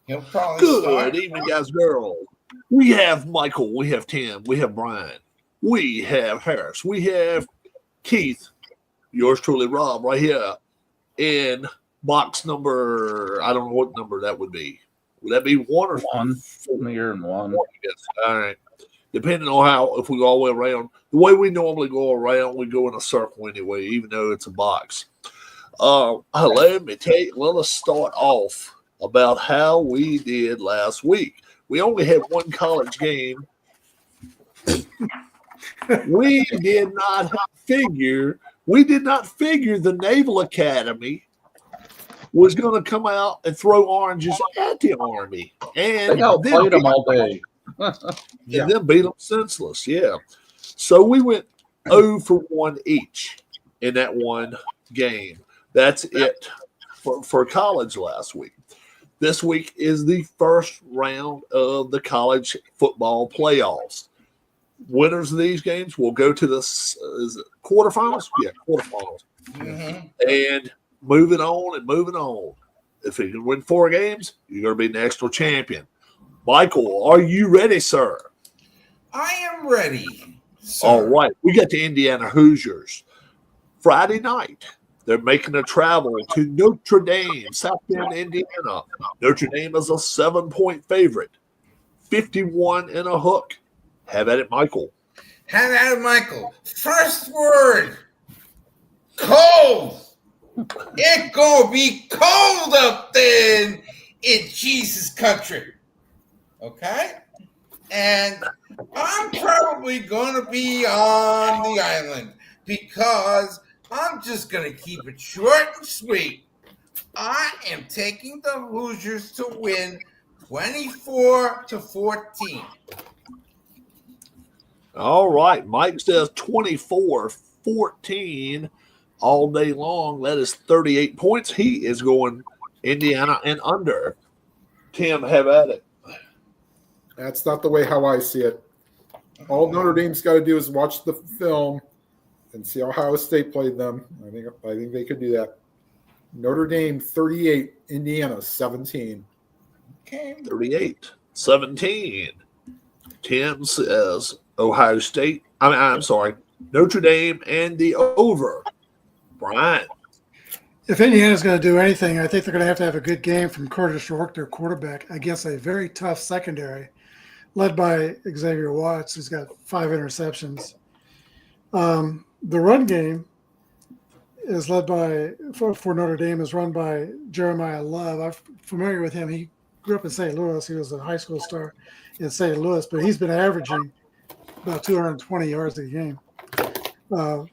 He'll probably Good start. evening, guys, girls. We have Michael, we have Tim, we have Brian, we have Harris, we have Keith, yours truly, Rob, right here in box number. I don't know what number that would be. Would that be one or One. four? You're in one. Yes. All right. Depending on how, if we go all the way around, the way we normally go around, we go in a circle anyway, even though it's a box. Let us start off about how we did last week. We only had one college game. We did not figure the Naval Academy was going to come out and throw oranges at the Army and They outplayed them all day. and then beat them senseless. Yeah. So we went 0 for 1 each in that one game. That's it for college last week. This week is the first round of the college football playoffs. Winners of these games will go to the quarterfinals. Yeah, quarterfinals. Mm-hmm. And moving on and moving on. If you can win 4 games, you're going to be national champion. Michael, are you ready, sir? I am ready. Sir. All right. We got the Indiana Hoosiers. Friday night, they're making a travel to Notre Dame, South Bend, Indiana. Notre Dame is a 7-point favorite, 51 and a hook. Have at it, Michael. Have at it, Michael. First word. Cold. It gonna be cold up there in Jesus country. Okay? And I'm probably gonna be on the island because I'm just gonna keep it short and sweet. I am taking the Hoosiers to win 24-14. All right. Mike says 24-14 all day long. That is 38 points. He is going Indiana and under. Tim, have at it. That's not the way how I see it. All Notre Dame's got to do is watch the film and see how Ohio State played them. I think they could do that. Notre Dame 38, Indiana 17. Okay. 38-17. Tim says Ohio State. I'm sorry, Notre Dame and the over. Brian. If Indiana's going to do anything, I think they're going to have a good game from Curtis Rourke, their quarterback, against a very tough secondary led by Xavier Watts, who's got 5 interceptions. The run game is led by, for Notre Dame, is run by Jeremiah Love. I'm familiar with him. He grew up in St. Louis. He was a high school star in St. Louis, but he's been averaging about 220 yards a game.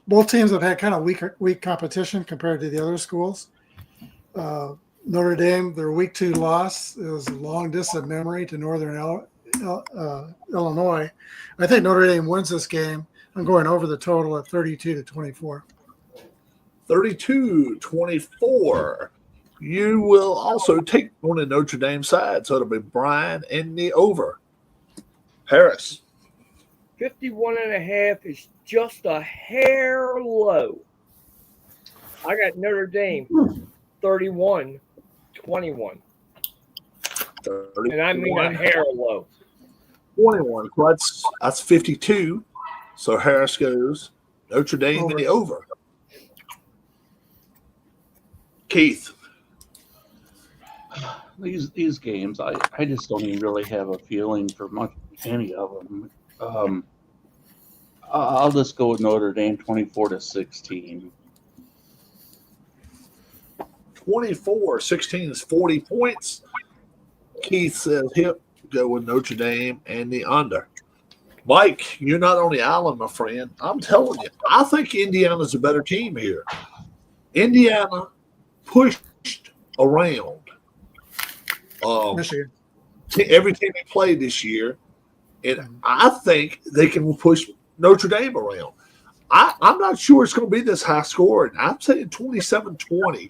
Both teams have had kind of weak competition compared to the other schools. Notre Dame, their week 2 loss is a long distant memory to Northern Illinois. I think Notre Dame wins this game. I'm going over the total at 32-24. 32-24. You will also take on the Notre Dame side, so it'll be Brian and the over. Harris. 51.5 is just a hair low. I got Notre Dame 31-21. And I mean a hair low. 21. So that's 52. So Harris goes Notre Dame and the over. Keith. These games, I just don't even really have a feeling for any of them. I'll just go with Notre Dame 24-16. 24-16 is 40 points. Keith says he'll go with Notre Dame and the under. Mike, you're not on the island, my friend. I'm telling you, I think Indiana's a better team here. Indiana pushed around Michigan. every team they played this year, and I think they can push Notre Dame around. I'm not sure it's going to be this high scoring. I'm saying 27-20.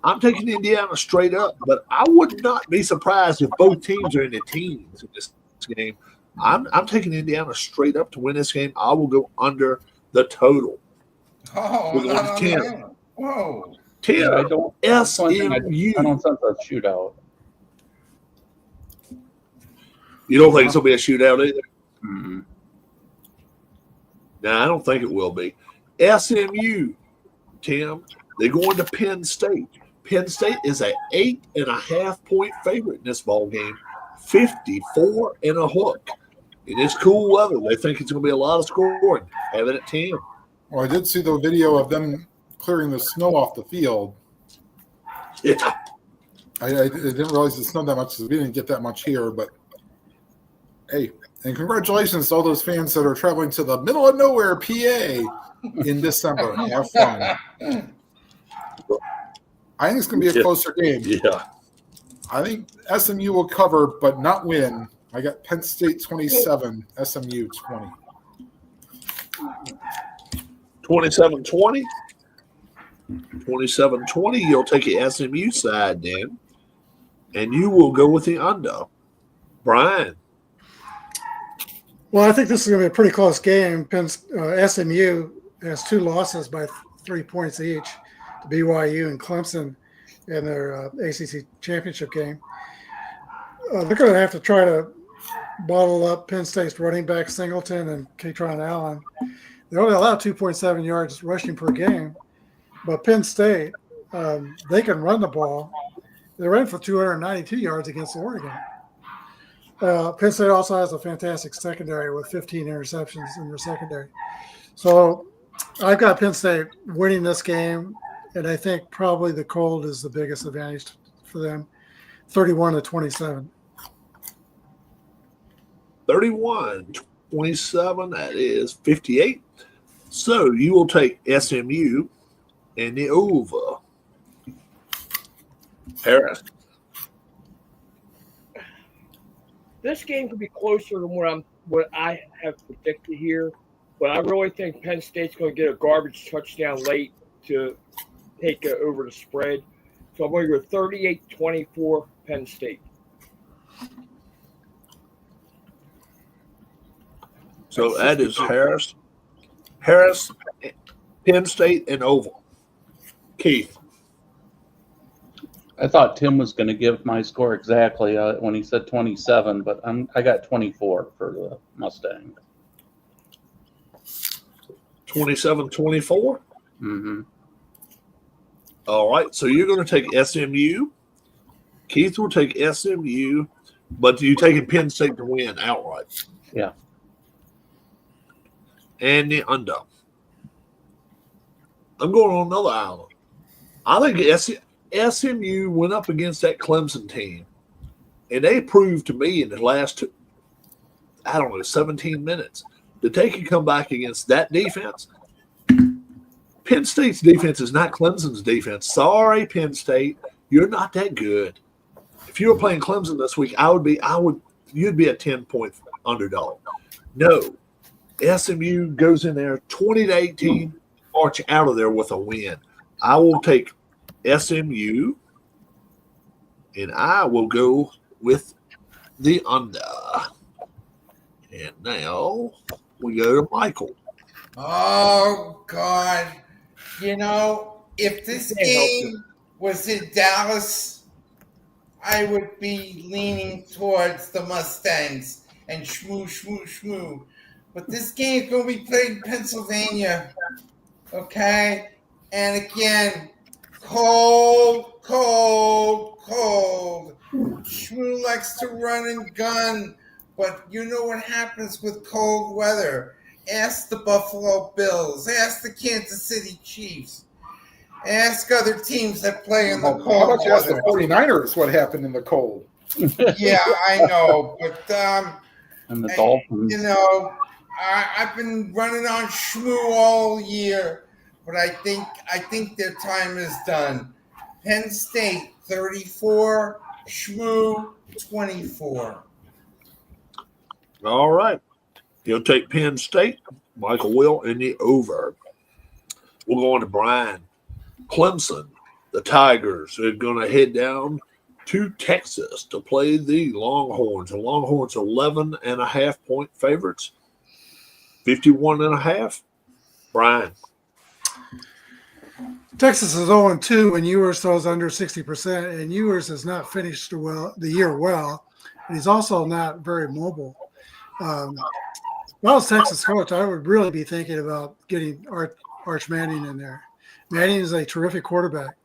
I'm taking Indiana straight up, but I would not be surprised if both teams are in the teens in this game. I'm taking Indiana straight up to win this game. I will go under the total. Oh, We're going to 10. Whoa. 10. Yeah, I don't SMU. sense a shootout. You don't think it's going to be a shootout either? Mm-mm. No, I don't think it will be. SMU, Tim, they're going to Penn State. Penn State is an 8.5-point favorite in this ball game, 54 and a hook. And it's cool weather. They think it's going to be a lot of scoring. Have it at 10. Well, I did see the video of them clearing the snow off the field. Yeah. I didn't realize it snowed that much. We didn't get that much here, but hey, and congratulations to all those fans that are traveling to the middle of nowhere, PA, in December. Have fun. I think it's going to be a closer game. Yeah. I think SMU will cover, but not win. I got Penn State 27, SMU 20. 27-20. 27-20. You'll take the SMU side then. And you will go with the under. Brian. Well, I think this is going to be a pretty close game. SMU has 2 losses by 3 points each to BYU and Clemson in their ACC championship game. They're going to have to try to bottle up Penn State's running back Singleton and Katron Allen. They only allow 2.7 yards rushing per game, but Penn State, they can run the ball. They ran for 292 yards against Oregon. Penn State also has a fantastic secondary with 15 interceptions in their secondary. So I've got Penn State winning this game, and I think probably the cold is the biggest advantage for them, 31-27. 31-27, that is 58. So you will take SMU and the over. Harris. This game could be closer than what I have predicted here, but I really think Penn State's going to get a garbage touchdown late to take over the spread. So I'm going to go 38-24 Penn State. So that is Harris, Penn State, and over. Keith. I thought Tim was going to give my score exactly when he said 27, but I got 24 for the Mustang. 27-24? Mm-hmm. All right, so you're going to take SMU. Keith will take SMU, but you taking Penn State to win outright. Yeah. And the under. I'm going on another island. I think SMU went up against that Clemson team, and they proved to me in the last 17 minutes that they can come back against that defense. Penn State's defense is not Clemson's defense. Sorry, Penn State, you're not that good. If you were playing Clemson this week, you'd be a 10-point underdog. No, SMU goes in there 20-18, march out of there with a win. I will take SMU, and I will go with the under. And now we go to Michael. Oh, God. You know, if this game was in Dallas, I would be leaning towards the Mustangs and shmoo, shmoo, shmoo. But this game is going to be played in Pennsylvania, okay? And again, cold, cold, cold. Shmoo likes to run and gun, but you know what happens with cold weather. Ask the Buffalo Bills. Ask the Kansas City Chiefs. Ask other teams that play in the cold. How about you ask the 49ers what happened in the cold? Yeah, I know, but And the Dolphins. you know, I've been running on Shmoo all year, but I think their time is done. Penn State 34, Shmoo 24. All right. He'll take Penn State. Michael will in the over. We'll go on to Brian. Clemson, the Tigers, are going to head down to Texas to play the Longhorns. The Longhorns 11.5-point favorites. 51.5. Brian. Texas is 0-2 when Ewers throws under 60%, and Ewers has not finished the year well. and he's also not very mobile. If I was Texas coach, I would really be thinking about getting Arch Manning in there. Manning is a terrific quarterback,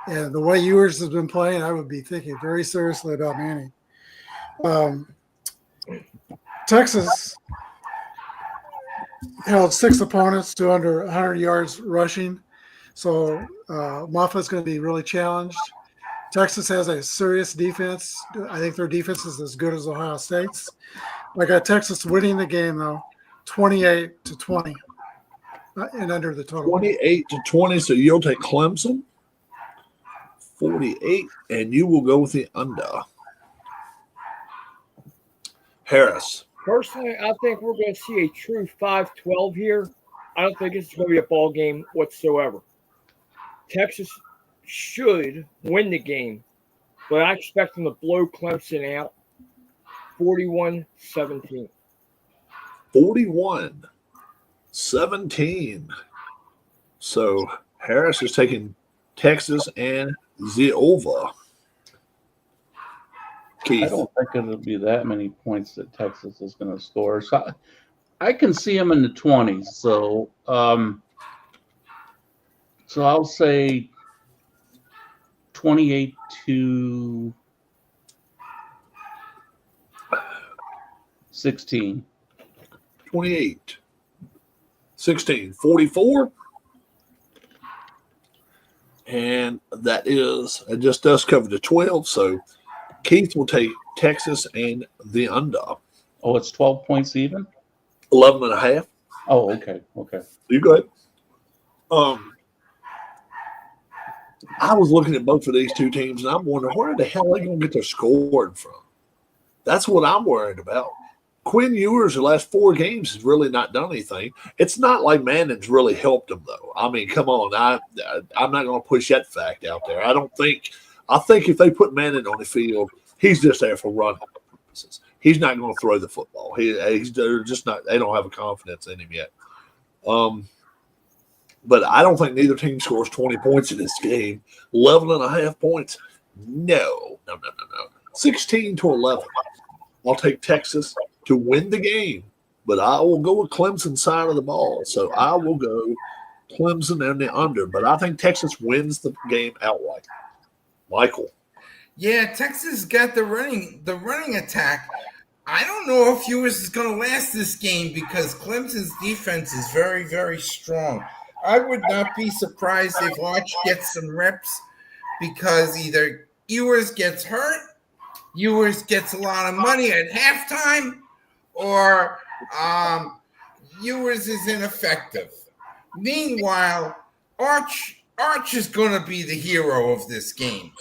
and the way Ewers has been playing, I would be thinking very seriously about Manning. Texas held 6 opponents to under 100 yards rushing, so Moffitt's going to be really challenged. Texas has a serious defense. I think their defense is as good as Ohio State's. I got Texas winning the game, though, 28-20 and under the total. 28-20, so you'll take Clemson. 48, and you will go with the under. Harris. Personally, I think we're going to see a true 5-12 here. I don't think it's going to be a ball game whatsoever. Texas should win the game, but I expect them to blow Clemson out 41-17. 41-17. So Harris is taking Texas and the over. Keith. I don't think it'll be that many points that Texas is going to score. So I can see them in the 20s. So I'll say 28-16. 28, 16, 44. And that is, it just does cover the 12. So Keith will take Texas and the under. Oh, it's 12 points even? 11.5. Oh, okay. Okay. You go ahead. I was looking at both of these two teams, and I'm wondering where the hell are they going to get their scoring from? That's what I'm worried about. Quinn Ewers, the last 4 games, has really not done anything. It's not like Manning's really helped him, though. I mean, come on. I'm not going to push that fact out there. I think if they put Manning on the field, he's just there for running purposes. He's not going to throw the football. They're just not. They don't have a confidence in him yet. But I don't think neither team scores 20 points in this game. 11.5 points. No. 16-11. I'll take Texas to win the game, but I will go with Clemson side of the ball. So I will go Clemson and the under, but I think Texas wins the game outright. Michael. Yeah, Texas got the running attack. I don't know if Ewers is going to last this game because Clemson's defense is very, very strong. I would not be surprised if Arch gets some reps because either Ewers gets hurt, Ewers gets a lot of money at halftime, or Ewers is ineffective. Meanwhile, Arch is going to be the hero of this game.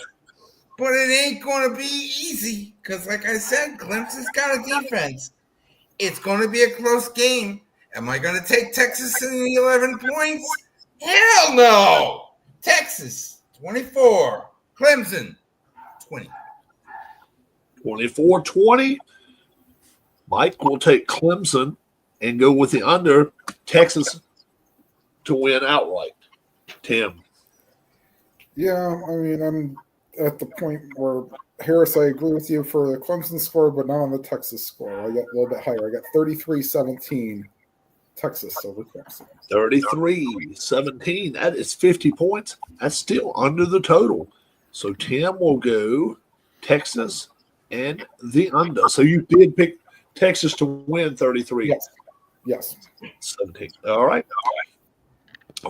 But it ain't going to be easy because, like I said, Clemson's got a defense. It's going to be a close game. Am I going to take Texas in the 11 points? Hell no! Texas, 24. Clemson, 20. 24-20. Mike will take Clemson and go with the under. Texas to win outright. Tim. Yeah, I mean, I'm at the point where Harris, I agree with you for the Clemson score, but not on the Texas score. I got a little bit higher. I got 33-17 Texas over Clemson. 33-17. That is 50 points. That's still under the total. So Tim will go Texas and the under. So you did pick Texas to win 33. Yes. 17. All right.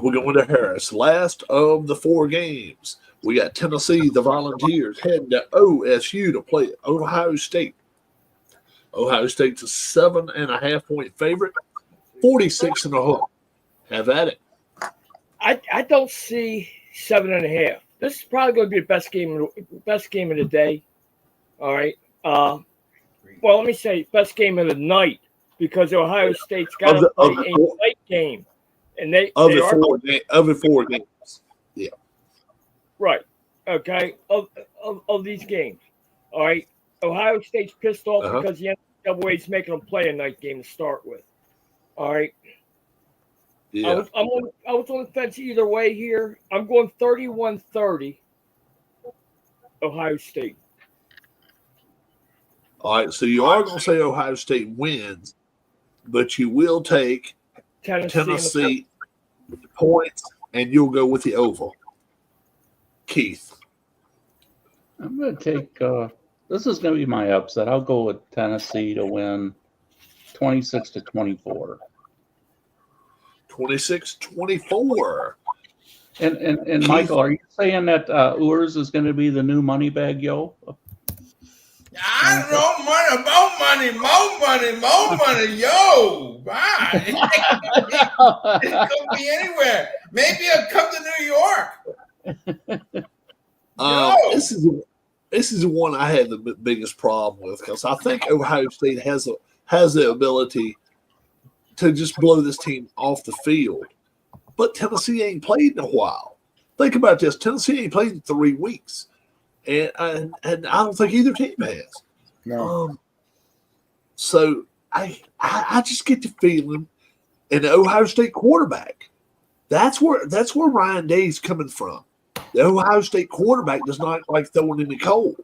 We're going to Harris. Last of the 4 games. We got Tennessee, the Volunteers, heading to OSU to play Ohio State. Ohio State's a 7.5-point favorite, 46.5. Have at it. I don't see 7.5. This is probably going to be the best game of the day. All right. Well, let me say best game of the night because Ohio State's got to play a night game, and they of the 4 games. Yeah. Right. Okay. Of these games. All right. Ohio State's pissed off because the NCAA is making them play a night game to start with. All right. Yeah. I was on the fence either way here. I'm going 31-30 Ohio State. All right, so you are going to say Ohio State wins, but you will take Tennessee points, and you'll go with the over. Keith. I'm going to take. This is going to be my upset. I'll go with Tennessee to win 26-24. 26-24. And Michael, are you saying that Urs is going to be the new Moneybag Yo? I don't know, more money, yo. Bye. It could be anywhere. Maybe I'll come to New York. This is the one I had the biggest problem with, because I think Ohio State has the ability to just blow this team off the field. But Tennessee ain't played in a while. Think about this. Tennessee ain't played in 3 weeks. And I don't think either team has. No. So I just get the feeling, and the Ohio State quarterback, that's where Ryan Day's coming from. The Ohio State quarterback does not like throwing in the cold.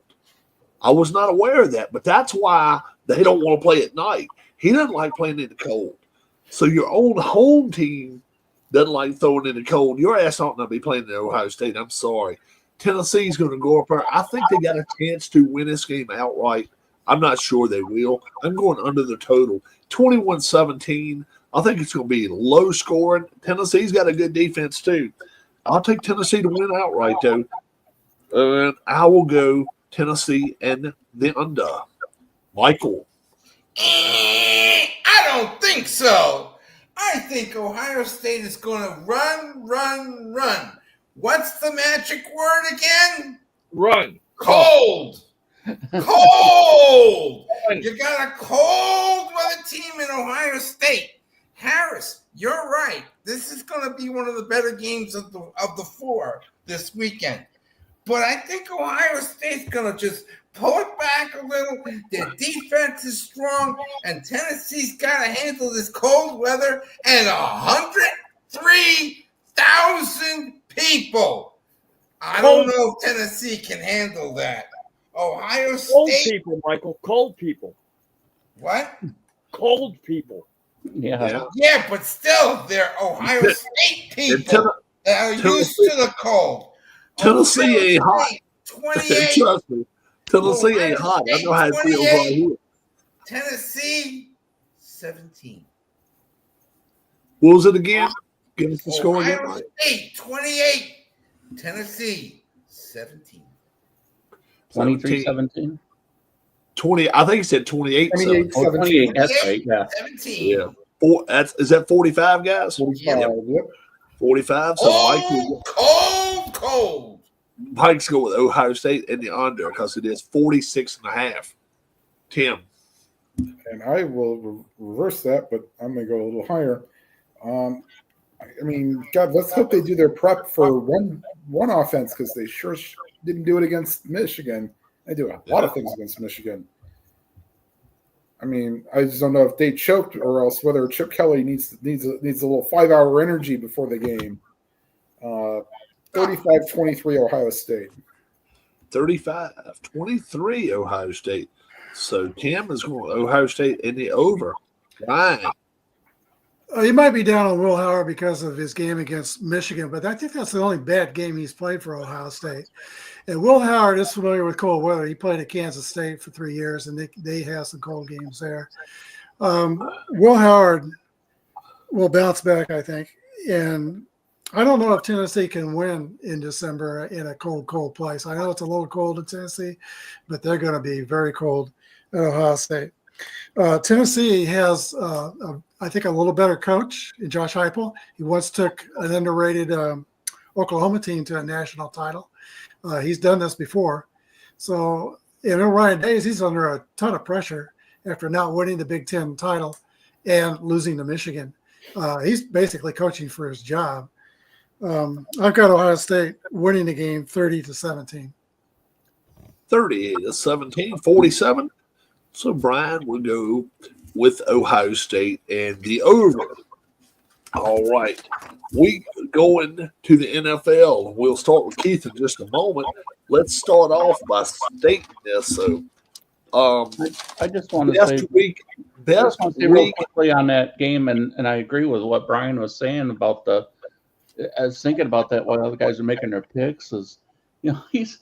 I was not aware of that, but that's why they don't want to play at night. He doesn't like playing in the cold. So your own home team doesn't like throwing in the cold. Your ass ought not be playing in Ohio State. I'm sorry. Tennessee's going to go up there. I think they got a chance to win this game outright. I'm not sure they will. I'm going under the total. 21-17. I think it's going to be low scoring. Tennessee's got a good defense too. I'll take Tennessee to win outright though. And I will go Tennessee and the under. Michael. I don't think so. I think Ohio State is going to run. What's the magic word again? Run. Cold. Cold. You got a cold weather team in Ohio State. Harris, you're right. This is going to be one of the better games of the 4 this weekend. But I think Ohio State's going to just pull it back a little. Their defense is strong, and Tennessee's got to handle this cold weather and 103,000 people. I don't know if Tennessee can handle that. Ohio State. Cold people, Michael. Cold people. What? Cold people. Yeah. Yeah, but still, they're Ohio State people that are used to the cold. Tennessee ain't hot. 28. Trust me. Tennessee ain't hot. I know how it feels right here. Tennessee, 17. What was it again? Give us the score again. Ohio State, 28. Tennessee, 17. 23-17. 20. I think he said 28. 28, 28. That's right. Yeah. 17. Yeah. Is that 45, guys? 45. Yep. 45. So Cold. Mike's go with Ohio State and the under because it is 46.5. Tim. And I will reverse that, but I'm going to go a little higher. I mean, God, let's hope they do their prep for one offense, because they sure didn't do it against Michigan. They do a lot of things against Michigan. I mean, I just don't know if they choked or else whether Chip Kelly needs a little 5-hour energy before the game. 35-23 Ohio State. 35-23 Ohio State. So Tim is going Ohio State in the over. Ryan. He might be down on Will Howard because of his game against Michigan, but I think that's the only bad game he's played for Ohio State. And Will Howard is familiar with cold weather. He played at Kansas State for 3 years, and they have some cold games there. Will Howard will bounce back, I think. And I don't know if Tennessee can win in December in a cold place. I know it's a little cold in Tennessee, but they're going to be very cold at Ohio State. Tennessee has, I think, a little better coach in Josh Heupel. He once took an underrated Oklahoma team to a national title. He's done this before. So, Ryan Day, he's under a ton of pressure after not winning the Big Ten title and losing to Michigan. He's basically coaching for his job. I've got Ohio State winning the game 30-17. 30-17, 47. So Brian will go with Ohio State and the over. All right. We going to the NFL. We'll start with Keith in just a moment. Let's start off by stating this. So I just want to say, Best real week. quickly on that game, and I agree with what Brian was saying about I was thinking about that while other guys are making their picks. Is he's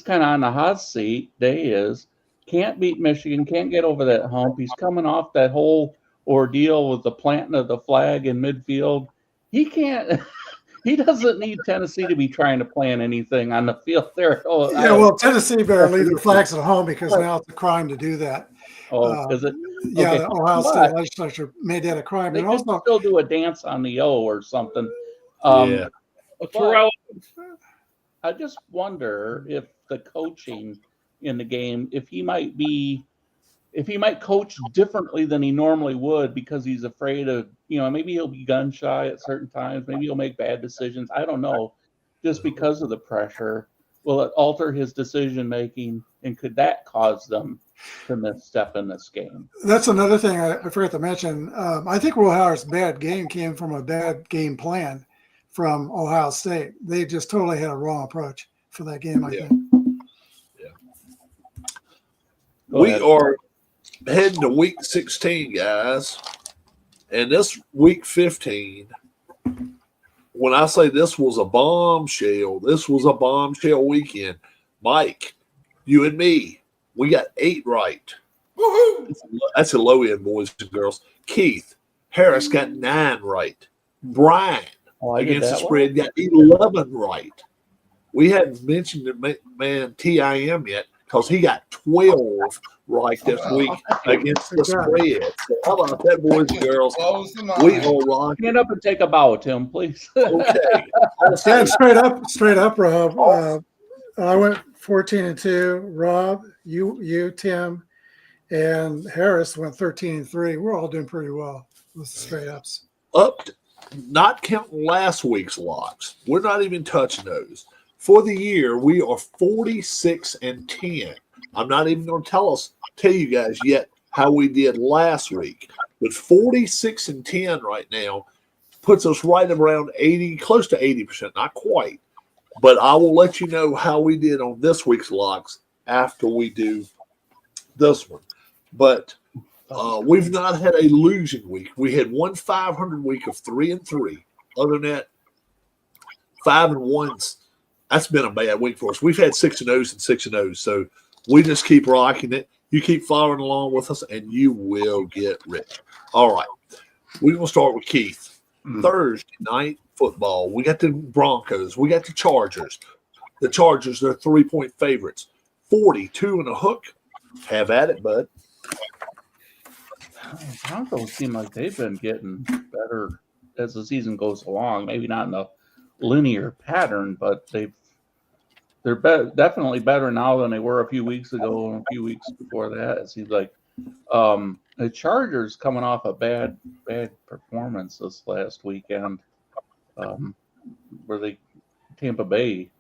kind of on the hot seat. Day is can't beat Michigan, can't get over that hump. He's coming off that whole ordeal with the planting of the flag in midfield. He can't. He doesn't need Tennessee to be trying to plan anything on the field there. Oh, Yeah, well, Tennessee better leave their flags at home because now it's a crime to do that. is it? Yeah, Okay. the Ohio State legislature made that a crime. They And can also, still do a dance on the O or something. Yeah. Terrell, I just wonder if the coaching in the game, if he might coach differently than he normally would because he's afraid of, maybe he'll be gun shy at certain times. Maybe he'll make bad decisions. I don't know. Just because of the pressure, will it alter his decision making? And could that cause them to misstep in this game? that's another thing I forgot to mention. I think Will Howard's bad game came from a bad game plan from Ohio State. They just totally had a wrong approach for that game, I think. We are heading to week 16, guys. And this week 15, when I say this was a bombshell weekend. Mike, you and me, we got 8 right. Woohoo! That's a low end, boys and girls. Keith Harris got 9 right. Brian, against the spread, got 11 right. We hadn't mentioned the man TIM yet because he got 12 right this week against the spread. So how about that, boys and girls? We all rock. Stand up and take a bow, Tim, please. Okay. Yeah, straight up, Rob. I went 14-2. Rob, you, Tim, and Harris went 13-3. We're all doing pretty well with the straight ups. Not counting last week's locks. We're not even touching those. For the year, we are 46-10. I'm not even going to tell you guys yet how we did last week. But 46-10 right now puts us right around 80, close to 80%, not quite. But I will let you know how we did on this week's locks after we do this one. But we've not had a losing week. We had one 500 week of 3-3. Other than that, 5-1s. That's been a bad week for us. We've had 6-0s and 6-0s. So we just keep rocking it. You keep following along with us, and you will get rich. All right. We're going to start with Keith. Thursday night football. We got the Broncos. We got the Chargers. The Chargers, they're 3-point favorites. 42 and a hook. Have at it, bud. Broncos seem like they've been getting better as the season goes along. Maybe not in a linear pattern, but they're definitely better now than they were a few weeks ago and a few weeks before that. It seems like the Chargers coming off a bad performance this last weekend, where Tampa Bay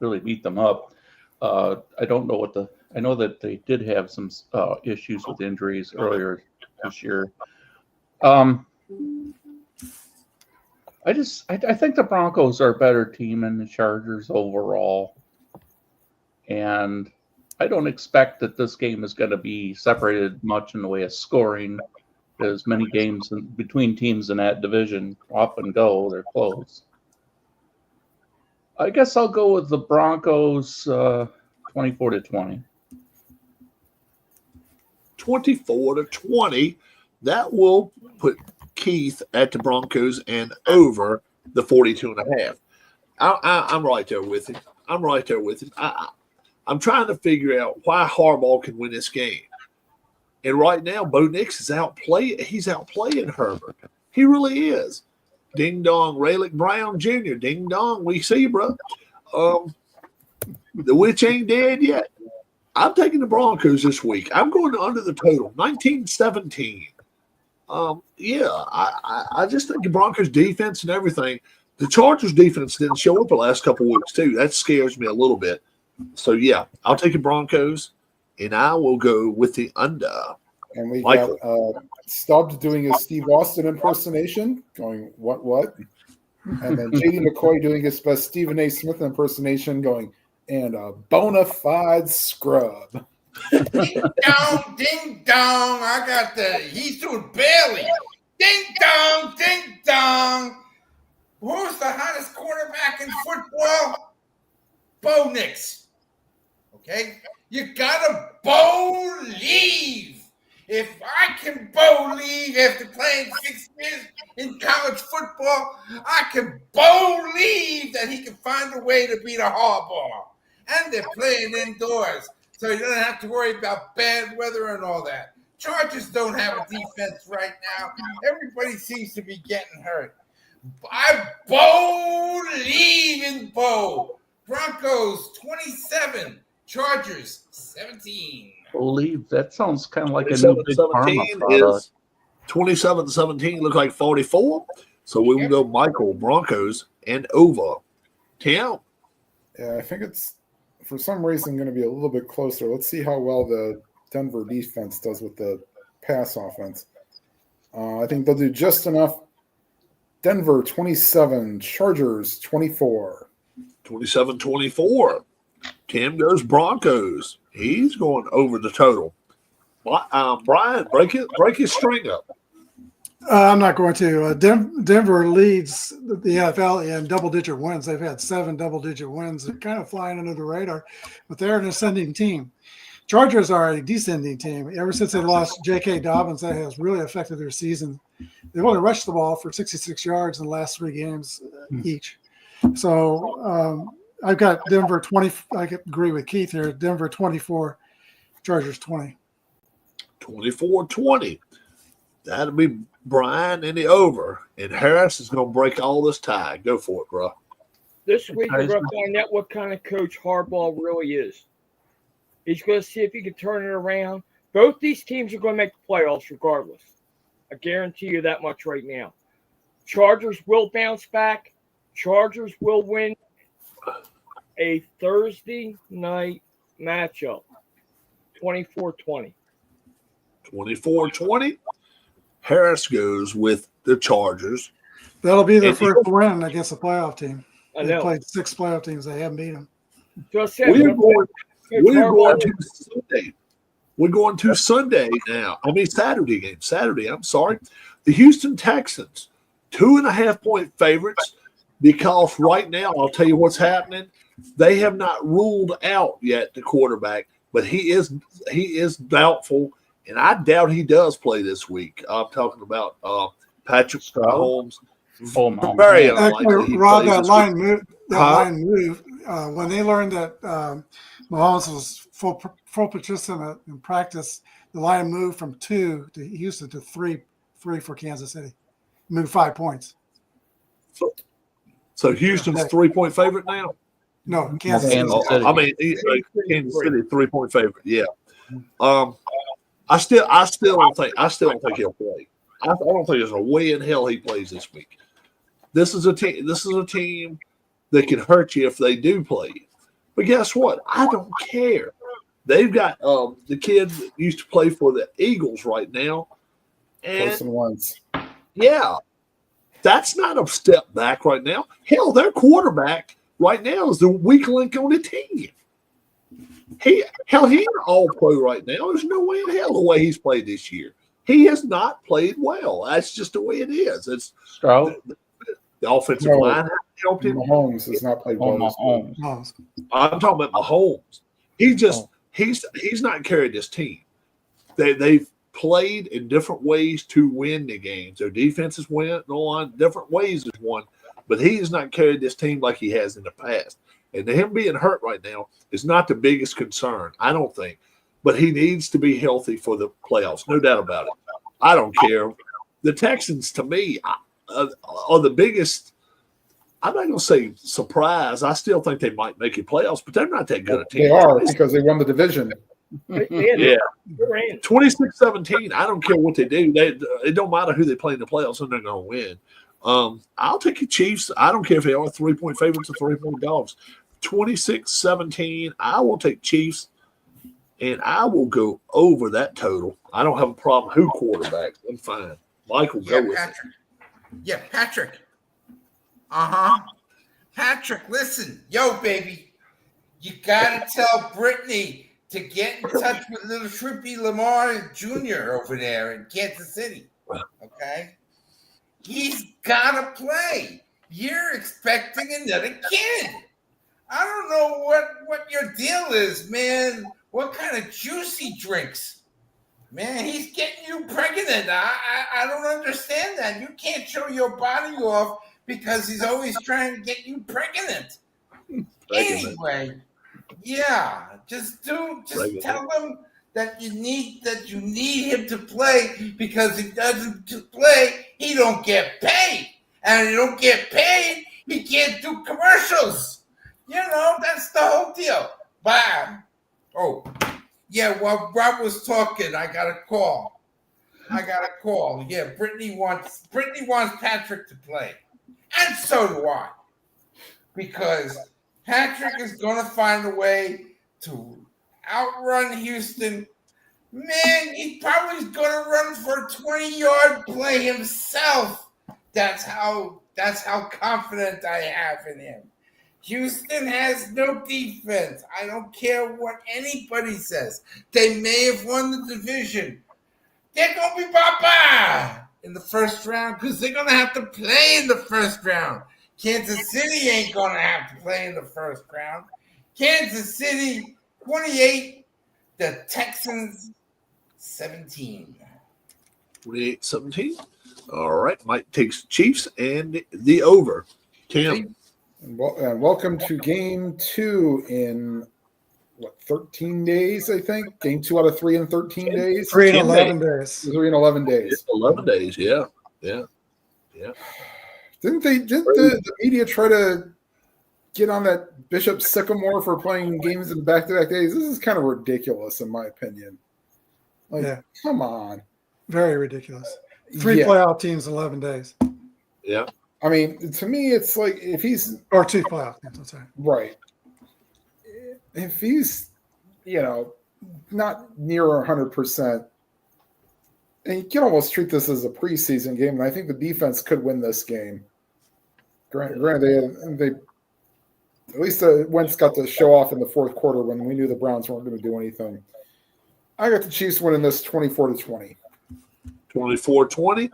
really beat them up. I don't know I know that they did have some issues with injuries earlier this year. I think the Broncos are a better team than the Chargers overall. And I don't expect that this game is going to be separated much in the way of scoring, because many games between teams in that division often they're close. I guess I'll go with the Broncos 24-20. 24-20. That will put Keith at the Broncos and over the 42.5. I'm right there with him. I'm trying to figure out why Harbaugh can win this game. And right now, Bo Nix is he's outplaying Herbert. He really is. Ding dong, Raylick Brown Jr. Ding dong, we see you, bro. The witch ain't dead yet. I'm taking the Broncos this week. I'm going under the total, 19-17. I just think the Broncos defense and everything. The Chargers defense didn't show up the last couple of weeks too. That scares me a little bit. So yeah, I'll take the Broncos, and I will go with the under. And we Michael. got Stubbs doing his Steve Austin impersonation, going what? And then JD McCoy doing his best Stephen A. Smith impersonation, going, and a bona fide scrub. Ding dong, ding dong. He's doing Bailey. Ding dong, ding dong. Who's the hottest quarterback in football? Bo Nix. Okay? You gotta believe. If I can believe after playing 6 years in college football, I can believe that he can find a way to beat a Harbaugh. And they're playing indoors, so you don't have to worry about bad weather and all that. Chargers don't have a defense right now. Everybody seems to be getting hurt. I believe in Bo. Broncos 27, Chargers 17. Believe that sounds kind of like a new big pharma 27-17 product. is 27-17. Look like 44. So we will go Michael Broncos and over. Tim. Yeah, I think it's for some reason going to be a little bit closer. Let's see how well the Denver defense does with the pass offense. I think they'll do just enough. Denver 27, Chargers 24. 27-24. Tim goes Broncos. He's going over the total. Brian, break his string up. I'm not going to. Denver leads the NFL in double-digit wins. They've had 7 double-digit wins. They're kind of flying under the radar, but they're an ascending team. Chargers are a descending team. Ever since they lost J.K. Dobbins, that has really affected their season. They've only rushed the ball for 66 yards in the last 3 games each. So I've got Denver 20. I agree with Keith here. Denver 24, Chargers 20. 24-20. That'll be Brian in the over. And Harris is going to break all this tie. Go for it, bro. This week we're going to find out what kind of coach Harbaugh really is. He's going to see if he can turn it around. Both these teams are going to make the playoffs regardless. I guarantee you that much right now. Chargers will bounce back. Chargers will win a Thursday night matchup, 24-20. 24-20. Harris goes with the Chargers. That'll be their first win against a playoff team. I They know. played 6 playoff teams. They haven't beat them. Just said, We're going Harbaugh- to Sunday. We're going to Sunday now. I mean Saturday game. Saturday. I'm sorry. The Houston Texans, 2.5-point favorites. Because right now, I'll tell you what's happening. They have not ruled out yet the quarterback, but he is doubtful, and I doubt he does play this week. I'm talking about Patrick Mahomes. Very unlikely. Actually, he Rob, plays that this line week. move. Line move. When they learned that Mahomes was full participant in practice, the line moved from 2 to Houston to 3 for Kansas City. Moved 5 points. So Houston's 3-point favorite now. No, Kansas City. Kansas City. I mean, Kansas City 3-point favorite. Yeah. I still don't think he'll play. I don't think there's a way in hell he plays this week. This is a team that can hurt you if they do play. But guess what? I don't care. They've got the kid that used to play for the Eagles right now, and Carson Wentz. yeah, that's not a step back right now. Hell, their quarterback right now is the weak link on the team. He's an all-pro right now. There's no way in hell the way he's played this year. He has not played well. That's just the way it is. It's Stroud. the offensive No. line helped him. Mahomes has not played well. this year. Mahomes. I'm talking about Mahomes. He's not carried this team. They've played in different ways to win the games. Their defenses went on different ways as one, but he has not carried this team like he has in the past. And him being hurt right now is not the biggest concern, I don't think. But he needs to be healthy for the playoffs, no doubt about it. I don't care. The Texans, to me, are the biggest. I'm not going to say surprise. I still think they might make it playoffs, but they're not that good a team. They are because they won the division. Yeah. They're in. 26-17. I don't care what they do. It don't matter who they play in the playoffs, and they're going to win. I'll take the Chiefs. I don't care if they are 3-point favorites or 3-point dogs. 26-17. I will take Chiefs, and I will go over that total. I don't have a problem who quarterbacks. I'm fine. Michael, go with it. Yeah, Patrick. Patrick, listen. Yo, baby. You got to tell Brittany to get in touch with little Shrimpy Lamar Jr. over there in Kansas City. Okay? He's got to play. You're expecting another kid. I don't know what your deal is, man. What kind of juice he drinks. Man, he's getting you pregnant. I don't understand that. You can't show your body off because he's always trying to get you pregnant. Anyway, yeah, just tell him that you need him to play, because if he doesn't play, he don't get paid. And if he don't get paid, he can't do commercials. You know, that's the whole deal. Bye. Oh, yeah, while Rob was talking, I got a call. Yeah, Brittany wants Patrick to play. And so do I. Because Patrick is going to find a way to outrun Houston. Man, he probably is going to run for a 20-yard play himself. That's how confident I have in him. Houston has no defense. I don't care what anybody says. They may have won the division. They're going to be bye-bye in the first round because they're going to have to play in the first round. Kansas City ain't going to have to play in the first round. Kansas City 28, the Texans 17. 28-17. All right. Mike takes Chiefs and the over. Tim. And welcome to game 2 in 13 days, I think. Game 2 out of 3 in 13 days. 3 and 11 days. 3 and 11 days. It's 11 days, yeah. Didn't the media try to get on that Bishop Sycamore for playing games in back-to-back days? This is kind of ridiculous, in my opinion. Come on. Very ridiculous. 3 playoff teams in 11 days. Yeah. I mean, to me, it's like if he's – Or 2 playoff teams, I'm sorry. Right. If he's, not near 100%, and you can almost treat this as a preseason game, and I think the defense could win this game. Granted, they at least Wentz got to show off in the fourth quarter when we knew the Browns weren't going to do anything. I got the Chiefs winning this 24-20. 24-20.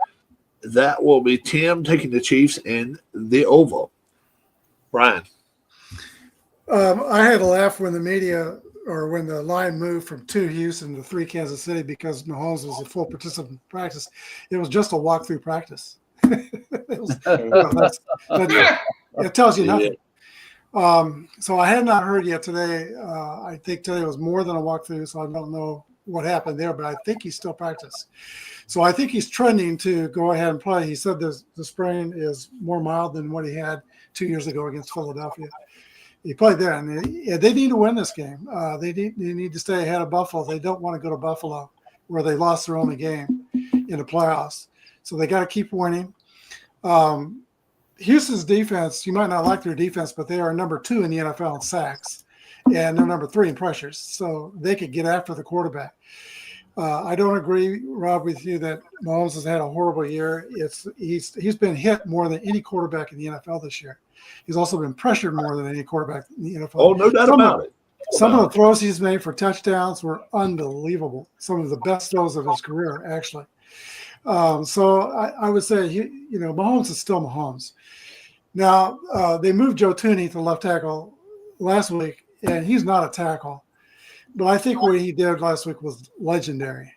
That will be Tim taking the Chiefs in the Oval. Brian. I had to laugh when the media or when the line moved from 2 Houston to 3 Kansas City because Mahomes was a full participant in practice. It was just a walkthrough practice. It tells you nothing. So I had not heard yet today. I think today was more than a walkthrough, so I don't know what happened there, but I think he's still practiced. So I think he's trending to go ahead and play. He said the sprain is more mild than what he had 2 years ago against Philadelphia. He played there, and they need to win this game. They need to stay ahead of Buffalo. They don't want to go to Buffalo, where they lost their only game in the playoffs. So they got to keep winning. Houston's defense, you might not like their defense, but they are number 2 in the NFL in sacks, and they're number 3 in pressures. So they could get after the quarterback. I don't agree, Rob, with you that Mahomes has had a horrible year. He's been hit more than any quarterback in the NFL this year. He's also been pressured more than any quarterback in the NFL. Oh, no doubt about it. Some of the throws he's made for touchdowns were unbelievable. Some of the best throws of his career, actually. So I would say, Mahomes is still Mahomes. Now, they moved Joe Thuney to left tackle last week, and he's not a tackle. But I think what he did last week was legendary.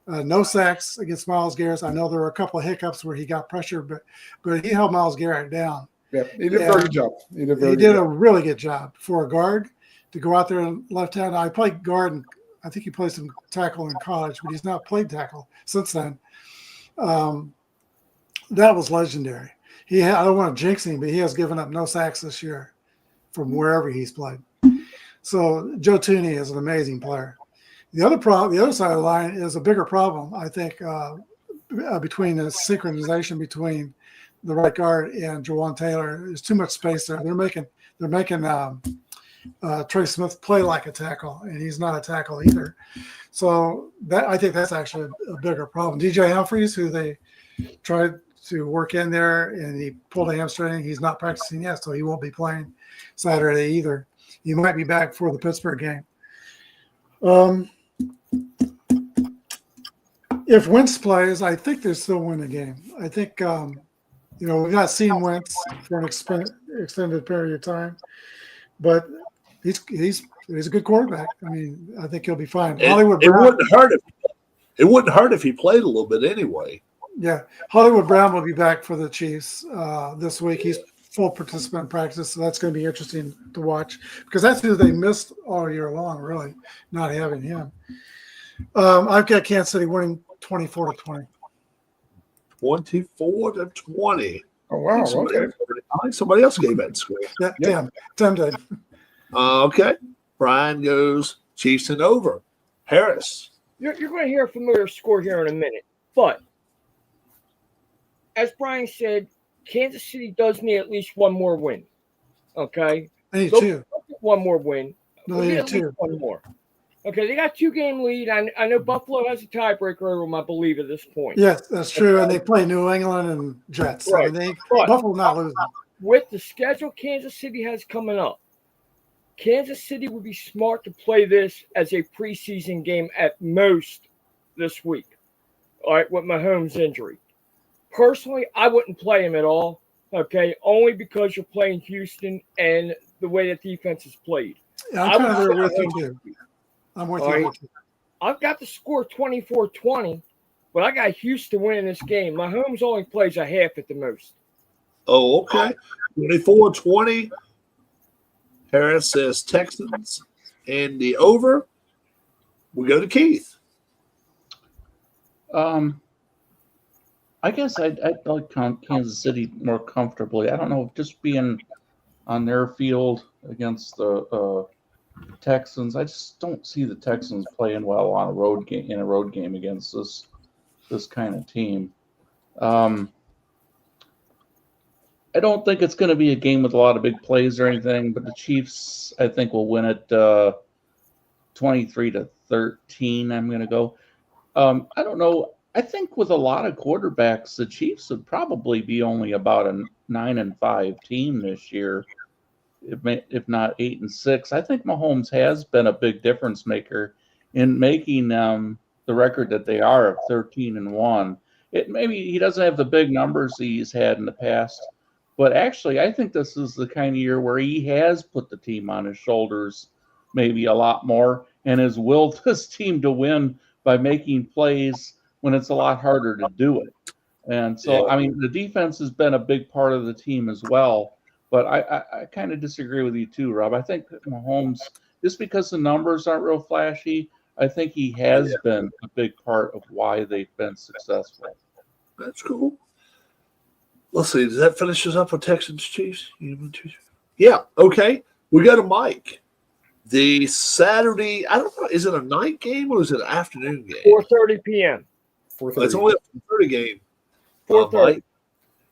No sacks against Myles Garrett. I know there were a couple of hiccups where he got pressured, but he held Myles Garrett down. Yeah, he did a very good job. He did a really good job for a guard to go out there and left hand. I played guard, and I think he played some tackle in college, but he's not played tackle since then. That was legendary. I don't want to jinx him, but he has given up no sacks this year from wherever he's played. So Joe Thuney is an amazing player. The other side of the line is a bigger problem, I think, between the synchronization between the right guard and Jawan Taylor. There's too much space there. They're making Trey Smith play like a tackle, and he's not a tackle either. So I think that's actually a bigger problem. DJ Humphries, who they tried to work in there, and he pulled a hamstring. He's not practicing yet, so he won't be playing Saturday either. He might be back for the Pittsburgh game. If Wentz plays, I think they still win the game. I think we've not seen Wentz for an extended period of time, but he's a good quarterback. I mean, I think he'll be fine. Hollywood It Brown, wouldn't hurt if it wouldn't hurt if he played a little bit anyway. yeah, Hollywood Brown will be back for the Chiefs this week. He's full participant in practice, so that's going to be interesting to watch because that's who they missed all year long, really, not having him. I've got Kansas City winning 24-20. 24-20. Oh wow. Okay. I think somebody else gave that score. Yeah, damn, tempted. Okay. Brian goes Chiefs and over. Harris. You're going to hear a familiar score here in a minute. But as Brian said, Kansas City does need at least one more win. Okay? They need They'll two. get one more win. No, They'll they get need at least two. one more. Okay, they got 2-game lead. I know Buffalo has a tiebreaker over them, I believe, at this point. Yes, that's true. And they play New England and Jets. So Right. they But Buffalo not losing. with the schedule Kansas City has coming up, Kansas City would be smart to play this as a preseason game at most this week. All right, with Mahomes' injury. Personally, I wouldn't play him at all. Okay, only because you're playing Houston and the way that defense is played. Yeah, I I'm kind of would- there with you too. I'm with All you. right. I've got the score 24-20, but I got Houston winning this game. Mahomes only plays a half at the most. Oh, okay. 24-20. Harris says Texans. And the over, we go to Keith. I guess I'd like Kansas City more comfortably. I don't know, just being on their field against the Texans. I just don't see the Texans playing well on a road game against this kind of team. I don't think it's going to be a game with a lot of big plays or anything, but the Chiefs, I think, will win it 23-13. I'm going to go. I don't know. I think with a lot of quarterbacks, the Chiefs would probably be only about a 9-5 team this year, if not 8-6. I think Mahomes has been a big difference maker in making the record that they are of 13-1. Maybe he doesn't have the big numbers he's had in the past, but actually, I think this is the kind of year where he has put the team on his shoulders maybe a lot more and has willed his team to win by making plays when it's a lot harder to do it. And so, I mean, the defense has been a big part of the team as well. But I kind of disagree with you too, Rob. I think Mahomes, just because the numbers aren't real flashy, I think he has been a big part of why they've been successful. That's cool. Let's see. Does that finish us up with Texans Chiefs? Yeah. Okay. We go to Mike. The Saturday, I don't know, is it a night game or is it an afternoon game? 4:30 p.m. 4:30. It's only a 30 game. 4:30.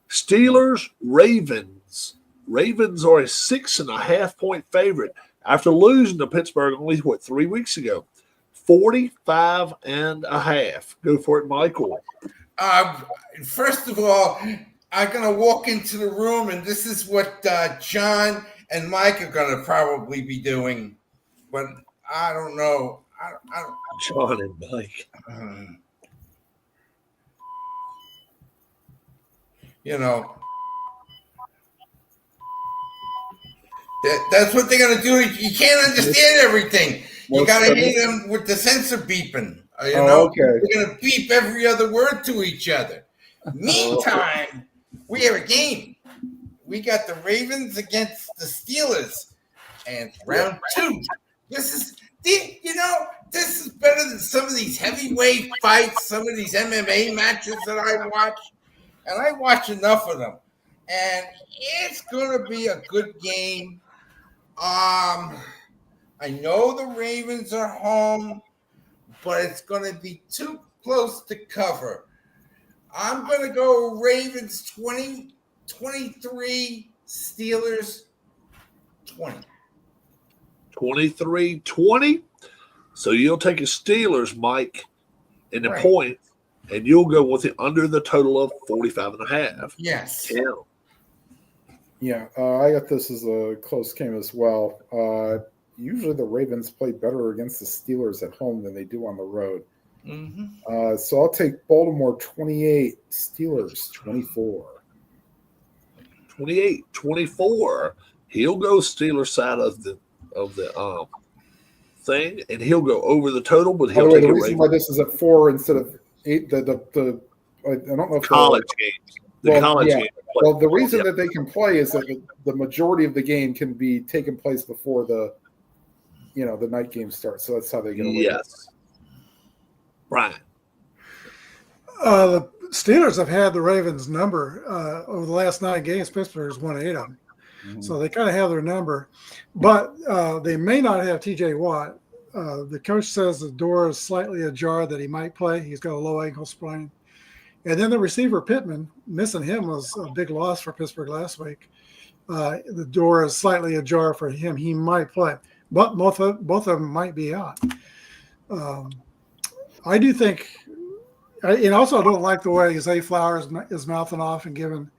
Steelers, Ravens. Ravens are a 6.5 point favorite after losing to Pittsburgh only 3 weeks ago. 45.5. Go for it, Michael. First of all, I'm going to walk into the room, and this is what John and Mike are going to probably be doing. But I don't know. I don't, John and Mike. you know, that's what they're going to do. You can't understand everything. You got to hit them with the sensor beeping. You know, okay. We're going to beep every other word to each other. Meantime, we have a game. We got the Ravens against the Steelers, and round 2. This is better than some of these heavyweight fights, some of these MMA matches that I watch, and I watch enough of them. And it's going to be a good game. I know the Ravens are home, but it's going to be too close to cover. I'm going to go Ravens 23, Steelers 20. 23-20. So you'll take a Steelers, Mike, in the Right. point, and you'll go with it under the total of 45.5. Yes. Yeah. Yeah, I got this as a close game as well. usually the Ravens play better against the Steelers at home than they do on the road. Mm-hmm. So I'll take Baltimore 28, Steelers 24. 28-24. He'll go Steelers side of the thing, and he'll go over the total, but By the he'll way, take the a reason why this is at 4 instead of 8, I don't know if college games. The well, college yeah. game. Well, the reason Yeah. that they can play is that the majority of the game can be taking place before the night game starts. So that's how they get away. Yes. Brian. The Steelers have had the Ravens' number over the last 9 games. Pittsburgh's won 8 of them. Mhm. So they kind of have their number. But they may not have TJ Watt. The coach says the door is slightly ajar that he might play. He's got a low ankle sprain. And then the receiver Pittman, missing him was a big loss for Pittsburgh last week. The door is slightly ajar for him. He might play, but both of them might be out. I do think, and also I don't like the way Zay Flowers is mouthing off and giving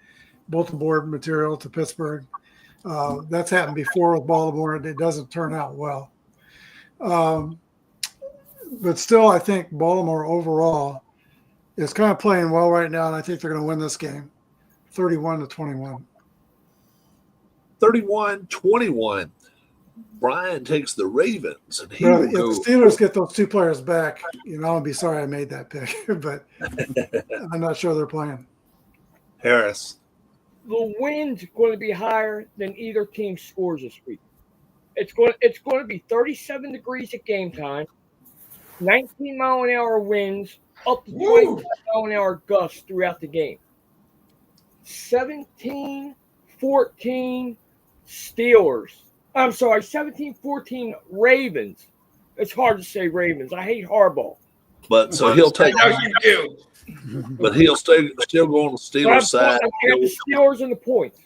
bulletin board material to Pittsburgh. That's happened before with Baltimore, and it doesn't turn out well. But still, I think Baltimore overall is kind of playing well right now, and I think they're going to win this game, 31-21. 31-21. Brian takes the Ravens, and he But will if go. the Steelers get those 2 players back, I'll be sorry I made that pick, but I'm not sure they're playing. Harris. The wind's going to be higher than either team scores this week. It's going to be 37 degrees at game time, 19-mile-an-hour winds, up to 25-mile-an-hour gusts throughout the game. 17-14 Steelers. I'm sorry, 17-14 Ravens. It's hard to say Ravens. I hate Harbaugh. But so he'll take. I know you do. But he'll still go on the But Steelers side. I'm getting the Steelers and the points.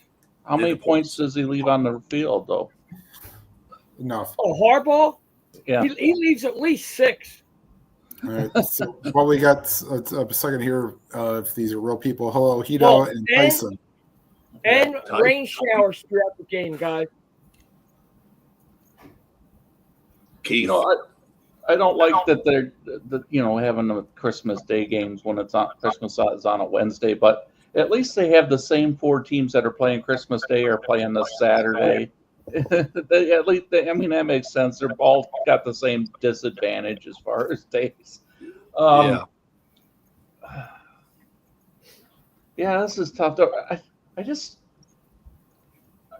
How many points does he leave on the field, though? Enough. Oh, Harbaugh? Yeah. He leaves at least 6. All right. So while we got a second here, if these are real people, hello, Hito Well, and and- Tyson. And Tyson. rain showers throughout the game, guys. Keith. I don't like that they're having the Christmas Day games when it's on Christmas is on a Wednesday, but at least they have the same 4 teams that are playing Christmas Day are playing this Saturday. At least that makes sense. They're all got the same disadvantage as far as days. Yeah, this is tough.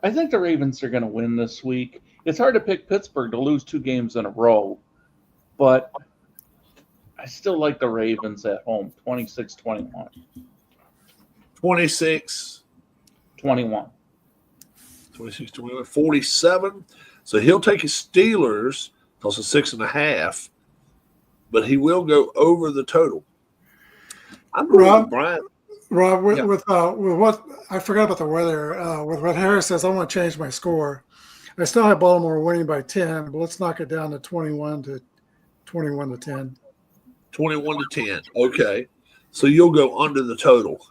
I think the Ravens are going to win this week. It's hard to pick Pittsburgh to lose 2 games in a row, but I still like the Ravens at home, 26-21. 26. 21. 26, 21, 47. So he'll take his Steelers, also 6.5, but he will go over the total. I'm going Rob? with Brian. Rob, with Yeah. with what I forgot about the weather. With what Harris says, I want to change my score. I still have Baltimore winning by 10, but let's knock it down to 21 to 10. 21-10. Okay. So you'll go under the total.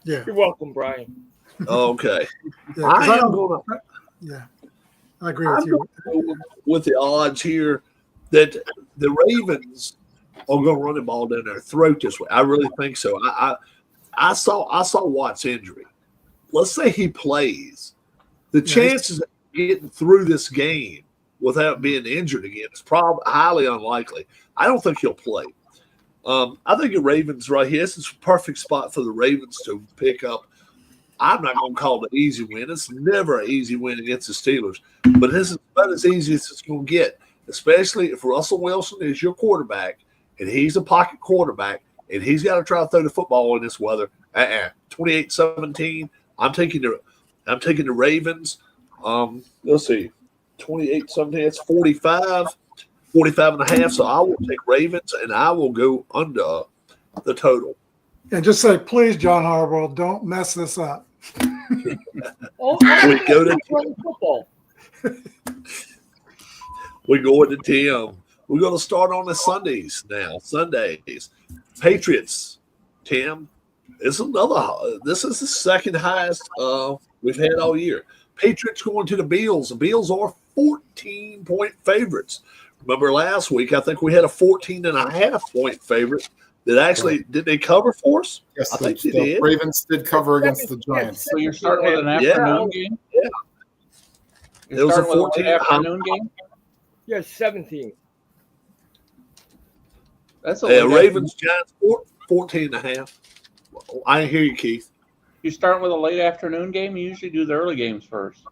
Yeah, You're welcome, Brian. Okay. yeah. 'Cause I am going to yeah, I agree with you. go with the odds here that the Ravens are going to run the ball down their throat this way. I really think so. I saw Watt's injury. Let's say he plays. The chances of getting through this game without being injured again is probably highly unlikely. I don't think he'll play. I think the Ravens right here, this is a perfect spot for the Ravens to pick up. I'm not going to call it an easy win. It's never an easy win against the Steelers, but this is about as easy as it's going to get, especially if Russell Wilson is your quarterback and he's a pocket quarterback and he's got to try to throw the football in this weather. 28-17. I'm taking the Ravens. Let's see, 28-17. That's 45 and a half. So I will take Ravens and I will go under the total. And just say, please, John Harbaugh, don't mess this up. Oh, We go to football. We go into Tim. We're going to start on the Sundays now. Sundays, Patriots. Tim, this is the second highest we've had all year. Patriots going to the Bills. The Bills are 14-point favorites. Remember last week, I think we had a 14.5-point favorite that actually did they cover for us? Yes, I think the they did. Ravens did cover against the Giants. So you're starting with an Yeah. afternoon game? Yeah. You're It was a starting with 14 late afternoon game? Yeah, 17. That's a late Ravens, Giants, 14.5. I didn't hear you, Keith. You start with a late afternoon game? You usually do the early games first.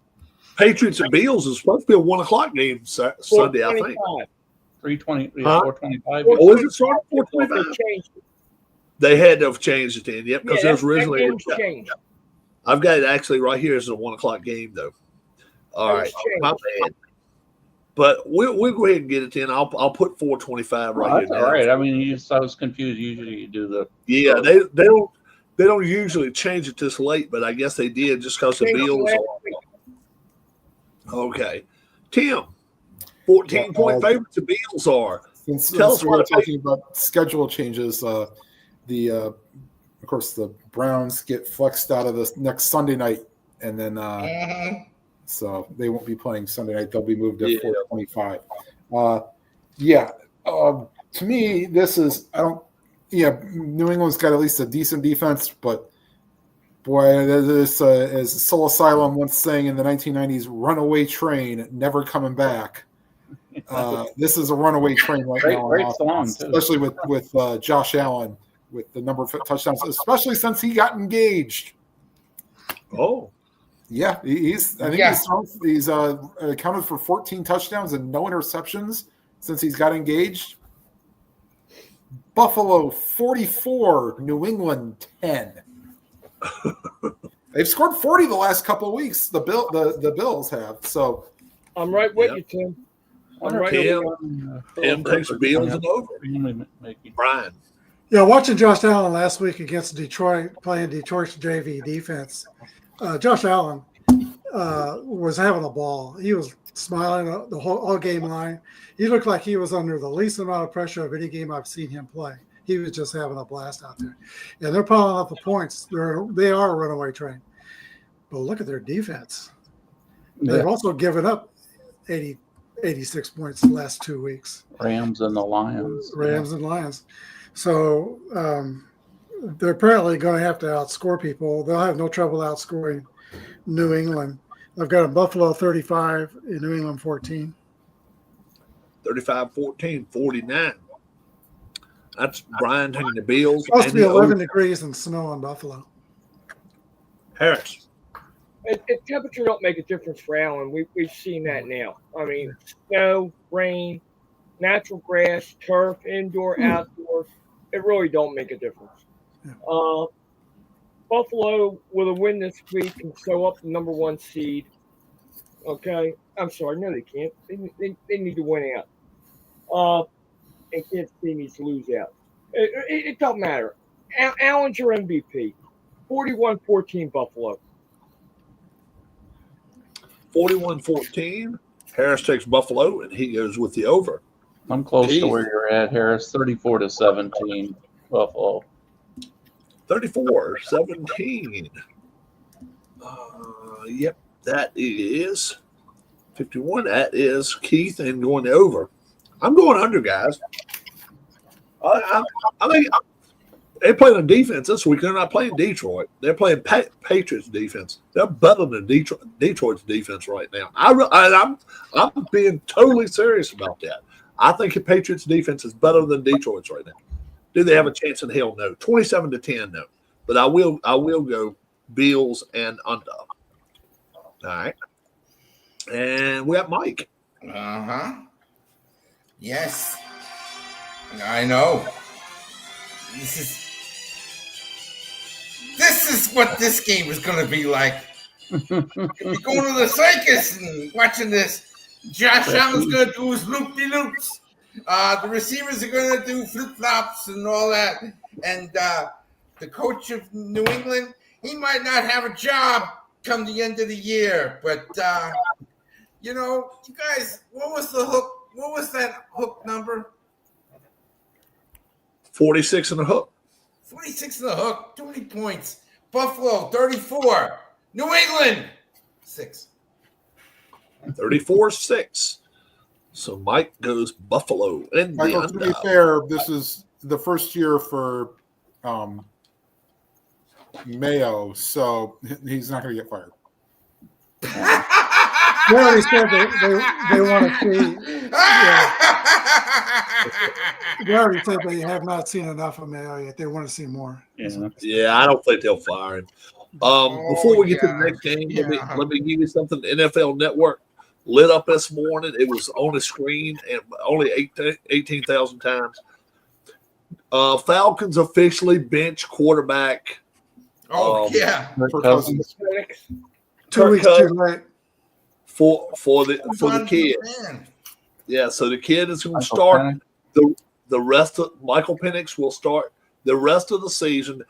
Patriots and Bills is supposed to be a 1:00 game Sunday, I think. 425. 320, Huh? 425. Oh, is it starting They 4:25? changed it. They had to have changed it then, yep, because Yeah, it was that originally. game's changed. I've got it actually right here as a 1:00 game, though. All That right, was changed. my bad. But we'll go ahead and get it in. I'll put 425 right That's here all now. right. I mean, I was confused. Usually you do the Yeah, they don't usually change it this late, but I guess they did just because the Changed Bills. last week. Okay, Tim, 14-point favorites the Bills are. Since Tell us we were what talking about schedule changes, of course, the Browns get flexed out of this next Sunday night, and then Mhm. so they won't be playing Sunday night. They'll be moved to Yeah. 425. To me, this is New England's got at least a decent defense, but boy, this as Soul Asylum once saying in the 1990s, "Runaway train, never coming back." This is a runaway train right now, on great offense, song, too. especially with Josh Allen with the number of touchdowns, especially since he got engaged. Oh, Yeah, he's accounted for 14 touchdowns and no interceptions since he's got engaged. Buffalo 44, New England 10. They've scored 40 the last couple of weeks. The Bills have. So I'm right with Yep. you, Tim. Wonder right if Tim- Phil Tim takes the Rivers Bills might and have over. family making- Brian. Yeah, watching Josh Allen last week against Detroit, playing Detroit's JV defense. Josh Allen was having a ball. He was smiling the all game line. He looked like he was under the least amount of pressure of any game I've seen him play. He was just having a blast out there. And they're piling up the points. They are a runaway train. But look at their defense. They've Yeah, also given up 86 points the last 2 weeks. Rams and the Lions. Rams and Lions. So they're apparently going to have to outscore people. They'll have no trouble outscoring New England. I've got a Buffalo 35 and New England 14. 35-14, 49. That's Brian taking the Bills. It's supposed to and be the 11 over. degrees and snow in Buffalo. Harris. If temperature don't make a difference for Allen, we've seen that now. I mean, snow, rain, natural grass, turf, indoor, outdoor, it really don't make a difference. Yeah. Buffalo with a win this week can show up the number 1 seed. Okay, I'm sorry, no, they can't. They need to win out. And Kansas City needs to lose out. It don't matter. Allen's your MVP. 41-14 Buffalo. 41-14. Harris takes Buffalo, and he goes with the over. I'm close Jeez. to where you're at, Harris. 34-17 Buffalo. 34-17. Yep, that is 51. That is Keith and going over. I'm going under, guys. I mean, they playing on defense this week. They're not playing Detroit. They're playing Patriots defense. They're better than Detroit's defense right now. I'm being totally serious about that. I think the Patriots defense is better than Detroit's right now. Do they have a chance in hell? No. 27-10, no. But I will go Bills and under. All right. And we have Mike. Uh-huh. Yes. I know. This is what this game is going to be like. You're going to the circus and watching this. Josh Allen's going to do his loop-de-loops. The receivers are going to do flip-flops and all that. And the coach of New England, he might not have a job come the end of the year. But, you guys, what was the hook? What was that hook number? 46 and a hook. 46 in the hook, 20 points. Buffalo, 34. New England, 6. 34-6. So Mike goes Buffalo. And Michael, to be fair, this is the first year for Mayo, so he's not going to get fired. They already said they want to see. They already said they have not seen enough of Mayo yet. They want to see more. Yeah, I don't think they'll fire him. Before we get to the next game, let me give you something. NFL Network lit up this morning. It was on the screen and only 18,000 times. Falcons officially bench quarterback. For Cousins. 2 weeks too late. For the kid. Yeah, so the kid is going to start the rest of Michael Penix will start the rest of the season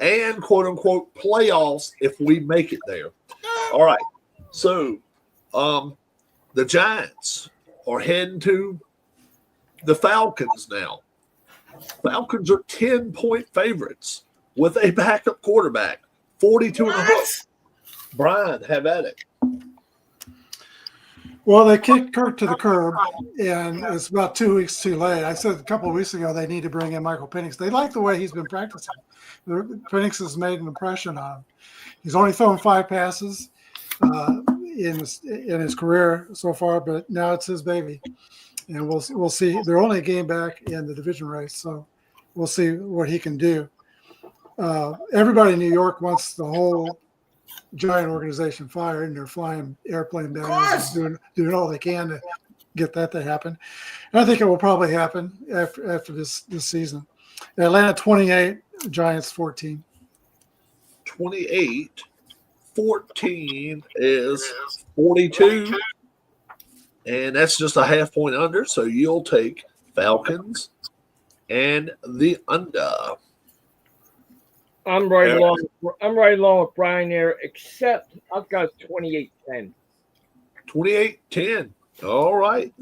and quote unquote playoffs if we make it there. All right. So the Giants are heading to the Falcons now. Falcons are 10-point favorites with a backup quarterback, 42.5. Brian, have at it. Well, they kicked Kirk to the curb, and it's about 2 weeks too late. I said a couple of weeks ago they need to bring in Michael Penix. They like the way he's been practicing. Penix has made an impression on him. He's only thrown 5 passes in his career so far, but now it's his baby, and we'll see. They're only a game back in the division race, so we'll see what he can do. Everybody in New York wants the whole Giant organization fired, and they're flying airplane banners and doing all they can to get that to happen. And I think it will probably happen after this season. Atlanta 28, Giants 14. 28, 14 is 42, and that's just a half point under. So you'll take Falcons and the under. I'm right along with Brian there, except I've got 28-10. 28-10. All right.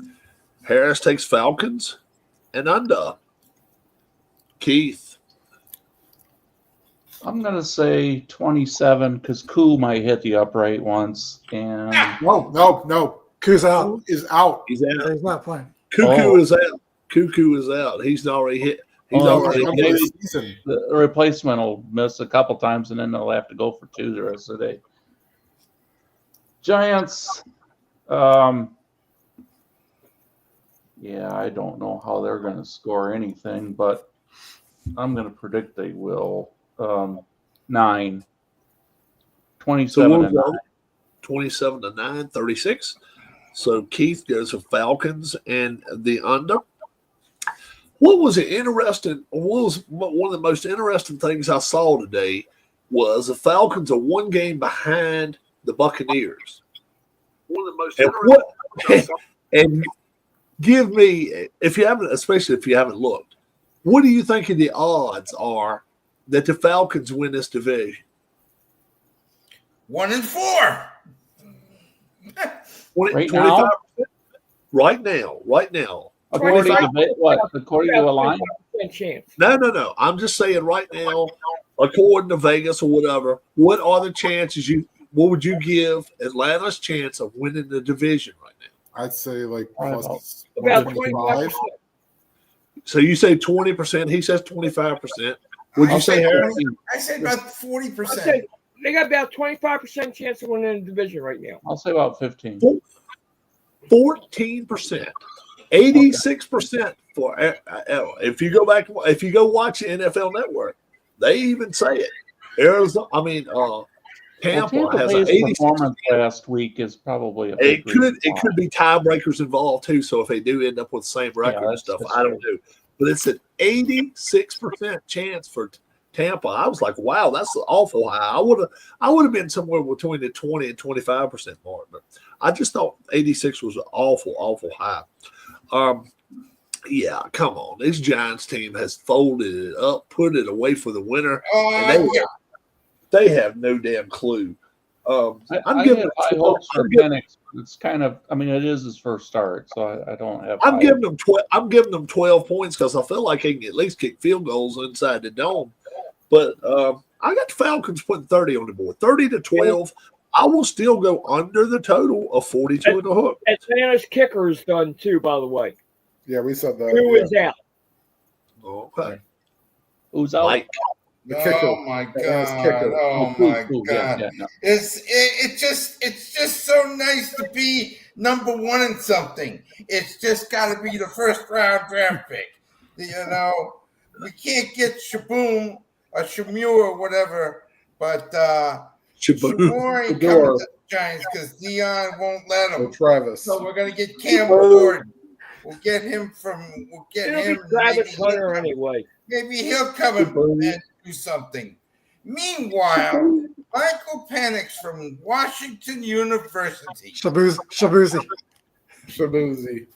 Harris takes Falcons and under. Keith. I'm going to say 27 because Koo might hit the upright once. And No. Koo's out. Is out. He's out. He's not playing. Cuckoo is out. Cuckoo is out. He's already hit. He's already hit. The replacement will miss a couple times, and then they'll have to go for 2 the rest of the day. Giants, I don't know how they're going to score anything, but I'm going to predict they will. 9. 27 and 9. 27-9, 36. So Keith goes for Falcons and the under. What was it interesting? What was one of the most interesting things I saw today was the Falcons are 1 game behind the Buccaneers. One of the most interesting. And give me, if you haven't, especially if you haven't looked, what do you think of the odds are that the Falcons win this division? 1 in 4. Right now? Right now. According to what? According to a line? Chance. No. I'm just saying right now, according to Vegas or whatever, what are the chances what would you give Atlanta's chance of winning the division right now? I'd say like plus About 25. 25%. So you say 20%, he says 25%. Would you say, Harry? I say about 40%. They got about 25% chance of winning the division right now. I'll say about 15. 14%. 86% for if you go watch the NFL Network, they even say it. Tampa has an 86 performance last week is probably a it could be tiebreakers involved too. So if they do end up with the same record and stuff, I don't know. But it's an 86% chance for Tampa. I was like, wow, that's awful high. I would have been somewhere between the 20 and 25% mark, but I just thought 86 was awful high. Yeah, come on. This Giants team has folded it up, put it away for the winner, and they have no damn clue. I'm giving Penix. It's kind of, it is his first start, so I don't have. I'm giving them 12 points because I feel like they can at least kick field goals inside the dome. But I got the Falcons putting 30 on the board, 30-12. I will still go under the total of 42 and a hook. Atlanta's kicker is done too, by the way. Yeah, we said that. Who is out? Okay. Who's out? Mike. The kicker. Oh my Atlanta's god! kicker. Oh Ooh, my ooh, yeah, god! yeah, no. It's just so nice to be number one in something. It's just got to be the first round draft pick. You know, we can't get Shaboom or Shamur or whatever, but Shaboom. Shamur ain't coming to the Giants because Dion won't let Or him. Travis. So we're gonna get Cam Ward. We'll get him from. We'll get It'll be him. Travis Hunter anyway. Maybe he'll come and do something. Meanwhile, Michael Penix from Washington University. Shabuzi. Shabuzi. Shabuzi.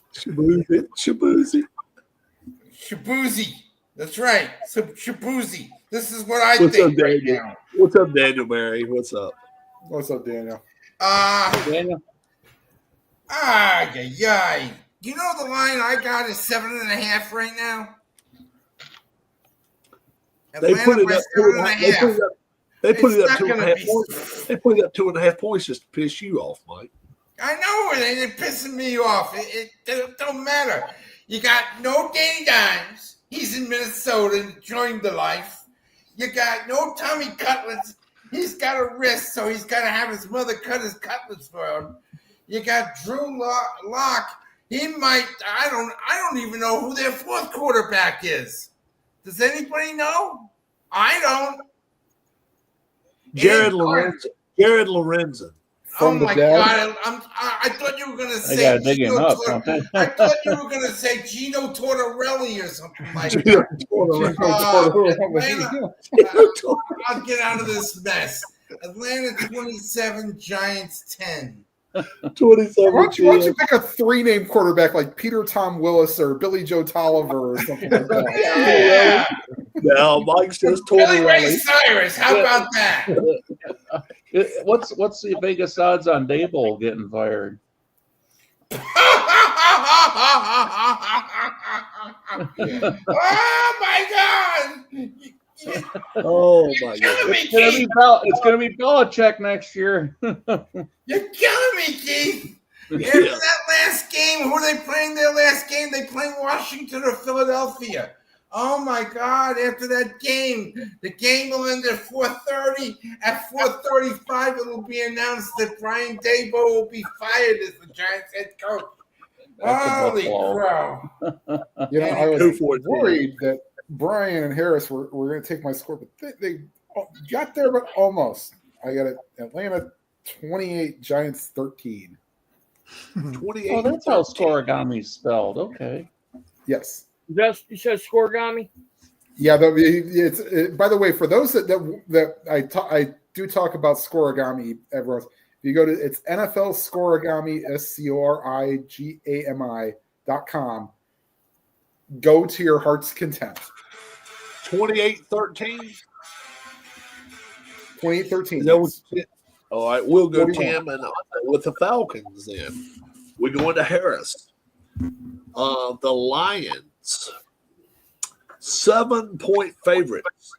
Shabuzi. That's right. Shabuzi. This is what I What's up, think right Daniel? now. What's up, Daniel Mary? What's up? What's up, Daniel? Daniel? Yeah. You know the line I got is 7.5 right now? They put it up Atlanta by 7.5. They put it It's up not 2.5 gonna be- points. They put it up 2.5 points just to piss you off, Mike. I know it. They're pissing me off. It don't matter. You got no Danny Dimes. He's in Minnesota enjoying the life. You got no Tommy Cutlets. He's got a wrist, so he's got to have his mother cut his cutlets for him. You got Drew Lock. He might. I don't even know who their fourth quarterback is. Does anybody know? I don't. Jared Lorenzen. Oh From the my dead? God! I thought you were gonna They say. gotta dig him Gino up, Tor- don't they? I thought you were gonna say Gino Tortorelli or something like that. Atlanta, I'll get out of this mess. Atlanta 27, Giants 10. 27. Why don't you pick a three-name quarterback like Peter Tom Willis or Billy Joe Tolliver or something like that? Yeah, Now Mike says Billy Ray Tortorelli. Cyrus. How about that? What's the Vegas odds on Dable getting fired? Oh my God! Oh my God. Killing me, It's gonna Keith. it's gonna be Belichick next year. You're killing me, Keith. After that last game, who are they playing their last game? They playing Washington or Philadelphia. Oh my God, after that game, the game will end at 4:30. At 4:35, it will be announced that Brian Daboll will be fired as the Giants head coach. That's a Holy buffalo. crow. You know, I Go was for it, worried that Brian and Harris were going to take my score, but they got there, but almost. I got it. Atlanta 28, Giants 13. 28. Oh, that's how scoregami's spelled. Okay. Yes. You said Scorigami? Yeah, by the way, for those that I do talk about Scorigami, everyone. If you go to it's NFL Scorigami SCORIGAMI.com. Go to your heart's content. 28-13. 28-13. All right, we'll go 41. Tim and with the Falcons then. We go into Harris. The Lions, 7-point favorites,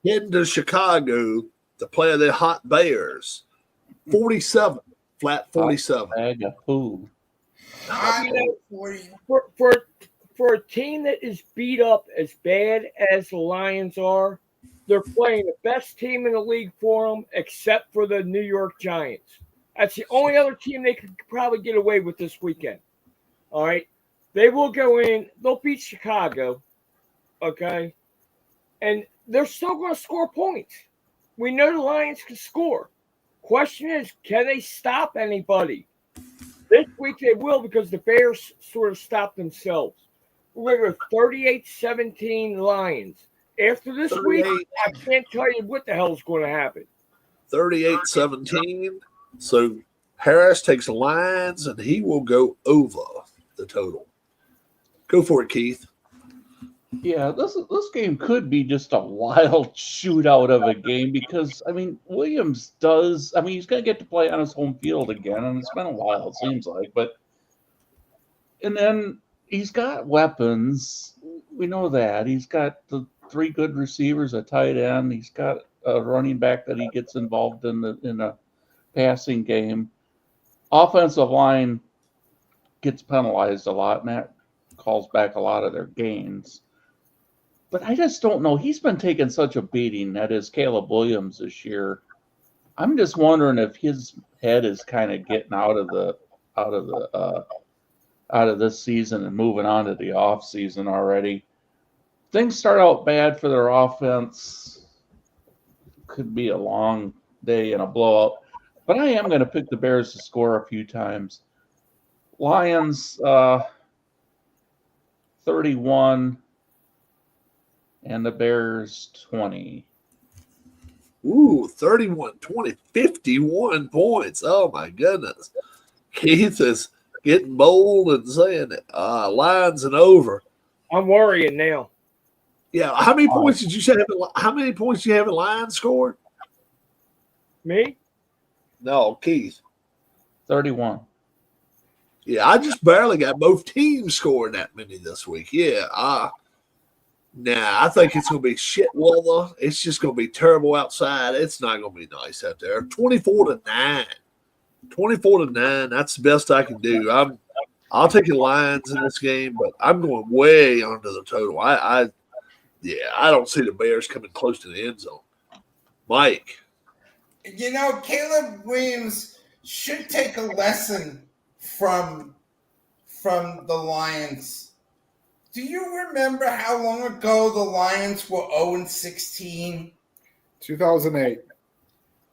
heading to Chicago to play the hot Bears. 47, flat 47. Bag of poo. For a team that is beat up as bad as the Lions are, they're playing the best team in the league for them, except for the New York Giants. That's the only other team they could probably get away with this weekend. All right. They will go in, they'll beat Chicago. Okay. And they're still going to score points. We know the Lions can score. Question is, can they stop anybody? This week they will because the Bears sort of stopped themselves. We're going to go 38-17 Lions. After this week, I can't tell you what the hell is going to happen. 38-17. So Harris takes the Lions, and he will go over the total. Go for it, Keith. Yeah, this game could be just a wild shootout of a game because, I mean, Williams he's going to get to play on his home field again, and it's been a while, it seems like. And then he's got weapons. We know that. He's got the 3 good receivers, a tight end. He's got a running back that he gets involved in a passing game. Offensive line gets penalized a lot, and that calls back a lot of their gains. But I just don't know. He's been taking such a beating. That is Caleb Williams this year. I'm just wondering if his head is kind of getting out of this season and moving on to the off season already. Things start out bad for their offense. Could be a long day and a blowout. But I am going to pick the Bears to score a few times. Lions 31 and the Bears 20. Ooh, 31-20, 51 points. Oh, my goodness. Keith is getting bold and saying Lions and over. I'm worrying now. Yeah, how many points did you say? How many points do you have in Lions scored? Me? No, Keith. 31. Yeah, I just barely got both teams scoring that many this week. Yeah, I think it's going to be shit weather. It's just going to be terrible outside. It's not going to be nice out there. 24-9. 24-9. That's the best I can do. I'll take the Lions in this game, but I'm going way under the total. I don't see the Bears coming close to the end zone. Mike. You know, Caleb Williams should take a lesson from the Lions. Do you remember how long ago the Lions were 0-16? 2008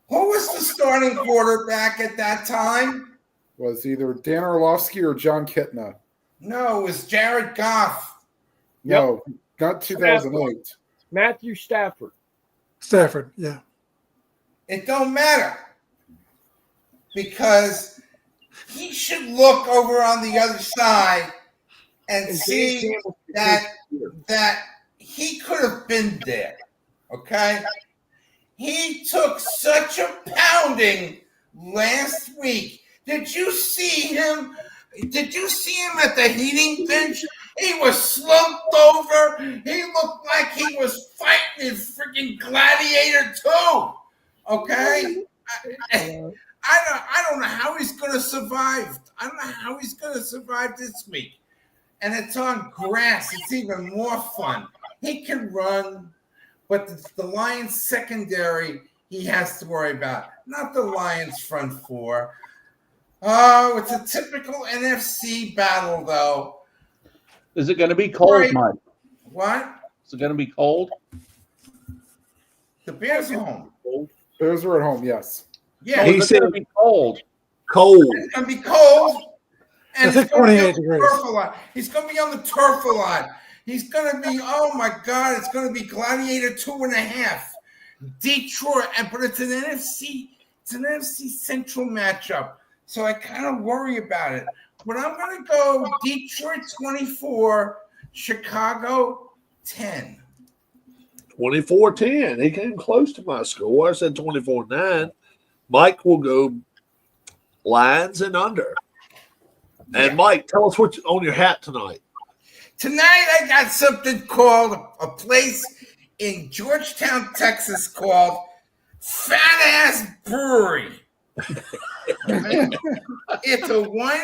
Who was the starting quarterback at that time? was either Dan Orlovsky or John Kitna. No, it was Jared Goff. No, not 2008. Matthew Stafford. Stafford, yeah. It don't matter because he should look over on the other side and see that he could have been there. Okay? He took such a pounding last week. Did you see him? Did you see him at the heating bench? He was slumped over. He looked like he was fighting a freaking gladiator too. Okay? I don't know how he's going to survive. I don't know how he's going to survive this week. And it's on grass. It's even more fun. He can run, but the Lions secondary he has to worry about, not the Lions front four. Oh, it's a typical NFC battle, though. Is it going to be cold, Right. Mike? What? Is it going to be cold? The Bears are home. Bears are at home, yes. Yeah, He It's said- going to be cold. Cold. it's going to be cold. And I think it's gonna be 28 on the degrees. turf a lot. He's going to be on the turf a lot. He's going to be, oh my God, it's going to be Gladiator 2.5. Detroit, but it's an NFC Central matchup. So I kind of worry about it. But I'm going to go Detroit 24, Chicago 10. 24-10. He came close to my score. I said 24-9. Mike will go Lions and under. And Yeah. Mike, tell us what's on your hat tonight. Tonight I got something called a place in Georgetown, Texas called Fat Ass Brewery. It's a winery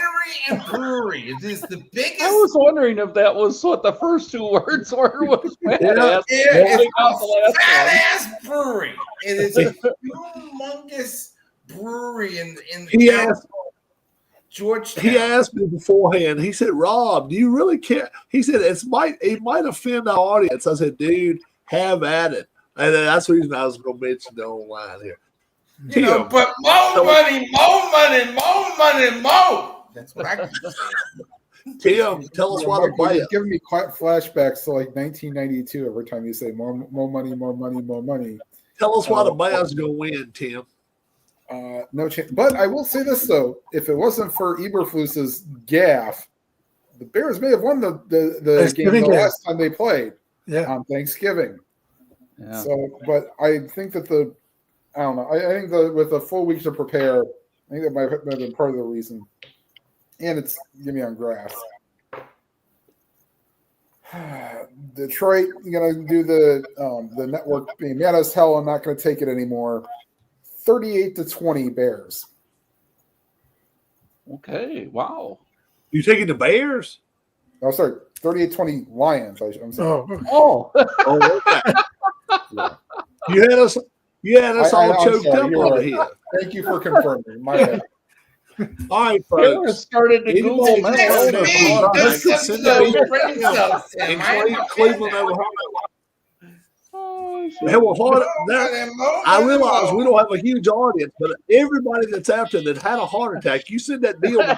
and brewery. It is the biggest. I was wondering if that was what the first two words were. Was badass. It's Holding out the called last Fat one. Ass Brewery. It is a humongous brewery in He asked Georgetown. me beforehand. He said, "Rob, do you really care?" He said, it might offend our audience." I said, "Dude, have at it." And that's the reason I was going to mention the online here. You know, Tim, but more money, more money, more money, more. That's what I keep saying. Tim, tell us why the Mike, you're player. giving me flashbacks to like 1992 every time you say more money, more money, more money. Tell us why the Bears going to win, Tim. No chance. But I will say this though: if it wasn't for Eberflus's gaffe, the Bears may have won the game the Thanksgiving game. last time they played Yeah. on Thanksgiving. Yeah. So, but I think that I don't know. I think that with a full week to prepare, I think that might have been part of the reason. And it's give me on grass. Detroit, you're gonna do the network being mad as hell. I'm not gonna take it anymore. 38-20 Bears. Okay. Wow. You taking the Bears? Oh, sorry, 38-20 Lions. I'm sorry. Oh, Oh, Oh, okay. Yeah. You had us all I'm choked sorry, up you're over right. here. Thank you for confirming. My bad. All right, Harris folks. started to Anybody Google that's mental out Next there illness. for week, heart the attack, Can send substance that of brain cells. in Tim. I understand Cleveland, that. Ohio. Oh, shit. Hell, hard, Oh, that, let him know, I let him realize know. we don't have a huge audience, but everybody that's out there that had a heart attack, you send that deal to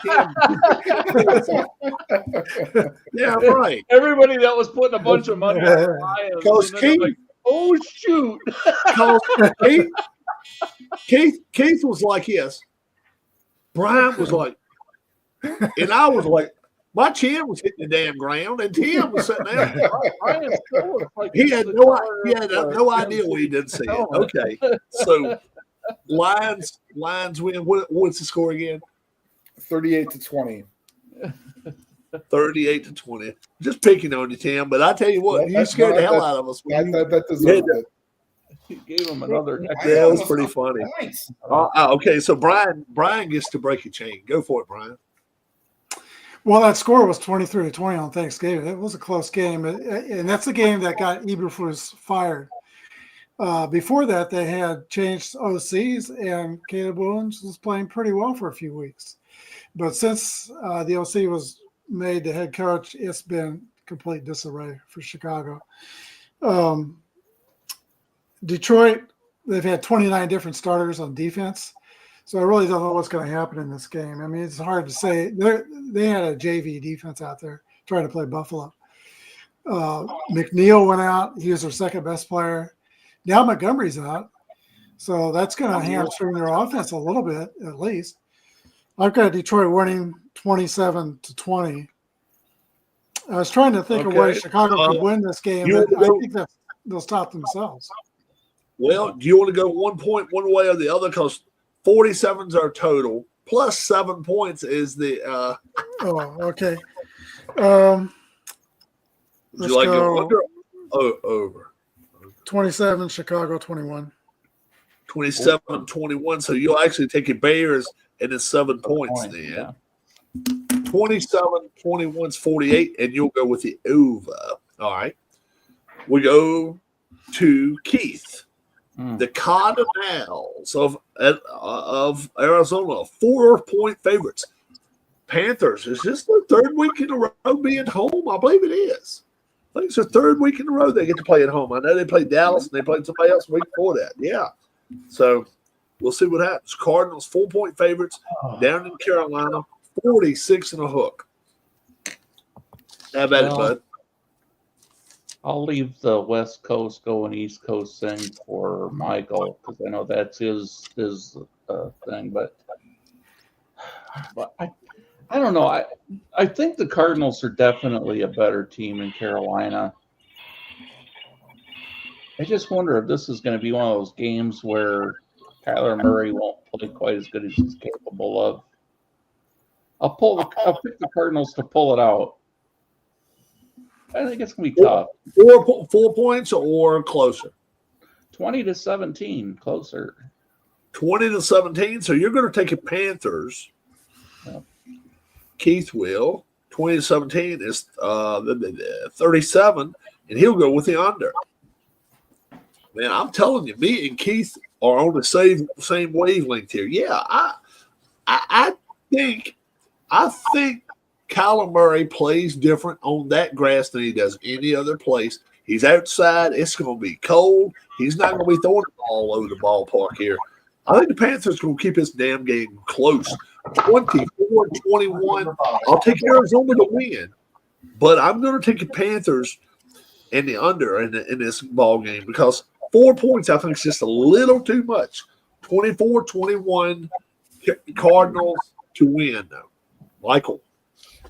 Tim. Yeah, right. Everybody that was putting a bunch of money on the Lions, Because and then they're Keith, like, oh shoot. because Keith was like this. Brian was like, and I was like, my chin was hitting the damn ground, and Tim was sitting there. Brian still looks like He he's had the no, car he had of, no idea what he didn't see it. helmet. Okay, so Lions win. What's the score again? 38-20. 38-20. Just picking on you, Tim. But I tell you what, Yeah, you scared the hell out of us. That deserved it. He gave him another. I Yeah, it was almost pretty got funny. points. Okay, so Brian gets to break a chain. Go for it, Brian. well, that score was 23-20 on Thanksgiving. It was a close game, and that's the game that got Eberflus fired. Before that, they had changed OCs, and Caleb Williams was playing pretty well for a few weeks. But since the OC was made the head coach, it's been complete disarray for Chicago. Detroit, they've had 29 different starters on defense. So I really don't know what's going to happen in this game. I mean, it's hard to say. They had a JV defense out there trying to play Buffalo. McNeil went out. He was their second best player. Now Montgomery's out. So that's going to hamstring their offense a little bit, at least. I've got Detroit winning 27-20. I was trying to think of way Okay. Chicago could win this game, you but I go- think that they'll stop themselves. Well, do you want to go 1 point one way or the other? Because 47's our total, plus 7 points is the. Oh, okay. Would Let's you like go go under? Oh, over. 27, Chicago 21. 27-21. So you'll actually take your Bears and it's 7 points then. Yeah. 27-21's 48, and you'll go with the over. All right. We go to Keith. The Cardinals of Arizona, 4-point favorites. Panthers, is this their third week in a row being home? I believe it is. I think it's their third week in a row they get to play at home. I know they played Dallas and they played somebody else the week before that. Yeah. So we'll see what happens. Cardinals, 4-point favorites down in Carolina, 46 and a hook. How about it, bud? I'll leave the West Coast going East Coast thing for Michael because I know that's his thing. But I don't know. I think the Cardinals are definitely a better team in Carolina. I just wonder if this is going to be one of those games where Kyler Murray won't play quite as good as he's capable of. I'll pick the Cardinals to pull it out. I think it's going to be tough. 4 points or closer? 20-17, closer. 20-17. So you're going to take a Panthers. Yep. Keith will. 20-17 is 37, and he'll go with the under. Man, I'm telling you, me and Keith are on the same wavelength here. Yeah, I think Kyler Murray plays different on that grass than he does any other place. He's outside. It's going to be cold. He's not going to be throwing the ball over the ballpark here. I think the Panthers going to keep this damn game close. 24-21. I'll take Arizona to win, but I'm going to take the Panthers and the under in this ball game because 4 points I think is just a little too much. 24-21 Cardinals to win, though. Michael.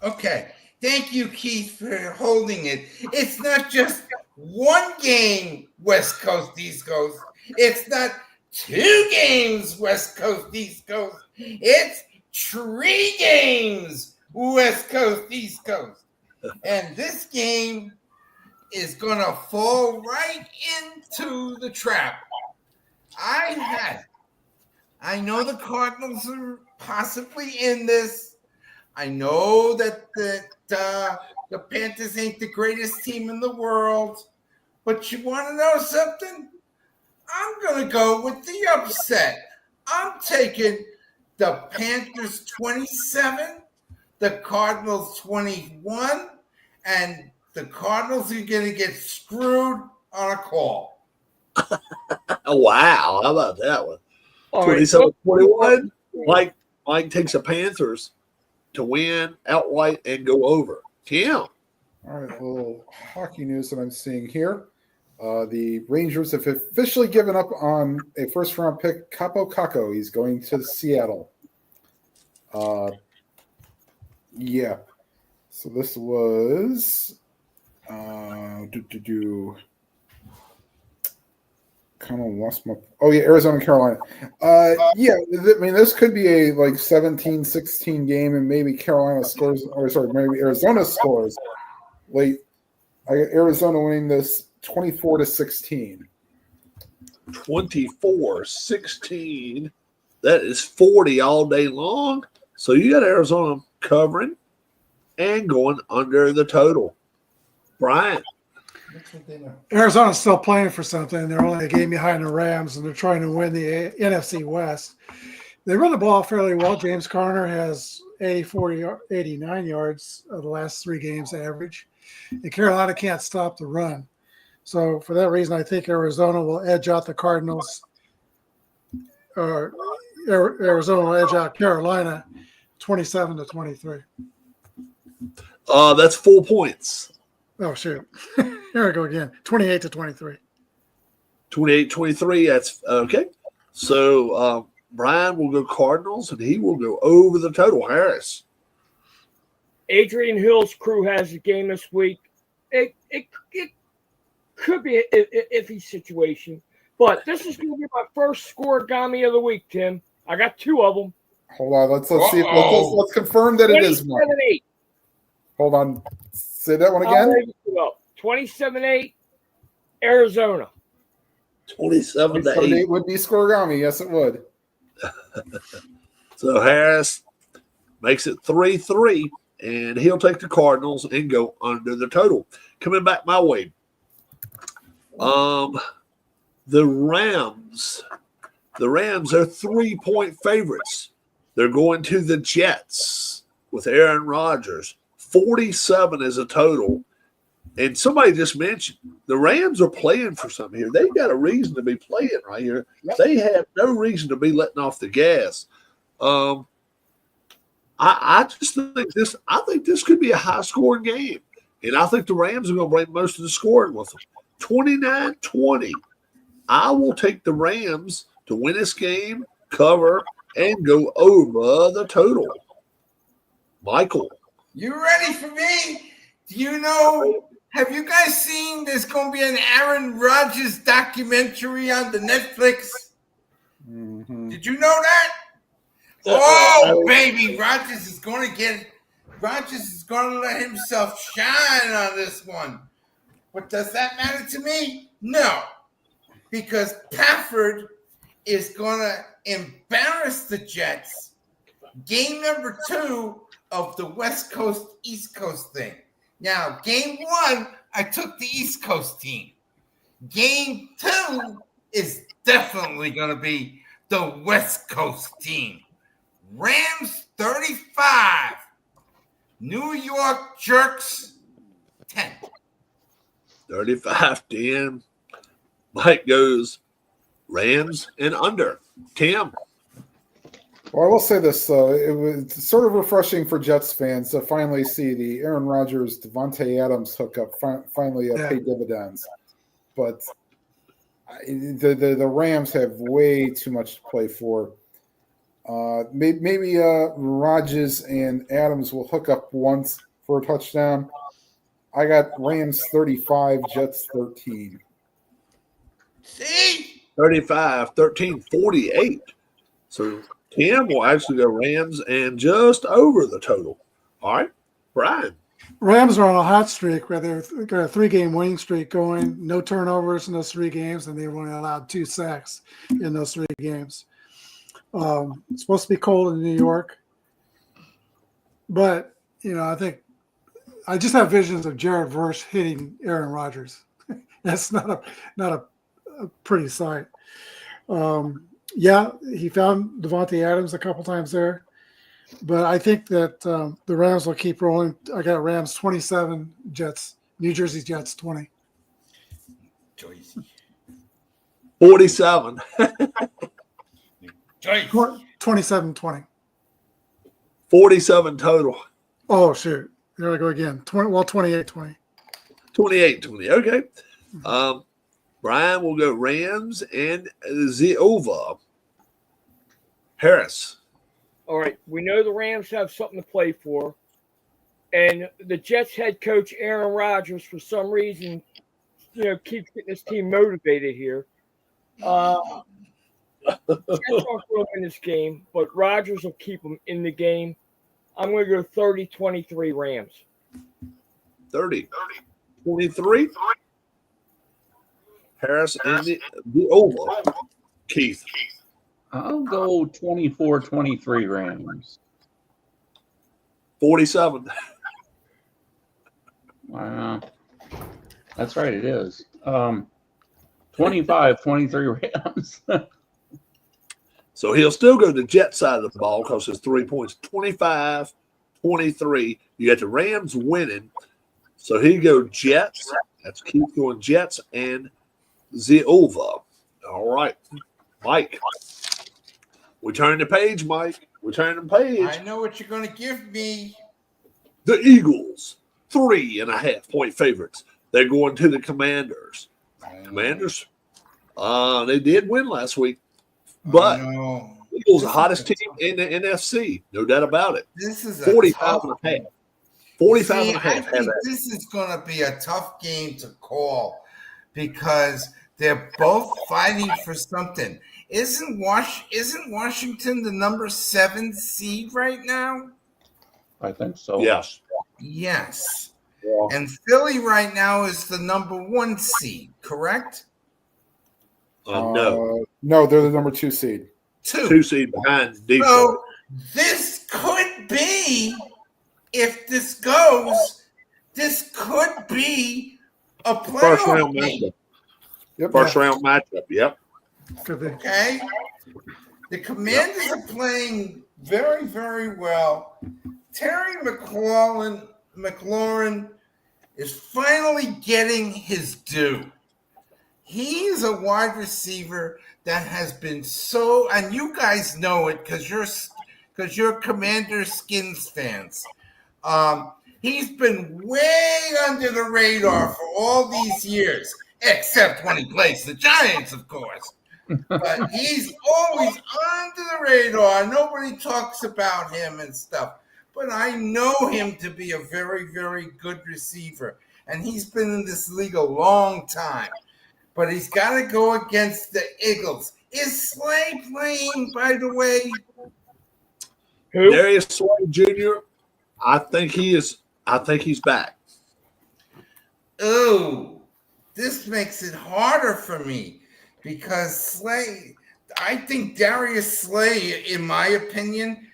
Okay. Thank you, Keith, for holding it. It's not just one game, West Coast, East Coast. It's not 2 games, West Coast, East Coast. It's 3 games, West Coast, East Coast. And this game is going to fall right into the trap. I had I know the Cardinals are possibly in this. I know that the Panthers ain't the greatest team in the world. But you want to know something? I'm going to go with the upset. I'm taking the Panthers 27, the Cardinals 21, and the Cardinals are going to get screwed on a call. Oh, wow. How about that one? All right, 27-21. Mike takes the Panthers to win outright and go over. Tim. All right, a little hockey news that I'm seeing here. The Rangers have officially given up on a first-round pick, Capo Caco. He's going to Seattle. Yeah. So this was kind of lost my. Oh yeah, Arizona, Carolina. Yeah. I mean, this could be a 17-16 game, and maybe Carolina scores, or sorry, maybe Arizona scores late. I got Arizona winning this 24-16. 24-16. That is 40 all day long. So you got Arizona covering and going under the total. Brian. Arizona's still playing for something. They're only a game behind the Rams, and they're trying to win the NFC West. They run the ball fairly well. James Conner has 89 yards of the last 3 games average. And Carolina can't stop the run. So for that reason, I think Arizona will edge out the Cardinals. Or Arizona will edge out Carolina 27-23. That's 4 points. Oh, shoot. Here we go again. 28-23. 28-23. That's okay. So Brian will go Cardinals, and he will go over the total. Harris. Adrian Hill's crew has a game this week. It could be an iffy situation, but this is going to be my first scoregami of the week, Tim. I got 2 of them. Hold on, let's see. Let's confirm that it is one. 27-8. Hold on, say that one again. 27-8, Arizona. 27-8. 27-8 would be scoregami. Yes, it would. So Harris makes it 3-3, and he'll take the Cardinals and go under the total. Coming back my way. The Rams are 3-point favorites. They're going to the Jets with Aaron Rodgers. 47 is a total. And somebody just mentioned the Rams are playing for something here. They've got a reason to be playing right here. They have no reason to be letting off the gas. I just think this. I think this could be a high-scoring game, and I think the Rams are going to bring most of the scoring with them. 29-20. I will take the Rams to win this game, cover, and go over the total. Michael. You ready for me? Do you know? Have you guys seen there's going to be an Aaron Rodgers documentary on the Netflix? Mm-hmm. Did you know that? Oh, baby, Rodgers is going to let himself shine on this one. But does that matter to me? No, because Pafford is going to embarrass the Jets. Game number 2 of the West Coast, East Coast thing. Now, game 1, I took the East Coast team. Game 2 is definitely going to be the West Coast team. Rams 35, New York Jerks 10. 35-10. Mike goes Rams and under. Tim. Well, I will say this, it was sort of refreshing for Jets fans to finally see the Aaron Rodgers, Devontae Adams hookup finally pay dividends. But the Rams have way too much to play for. Maybe Rodgers and Adams will hook up once for a touchdown. I got Rams 35, Jets 13. See? 35, 13, 48. So Tim will actually go Rams and just over the total. All right, Brian. Rams are on a hot streak where they've got a 3-game winning streak going, no turnovers in those 3 games, and they've only allowed 2 sacks in those 3 games. It's supposed to be cold in New York, but I think I just have visions of Jared Verse hitting Aaron Rodgers. That's not a pretty sight. Yeah, he found Devontae Adams a couple times there, but I think that the Rams will keep rolling. I got Rams 27, Jets, New Jersey Jets 20. Joyce. 47. Joyce. 27-20. 47 total. Oh, shoot. There I go again. 28-20. 28-20. Okay. Brian will go Rams and Ziova. Harris. All right, we know the Rams have something to play for, and the Jets head coach Aaron Rodgers, for some reason, keeps getting his team motivated here. Jets aren't going to win this game, but Rodgers will keep them in the game. I'm going to go 30-23 Rams. 30-23. Harris and Ziova. Keith. I'll go 24-23 Rams. 47. Wow. That's right, it is. 25-23 Rams. So he'll still go to the Jet side of the ball because it's 3 points. 25-23. You got the Rams winning. So he go Jets. That's Keith going Jets and Ziova. All right. Mike. We turn the page, Mike. We turn the page. I know what you're going to give me. The Eagles, 3.5-point favorites. They're going to the Commanders. Commanders, they did win last week, but the Eagles, the hottest team in the NFC, no doubt about it. This is 45.5. 45.5. I think this is going to be a tough game to call because they're both fighting for something. Isn't Washington the number 7 seed right now? I think so. Yes. Yes. Yeah. And Philly right now is the number 1 seed, correct? No. No, they're the number 2 seed. 2 seed behind Detroit. So this could be, if this goes, this could be a First round playoff game. matchup. Yep. First round matchup. Yep. Could be. Okay? The Commanders are playing very, very well. Terry McLaurin is finally getting his due. He's a wide receiver that has been so, and you guys know it because you're Commander Skins fans. He's been way under the radar for all these years, except when he plays the Giants, of course. But he's always under the radar. Nobody talks about him and stuff. But I know him to be a very, very good receiver. And he's been in this league a long time. But he's got to go against the Eagles. Is Slay playing, by the way? Who? Darius Slay Jr., I think he's back. Oh, this makes it harder for me because Slay, I think Darius Slay, in my opinion,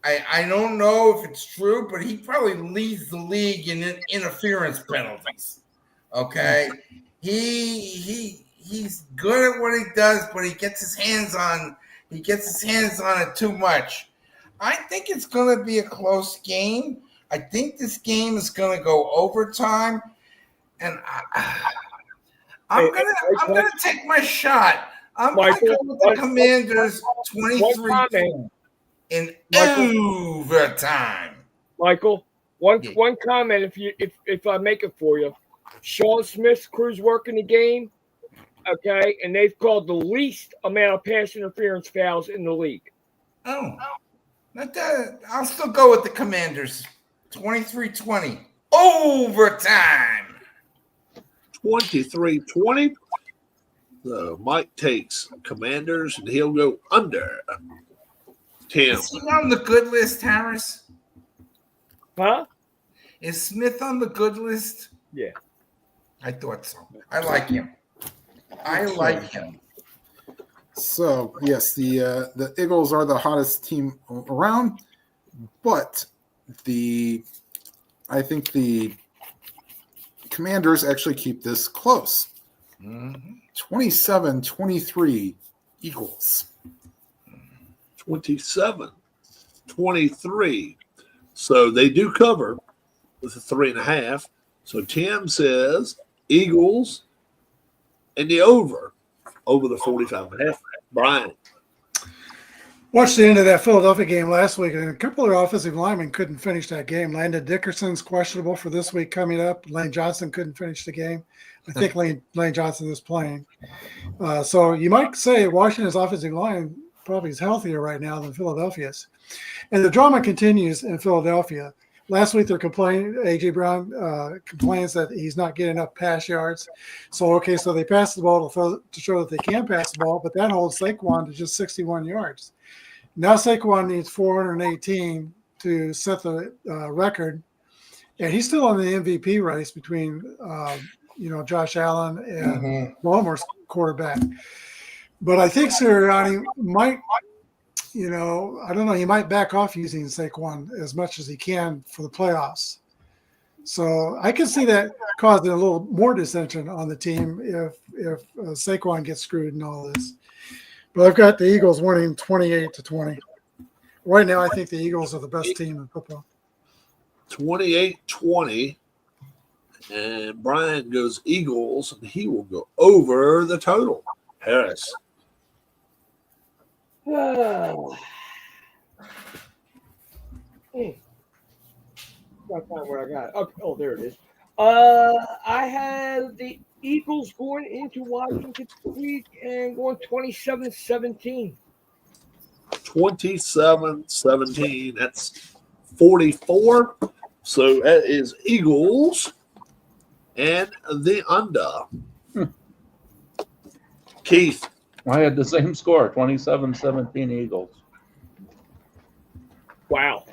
I don't know if it's true, but he probably leads the league in interference penalties. Okay, he's good at what he does, but he gets his hands on it too much. I think it's going to be a close game. I think this game is going to go overtime, and I'm gonna take my shot. I'm going to go with the Commanders 23 in overtime. Michael, one comment if I make it for you. Sean Smith's crew's working the game, okay, and they've called the least amount of pass interference fouls in the league. Oh, not that. I'll still go with the Commanders 23-20 overtime. 23-20. So Mike takes Commanders, and he'll go under. Tim. Is he on the good list, Harris? Huh? Is Smith on the good list? Yeah. I thought so. I like him. So yes, the Eagles are the hottest team around, but I think the Commanders actually keep this close. 27-23 Eagles. 27-23. So they do cover with a 3.5. So Tim says Eagles and the over the 45.5. Brian. Watched the end of that Philadelphia game last week, and a couple of offensive linemen couldn't finish that game. Landon Dickerson's questionable for this week coming up. Lane Johnson couldn't finish the game. I think Lane Johnson is playing. So you might say Washington's offensive line probably is healthier right now than Philadelphia's. And the drama continues in Philadelphia. Last week they're complaining, A.J. Brown complains that he's not getting enough pass yards. So they pass the ball to show that they can pass the ball, but that holds Saquon to just 61 yards. Now Saquon needs 418 to set the record, and he's still in the MVP race between Josh Allen and Baltimore's quarterback. But I think Sirianni might, I don't know, he might back off using Saquon as much as he can for the playoffs. So I can see that causing a little more dissension on the team if Saquon gets screwed in all this. But I've got the Eagles winning 28-20. Right now, I think the Eagles are the best team in football. 28-20. And Brian goes Eagles, and he will go over the total. Harris. What where I got it. Okay. Oh, there it is. I had the Eagles going into Washington this week and going 27-17. 27-17. That's 44. So that is Eagles and the under. Keith. I had the same score, 27-17 Eagles. Wow.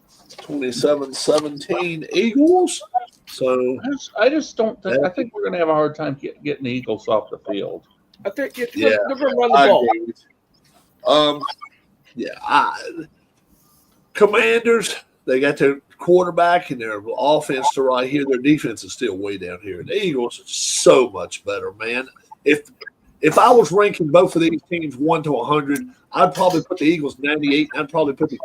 27-17 Eagles. So I just don't think. I think we're going to have a hard time getting the Eagles off the field. I think they're yeah, going to run the ball. Commanders, they got their quarterback and their offense to right here. Their defense is still way down here. The Eagles are so much better, man. If I was ranking both of these teams 1 to 100, I'd probably put the Eagles 98. I'd probably put the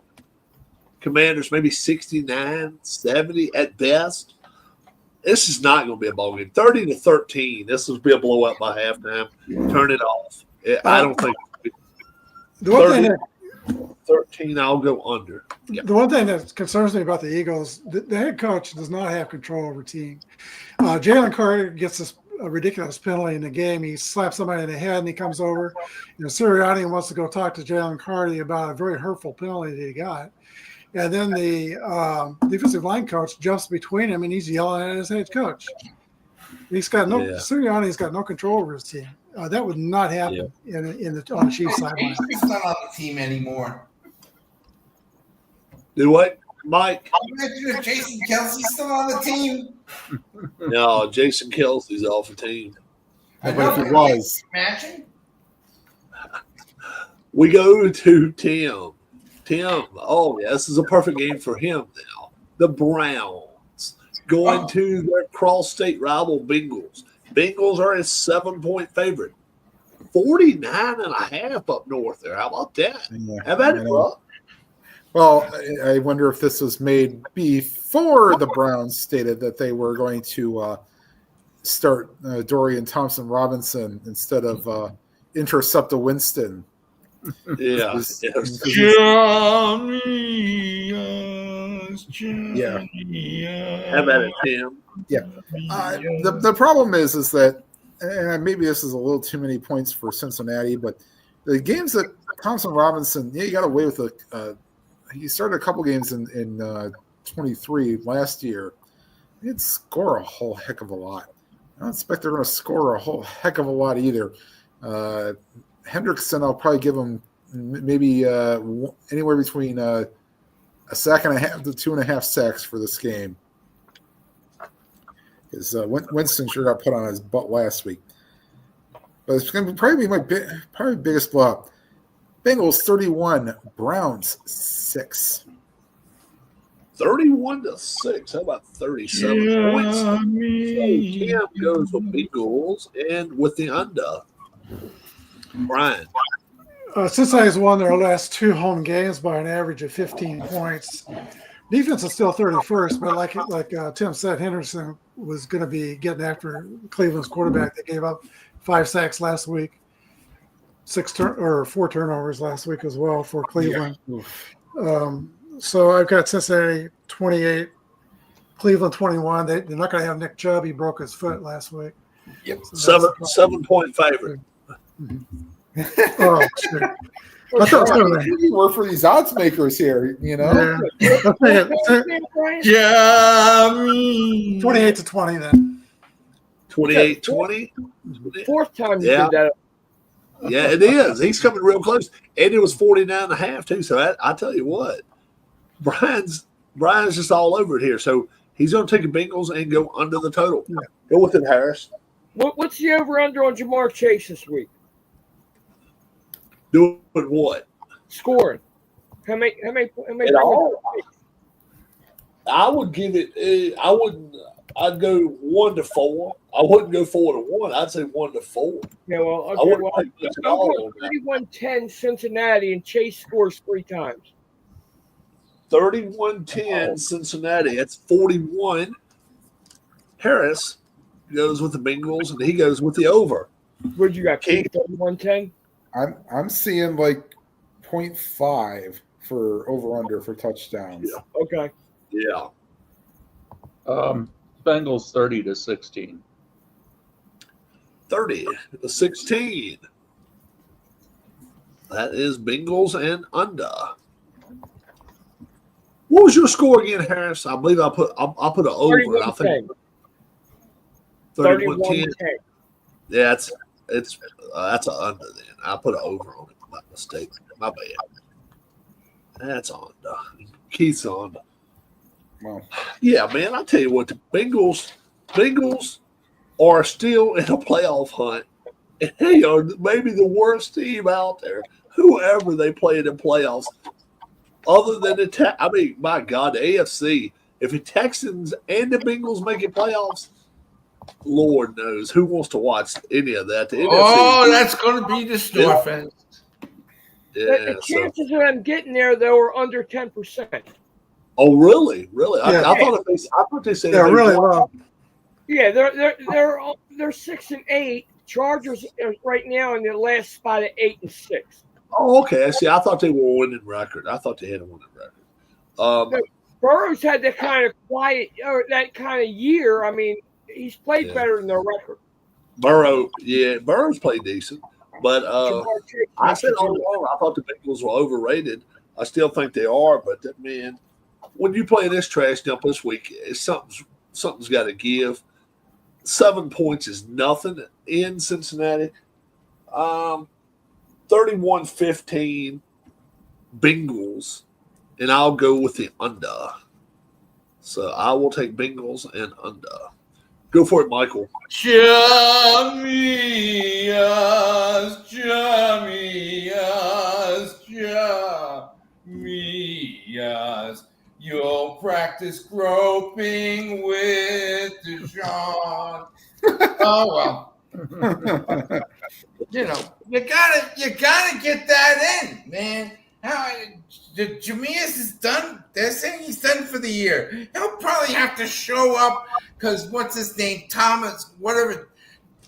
Commanders maybe 69, 70 at best. This is not going to be a ball game. 30-13. This will be a blowout by halftime. Turn it off. I don't think. The one thing 13, I'll go under. Yeah. The one thing that concerns me about the Eagles, the head coach does not have control over team. Jalen Carter gets a ridiculous penalty in the game. He slaps somebody in the head and he comes over. Sirianni wants to go talk to Jalen Carter about a very hurtful penalty that he got. And then the defensive line coach jumps between him and he's yelling at his head coach. Sirianni's got no control over his team. That would not happen on the Chiefs sideline. He's not on the team anymore. Do what, Mike? Imagine if Jason Kelsey's still on the team. No, Jason Kelsey's off the team. But if he was, Imagine. We go to Tim. Tim, this is a perfect game for him now. The Browns going to their cross-state rival Bengals. Bengals are a 7-point favorite. 49.5 up north there. How about that? Yeah, How about it, bro? Well, I wonder if this was made before the Browns stated that they were going to start Dorian Thompson-Robinson instead of Intercepta Winston. Yeah. How about it, Tim? Yeah. The problem is that, and maybe this is a little too many points for Cincinnati, but the games that Thompson Robinson, he got away with he started a couple games in 23 last year. He didn't score a whole heck of a lot. I don't expect they're going to score a whole heck of a lot either. Hendrickson, I'll probably give him maybe anywhere between a sack and a half to 2.5 sacks for this game. Because Winston sure got put on his butt last week. but it's going to probably be my biggest blowout. Bengals 31, Browns 6. 31-6. How about 37 points? So Tim goes with Bengals and with the under. Brian. Cincinnati's won their last 2 home games by an average of 15 points. Defense is still 31st, but like Tim said, Henderson was going to be getting after Cleveland's quarterback. They gave up 5 sacks last week, 4 turnovers last week as well for Cleveland. Yeah. So I've got Cincinnati 28, Cleveland 21. They're not going to have Nick Chubb. He broke his foot last week. Yep. So 7-point favorite. oh, shit. I thought it was You work for these odds makers here, you know? Yeah. Jamie. 28-20 then. 28-20. Fourth time you Yeah. did that. Yeah, it is. He's coming real close. And it was 49.5 too. So I tell you what, Brian's just all over it here. So he's going to take the Bengals and go under the total. Yeah. Go with it, Harris. What's the over-under on Jamar Chase this week? Doing what? Scoring. How many? At all? I would give it. I'd go 1 to 4. I wouldn't go 4 to 1. I'd say 1 to 4. Yeah, well, I okay, wouldn't take much at all on that. 31-10 Cincinnati, and Chase scores 3 times. 31-10 Cincinnati. That's 41. Harris goes with the Bengals, and he goes with the over. Where'd you got? King. 31-10? I'm seeing like 0.5 for over-under for touchdowns. Yeah. Okay. Yeah. Bengals 30-16. 30-16. That is Bengals and under. What was your score again, Harris? I believe I put an over. I think 31-10. Yeah, it's that's an under then. I put an over on it. My mistake. My bad. That's under. Keith's under. Well, Yeah, man. I tell you what, the Bengals are still in a playoff hunt. And they are maybe the worst team out there. Whoever they play in the playoffs, other than my God, the AFC. If the Texans and the Bengals make it playoffs, Lord knows who wants to watch any of that. The Oh, NFC, that's going to be the storefest. The chances of them getting there, though, are under 10%. Oh, really? Really? Yeah. I thought they said They're they really won. low. Yeah, they're 6-8. Chargers are right now in the last spot at 8-6. Oh, okay. See, I thought they were a winning record. I thought they had a winning record. Burrow's had that kind of quiet, or that kind of year. I mean, he's played Yeah. better than their record. Burrow's played decent, but Jamar Chase I makes said it all look- along I thought the Bengals were overrated. I still think they are, but man, when you play this trash dump this week, something's got to give. 7 points is nothing in Cincinnati. 31-15 Bengals, and I'll go with the under. So I will take Bengals and under. Go for it, Michael. Jamie, you'll practice groping with Deshaun. Oh well. You know, you gotta get that in, man. How Jameis is done. They're saying he's done for the year. He'll probably have to show up because what's his name? Thomas, whatever.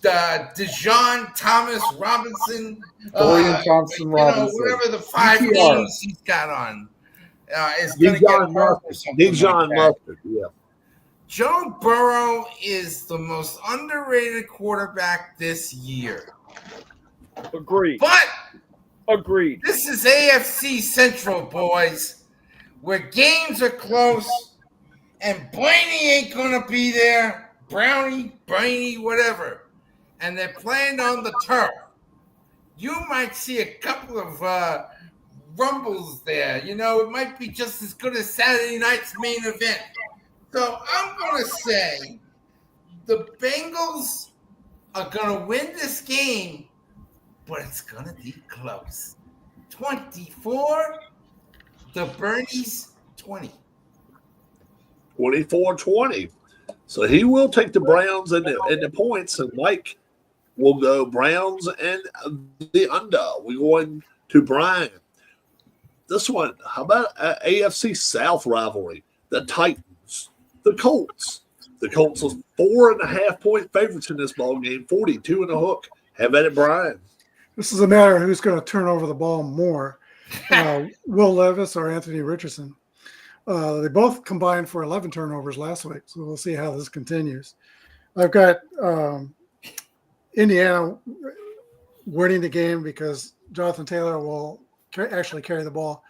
Dejon Thomas Robinson. Dorian Thompson Robinson. Whatever the 5 DTR. names he's got on. Is going to get Dijon hurt or Mustard. something Dijon like that. Mustard. Yeah. Joe Burrow is the most underrated quarterback this year. Agreed. But Agreed. this is AFC Central, boys, where games are close and Blaney ain't going to be there. Brainy, whatever. And they're playing on the turf. You might see a couple of rumbles there. You know, it might be just as good as Saturday night's main event. So I'm going to say the Bengals are going to win this game but it's gonna be close. 24, the Bernies 20. 24-20. So he will take the Browns and the points, and Mike will go Browns and the under. We're going to Brian. This one, how about AFC South rivalry? The Titans, the Colts. The Colts are 4.5-point favorites in this ball game, 42 and a hook. Have at it, Brian. This is a matter of who's going to turn over the ball more, Will Levis or Anthony Richardson. They both combined for 11 turnovers last week, so we'll see how this continues. I've got Indiana winning the game because Jonathan Taylor will actually carry the ball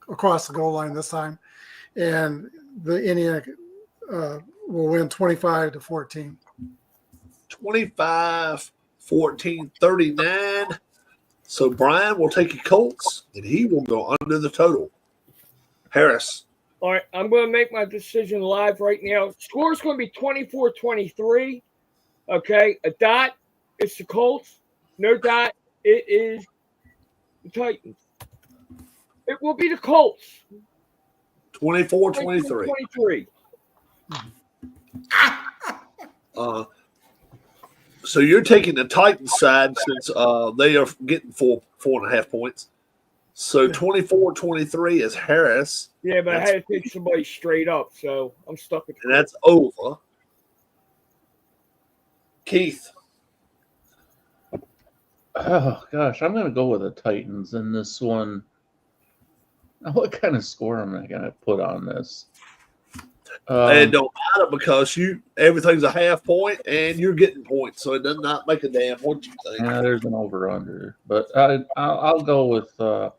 across the goal line this time, and the Indiana will win 25-14. 25-14, 39. So Brian will take the Colts, and he will go under the total. Harris. All right, I'm going to make my decision live right now. Score's going to be 24-23. Okay, a dot, it's the Colts. No dot, it is the Titans. It will be the Colts. 24-23. 23. So you're taking the Titans side since they are getting 4.5 points. So 24-23 is Harris. Yeah, but I had to take somebody straight up, so I'm stuck with And that's over. Keith. Oh gosh, I'm gonna go with the Titans in this one. Now, what kind of score am I gonna put on this? It don't matter because everything's a half point and you're getting points, so it does not make a damn what you think. Yeah, there's an over under, but I'll go with 20-17.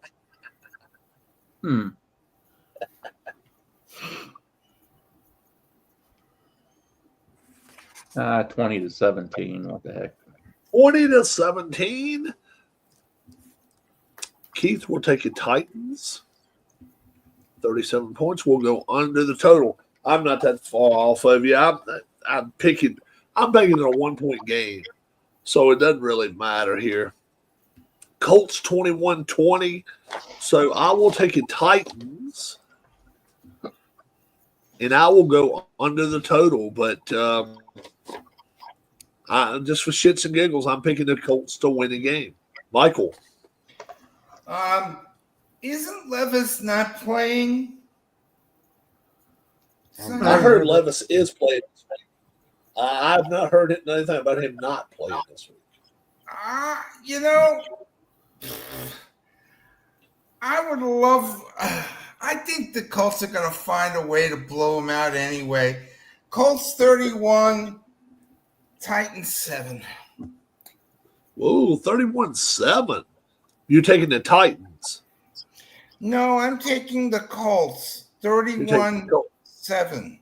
What the heck? 20-17. Keith will take the Titans. 37 points. We'll go under the total. I'm not that far off of you. I'm picking a 1-point game, so it doesn't really matter here. Colts 21-20. So I will take the Titans, and I will go under the total. But just for shits and giggles, I'm picking the Colts to win the game. Michael. Isn't Levis not playing? I heard Levis is playing this week. I've not heard anything about him not playing this week. I would love. I think the Colts are going to find a way to blow him out anyway. Colts 31, Titans 7. Whoa, 31-7. You're taking the Titans. No, I'm taking the Colts 31-7.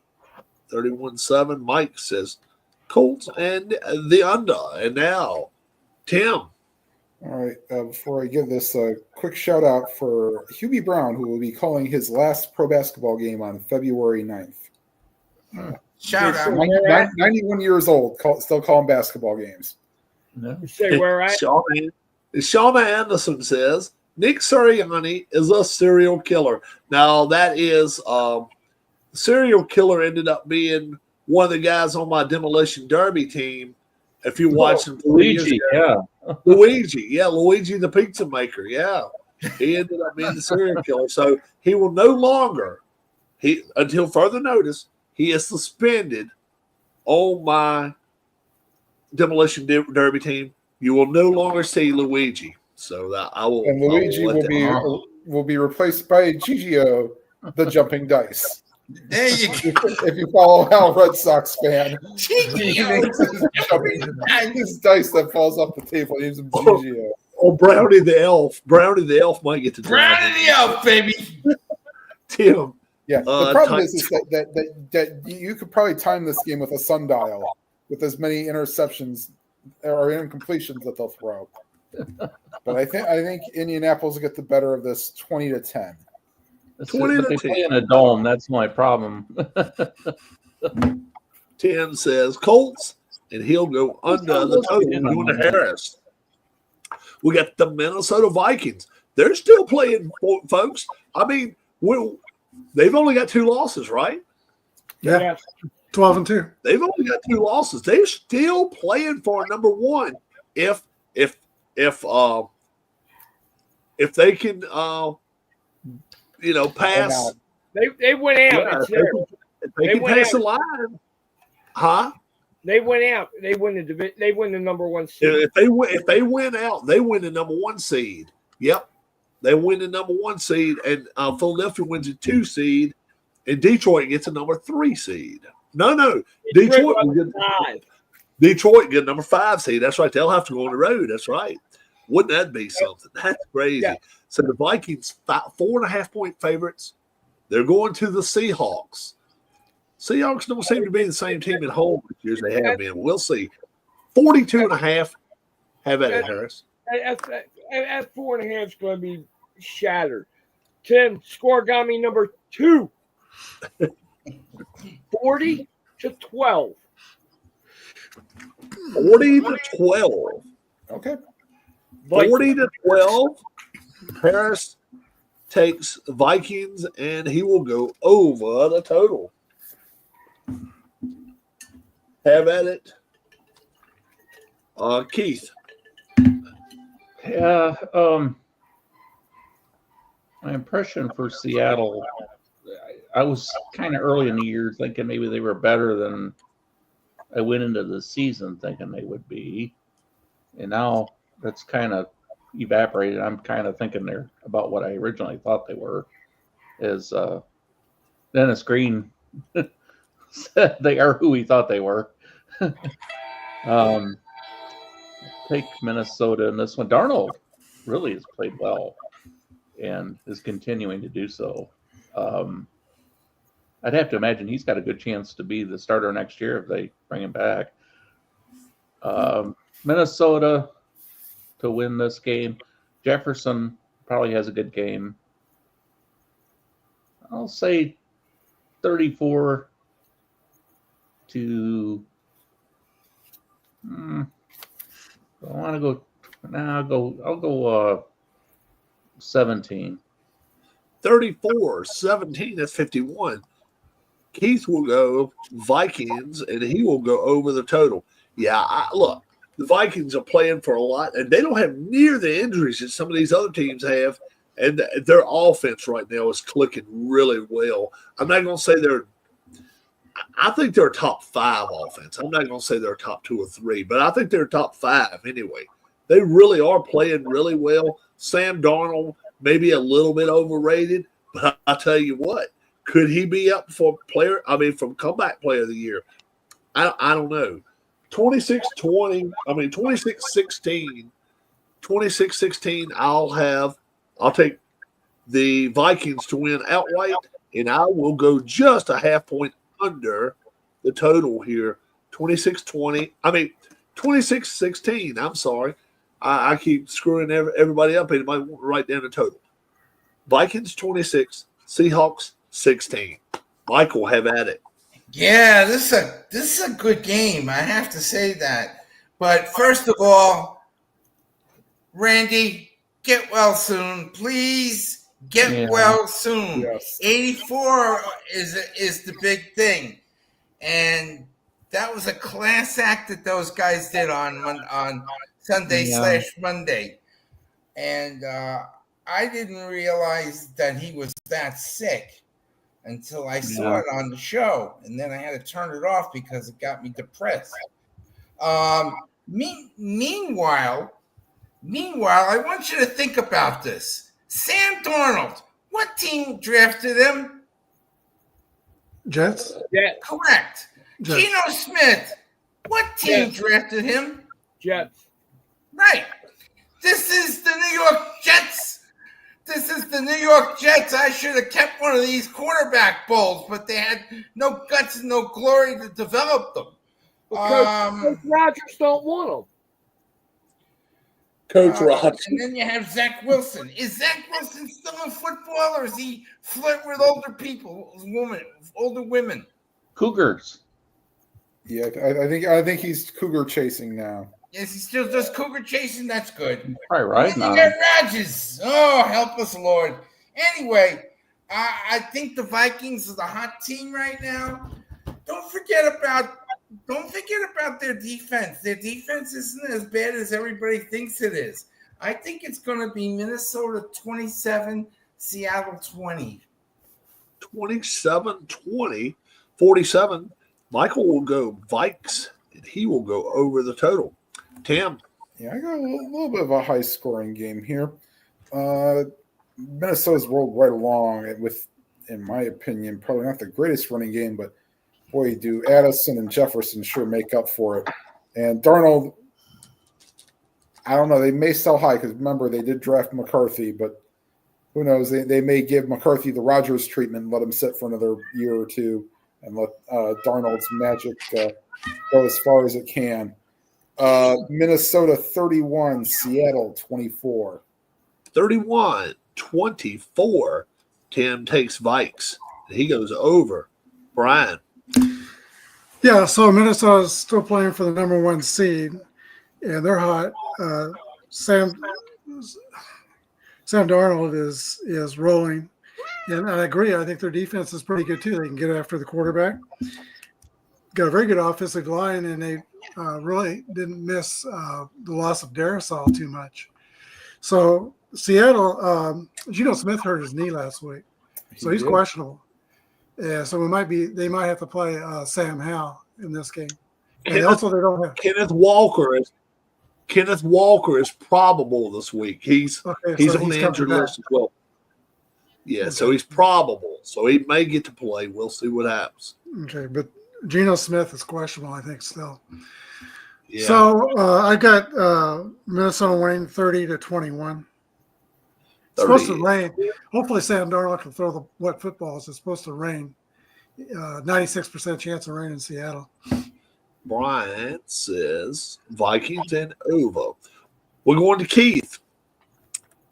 31-7. Mike says Colts and the under. And now, Tim. All right. Before I give this a quick shout out for Hubie Brown, who will be calling his last pro basketball game on February 9th. Shout out. 91 years old, still calling basketball games. No. You say where at? Shauna Anderson says Nick Sirianni is a serial killer. Now, that is serial killer ended up being one of the guys on my Demolition Derby team. If you watch him, Luigi, Luigi the pizza maker, he ended up being the serial killer. So he will no longer, until further notice, he is suspended on my Demolition Derby team. You will no longer see Luigi. So that I will. And Luigi will be replaced by Gigio, the jumping dice. There you go. If you follow Al Red Sox fan, Gigio. his dice that falls off the table, he names him Gigio. Oh, Brownie the Elf. Brownie the Elf might get to drive. Brownie the Elf, baby. Tim. Yeah, the problem is that you could probably time this game with a sundial with as many interceptions or incompletions that they'll throw. But I think Indianapolis will get the better of this 20-10. But they play in a dome. That's my problem. Tim says Colts, and he'll go under the total. Going to Harris. We got the Minnesota Vikings. They're still playing, folks. I mean, they've only got 2 losses, right? Yeah, Yes. 12-2. They've only got 2 losses. They're still playing for number 1. If they can, pass. They went out. Yeah, It's there. if they can went pass the out. line, huh? They went out. They win the division. They win the number 1 seed. If they win out, they win the number 1 seed. Yep, they win the number 1 seed, and Philadelphia wins the 2 seed, and Detroit gets a number 3 seed. No, Detroit will get 5. Detroit get number 5 seed. That's right. They'll have to go on the road. That's right. Wouldn't that be something? That's crazy. Yeah. So the Vikings 4.5-point favorites. They're going to the Seahawks. Seahawks don't seem to be the same team at home as they have been. We'll see. 42.5. Have at it, Harris. At 4.5 is going to be shattered. Tim, scoregami number 2. 40-12. 40-12. Okay. 40-12. Harris takes Vikings, and he will go over the total. Have at it. Keith. Yeah. My impression for Seattle, I was kind of early in the year thinking maybe they were better than I went into the season thinking they would be. And now that's kind of evaporated. I'm kind of thinking they're about what I originally thought they were. Is Dennis Green said they are who he thought they were. Take Minnesota in this one. Darnold really has played well and is continuing to do so. I'd have to imagine he's got a good chance to be the starter next year if they bring him back. Minnesota to win this game. Jefferson probably has a good game. I'll say 34 to. I want to go. Nah, I'll go 17. 34-17. That's 51. Keith will go Vikings, and he will go over the total. Yeah, look, the Vikings are playing for a lot, and they don't have near the injuries that some of these other teams have, and their offense right now is clicking really well. I'm not going to say I think they're a top 5 offense. I'm not going to say they're a top 2 or 3, but I think they're top 5 anyway. They really are playing really well. Sam Darnold maybe a little bit overrated, but I tell you what, could he be up for from comeback player of the year? I don't know. 26-20, 26-16, 26-16, I'll take the Vikings to win outright, and I will go just a half point under the total here. 26-16. I'm sorry. I keep screwing everybody up. Anybody want to write down the total? Vikings 26, Seahawks 16. Michael, have at it. Yeah, this is a good game. I have to say that. But first of all, Randy, get well soon, please. Get well soon. Yes. 84 is the big thing, and that was a class act that those guys did on Sunday / Monday, and I didn't realize that he was that sick until I saw it on the show, and then I had to turn it off because it got me depressed. Meanwhile, I want you to think about this. Sam Darnold, what team drafted him? Jets? Jets. Correct. Jets. Geno Smith, what team drafted him? Jets. Right. This is the New York Jets. I should have kept one of these quarterback bowls, but they had no guts and no glory to develop them. Coach Rodgers don't want them. Coach Rodgers. And then you have Zach Wilson. Is Zach Wilson still in football, or is he flirting with older women? Cougars. Yeah, I think he's cougar chasing now. Yes, he still does cougar chasing. That's good. Probably riding on Aaron him. Rodgers. Oh, help us, Lord. Anyway, I think the Vikings are the hot team right now. Don't forget about their defense. Their defense isn't as bad as everybody thinks it is. I think it's going to be Minnesota 27, Seattle 20. 27-20, 47. Michael will go Vikes, and he will go over the total. Tim. Yeah, I got a little bit of a high scoring game here. Minnesota's rolled right along with, in my opinion, probably not the greatest running game, but boy, do Addison and Jefferson sure make up for it. And Darnold, I don't know, they may sell high because remember, they did draft McCarthy, but who knows? They may give McCarthy the Rodgers treatment and let him sit for another year or two and let Darnold's magic go as far as it can. Minnesota 31, Seattle 24. 31-24. Tim takes Vikes. He goes over. Brian. Yeah, so Minnesota's still playing for the number 1 seed, and they're hot. Sam Darnold is rolling, and I agree. I think their defense is pretty good too. They can get after the quarterback. Got a very good offensive line, and they really didn't miss the loss of Darisaw too much. So Seattle, Geno Smith hurt his knee last week, so he's questionable. Yeah, so they might have to play Sam Howell in this game. And also, they don't have Kenneth Walker is probable this week. He's on the injured list as well. Yeah, okay. So he's probable. So he may get to play. We'll see what happens. Okay, but Geno Smith is questionable, I think, still. Yeah. So I got Minnesota winning 30-21. It's supposed to rain. Hopefully Sam Darnold can throw the wet footballs. It's supposed to rain. 96% chance of rain in Seattle. Brian says Vikings and over. We're going to Keith.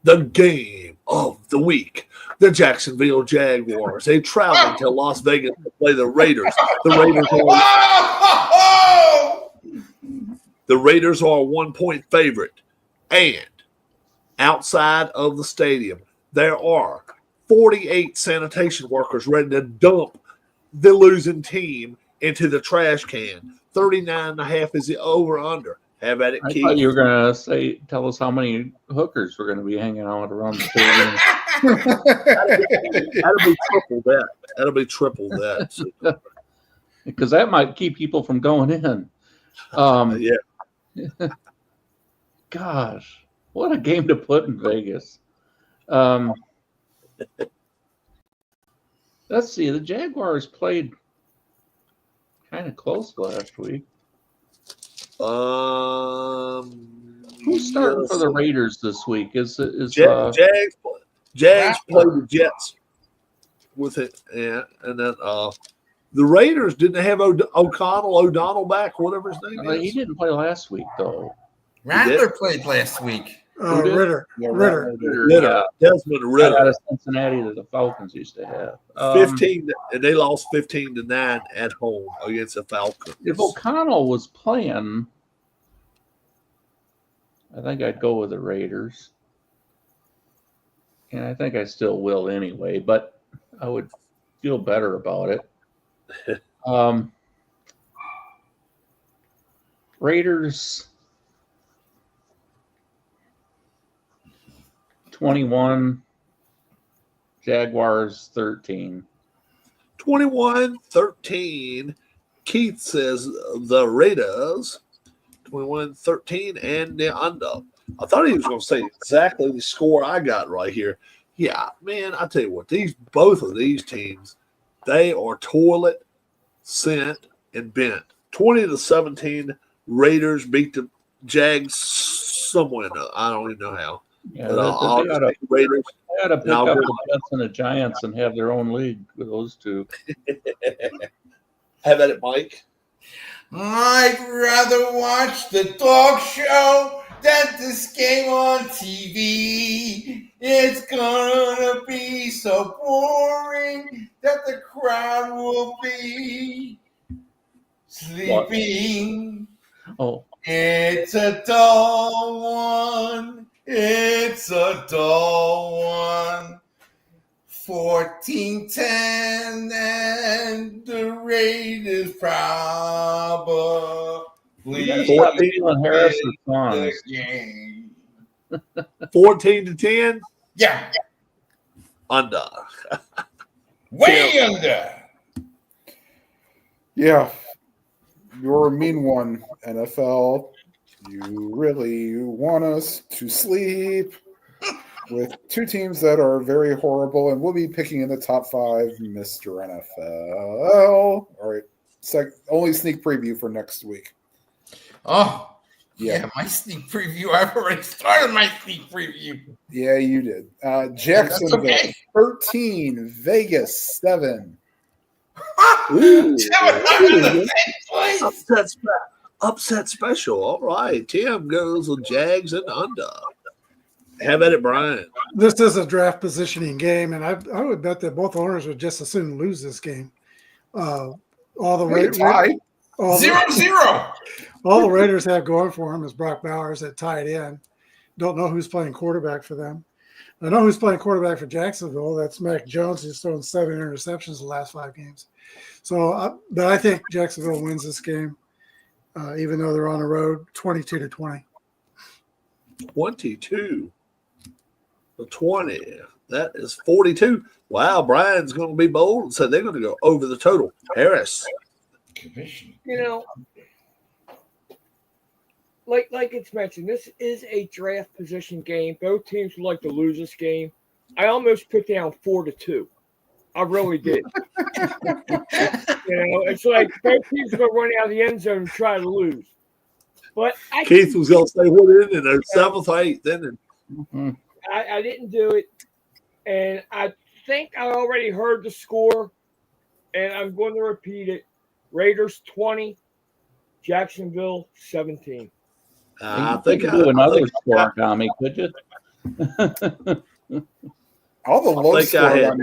The game of the week. The Jacksonville Jaguars. They traveled to Las Vegas to play the Raiders. The Raiders are a 1-point favorite. And outside of the stadium, there are 48 sanitation workers ready to dump the losing team into the trash can. 39.5 is the over-under. Have at it, Keith. I thought you were going to tell us how many hookers we're going to be hanging out around the stadium. That'll be triple that. Because that might keep people from going in. Yeah. Gosh, what a game to put in Vegas. Let's see. The Jaguars played kind of close last week. Who's starting for the Raiders this week? Jags played the Jets with it, and then the Raiders didn't have O'Donnell back, whatever his name is. He didn't play last week though. Rattler played last week. Ritter. Yeah. Desmond Ritter. Out of Cincinnati that the Falcons used to have. 15, and they lost 15-9 at home against the Falcons. If O'Connell was playing, I think I'd go with the Raiders. And I think I still will anyway, but I would feel better about it. Raiders 21, Jaguars 13. 21-13. Keith says the Raiders 21-13 and the under. I thought he was going to say exactly the score I got right here. Yeah, man, I tell you what, both of these teams, they are toilet, sent, and bent. 20-17, Raiders beat the Jags somewhere. I don't even know how. Yeah, they got to pick up I'll the Jets and the Giants and have their own league with those two. Have at it, Mike. I'd rather watch the dog show than this game on TV. It's gonna be so boring that the crowd will be sleeping. Oh, It's a dull one. It's a dull one. 14-10, and the Raiders probably You gotta stop 14 stealing Harris's the songs. game. 14-10 Yeah, under. way under. Yeah. You're a mean one, NFL. You really want us to sleep with two teams that are very horrible, and we'll be picking in the top 5, Mr. NFL. All right. Only sneak preview for next week. Oh, Yeah. yeah, my sneak preview. I've already started my sneak preview. Yeah, you did. Jacksonville, okay. 13, Vegas, 7. Ooh. 700 in the same place. Upset special. All right. Tim goes with Jags and under. Have at it, Brian. This is a draft positioning game, and I would bet that both owners would just as soon lose this game. All the Tie. all the- 0-0. all the Raiders have going for them is Brock Bowers at tight end. Don't know who's playing quarterback for them. I know who's playing quarterback for Jacksonville. That's Mac Jones. He's thrown 7 interceptions the last 5 games. So, but I think Jacksonville wins this game, even though they're on the road, 22-20. 22 to 20. That is 42. Wow, Brian's going to be bold and said they're going to go over the total. Harris. You know, like it's mentioned, this is a draft position game. Both teams would like to lose this game. I almost put down 4-2. I really did. It's like both teams are going to run out of the end zone and try to lose. But Keith was going to say what in the 7th or 8th inning. I didn't do it, and I think I already heard the score, and I'm going to repeat it. Raiders 20, Jacksonville 17. I You think could do another score, Tommy, could you? All the low think I had-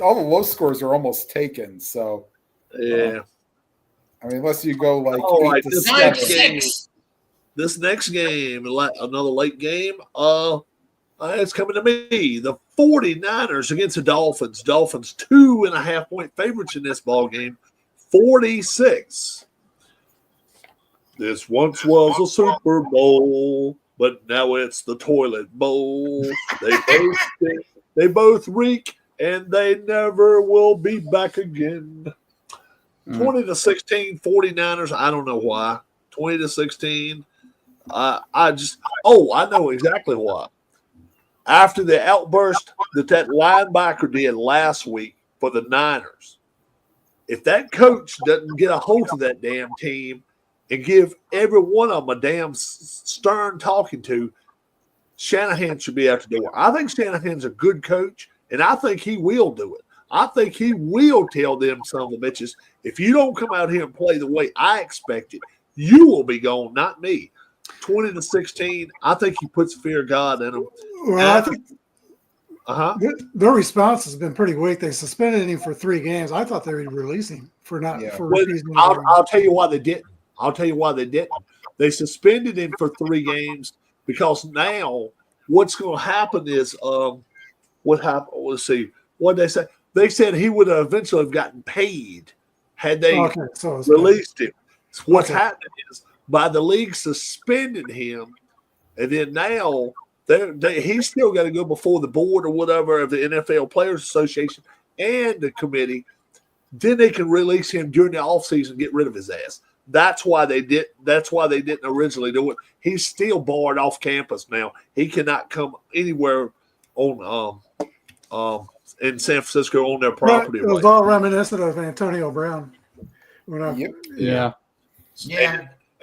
all the low scores are almost taken. So yeah. I mean, unless you go like All 8 right, to this 7. next game, this next game, another late game. It's coming to me. The 49ers against the Dolphins. Dolphins 2.5-point favorites in this ball game. 46. This once was a Super Bowl, but now it's the toilet bowl. They both reek, and they never will be back again. 20-16, 49ers. I don't know why. 20-16. I know exactly why. After the outburst that linebacker did last week for the Niners, if that coach doesn't get a hold of that damn team and give every one of them a damn stern talking to, Shanahan should be out the door. I think Shanahan's a good coach, and I think he will do it. I think he will tell them, some of the bitches, if you don't come out here and play the way I expect it, you will be gone, not me. 20-16. I think he puts fear of God in them. Well, I think their response has been pretty weak. They suspended him for 3 games. I thought they would release him for not for refusing. I'll tell you why they didn't. They suspended him for 3 games because now what's going to happen is what happened? Let's see. What did they say? They said he would have eventually have gotten paid had they released him. So what's happening is by the league suspending him, and then now he's still got to go before the board or whatever of the NFL Players Association and the committee. Then they can release him during the offseason and get rid of his ass. That's why they did. That's why they didn't originally do it. He's still barred off campus now. He cannot come anywhere on in San Francisco on their property. It was all reminiscent of Antonio Brown. Yeah.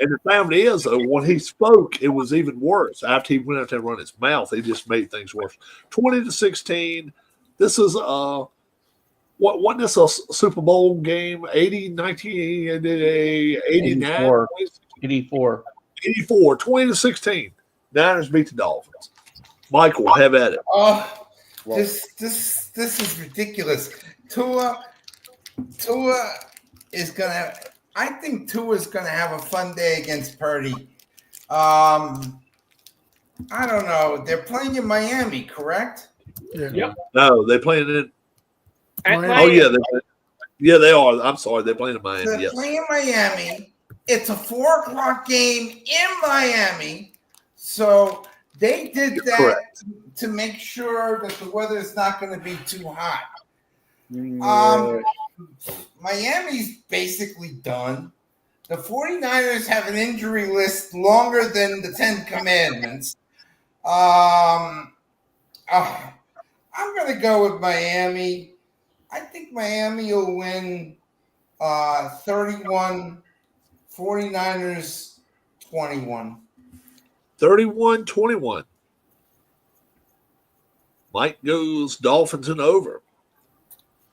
And the family is, when he spoke, it was even worse. After he went out there and run his mouth, he just made things worse. 20-16. This is wasn't this a Super Bowl game? 89, 84. 20-16. Niners beat the Dolphins. Michael, have at it. This is ridiculous. Tua is gonna. I think Tua is gonna have a fun day against Purdy I don't know. They're playing in Miami, correct? Yeah. Yep. No, they playing in. At Miami. Oh yeah, they are. I'm sorry, they're playing in Miami. They're Yes. playing Miami. It's a 4:00 game in Miami. So they did You're that correct. to make sure that the weather is not going to be too hot. Yeah. Miami's basically done. The 49ers have an injury list longer than the 10 Commandments. I'm going to go with Miami. I think Miami will win 31, 49ers 21. 31-21. Mike goes Dolphins and over.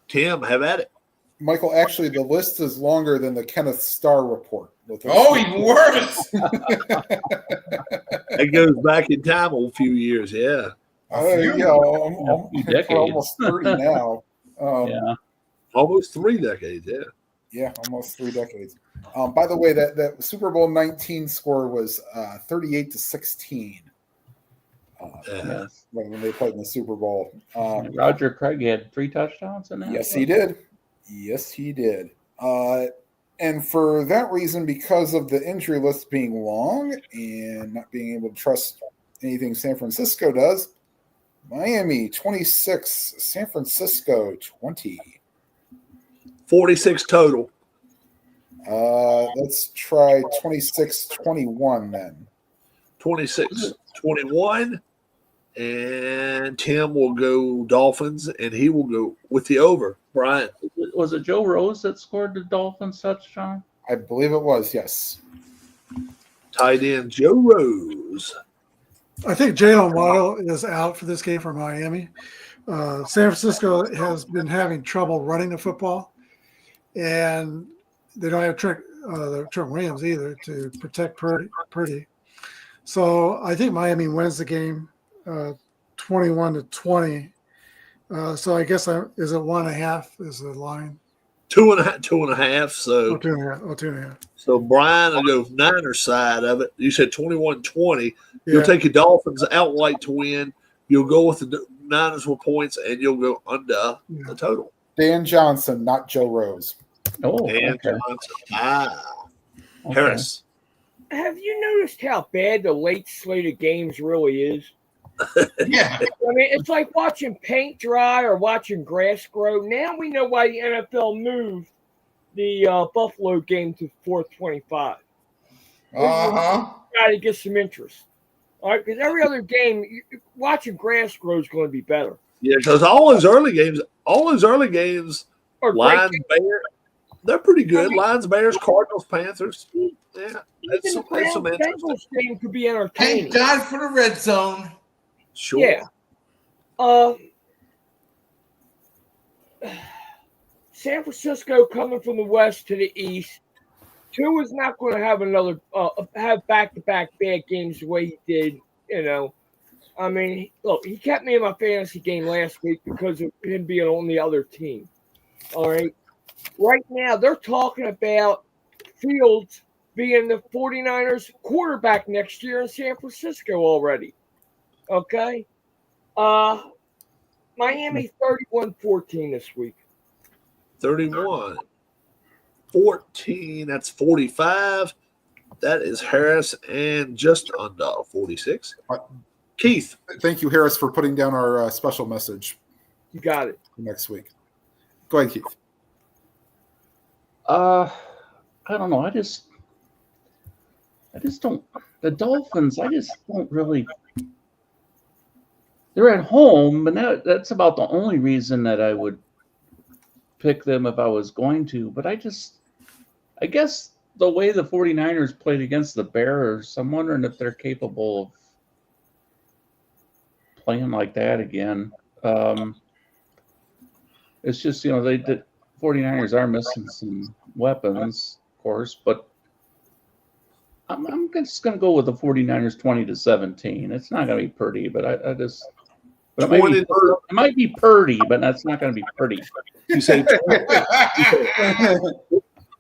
Tim, have at it. Michael, actually, the list is longer than the Kenneth Starr report. Oh, even worse. It goes back in time a few years. Yeah. Yeah, I'm few decades. almost 30 now. Yeah. Almost 3 decades. Yeah. Yeah, almost 3 decades. By the way, that Super Bowl 19 score was 38-16 Yes. when they played in the Super Bowl. Roger Craig had 3 touchdowns in that. Yes, he did. Yes, he did. And for that reason, because of the injury list being long and not being able to trust anything San Francisco does, Miami 26, San Francisco 20. 46 total. Let's try 26-21 then. 26-21. And Tim will go Dolphins, and he will go with the over. Brian. Was it Joe Rose that scored the Dolphins touchdown? I believe it was, yes. Tight end Joe Rose. I think Jalen Waddle is out for this game for Miami. San Francisco has been having trouble running the football, and they don't have Trent Williams either to protect Purdy. So I think Miami wins the game 21-20. So I guess is it 1.5 is the line? 2.5. So 2.5. So Brian will go Niners side of it. You said 21-20. You'll Yeah. take your Dolphins outright to win. You'll go with the Niners with points, and you'll go under the total. Dan Johnson, not Joe Rose. Oh, And okay. Johnson. Harris. Have you noticed how bad the late slate of games really is? Yeah. I mean, it's like watching paint dry or watching grass grow. Now we know why the NFL moved the Buffalo game to 4:25. Uh-huh. Try to get some interest. All right, because every other game, watching grass grow is going to be better. Yeah, because all those early games, Or great Lions, Bears, they're pretty good. Lions, Bears, Cardinals, Panthers. Yeah, Even that's the some Browns interesting. Bengals game could be entertaining. Thank God for the red zone. Sure. Yeah. San Francisco coming from the west to the east. Tua is not going to have another have back-to-back bad games the way he did. You know, I mean, look, he kept me in my fantasy game last week because of him being on the other team. All right. Right now, they're talking about Fields being the 49ers quarterback next year in San Francisco already. Okay. Miami 31-14 this week. 31. 14. That's 45. That is Harris and just under 46. Keith. Thank you, Harris, for putting down our special message You got it. for next week. Go ahead, Keith. I don't know. I just don't. The Dolphins. I just don't really. They're at home, and that's about the only reason that I would pick them if I was going to. But I guess the way the 49ers played against the Bears, I'm wondering if they're capable of playing like that again. It's just, the 49ers are missing some weapons, of course, but I'm just going to go with the 49ers 20-17. It's not going to be pretty, but but it might be Purdy, but that's not going to be pretty. You say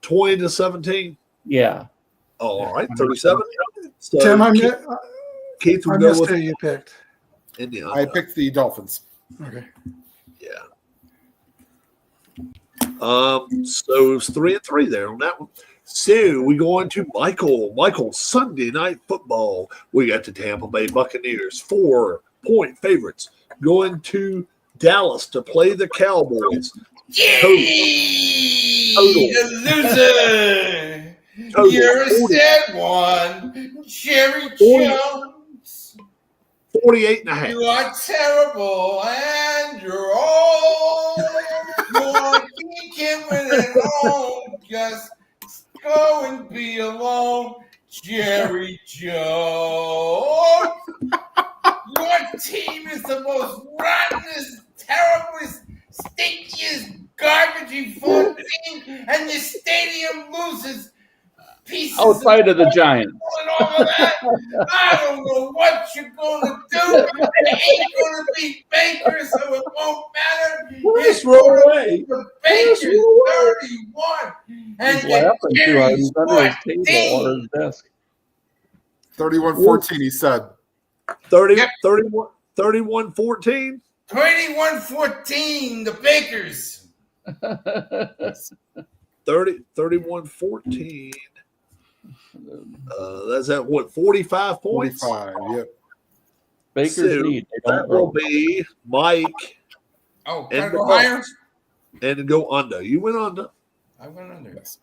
20-17? Yeah. Oh, all right. 37. So Tim, Keith I will go missed with who you picked. in the I under. picked the Dolphins. Okay. Yeah. So it was 3-3 there on that one. So we go on to Michael. Michael, Sunday night football. We got the Tampa Bay Buccaneers, 4-point favorites, going to Dallas to play the Cowboys. Yay! Total. The loser! Total You're a 40. sad one, Jerry 40. Jones. 48.5. You are terrible and you're old. You're thinking when it all just go and be alone, Jerry Jones. Your team is the most rottenest, terriblest, stinkiest, garbagey fun team, and your stadium loses pieces Outside of the Giants. and all of that. I don't know what you're gonna do. It ain't gonna be Baker, so it won't matter. Where's It's gonna Roy? be the Baker's 31. And He's laughing too hard. He's under his table 14. or his desk. 31-14, he said. 31-14. 21-14, the Bakers. 31-14. That's at what, 45 points? 45, yep. Baker's So, need. They that don't will roll. be Mike Oh, and can I the go higher? Bucks. And go under. You went under. I went under. Yes.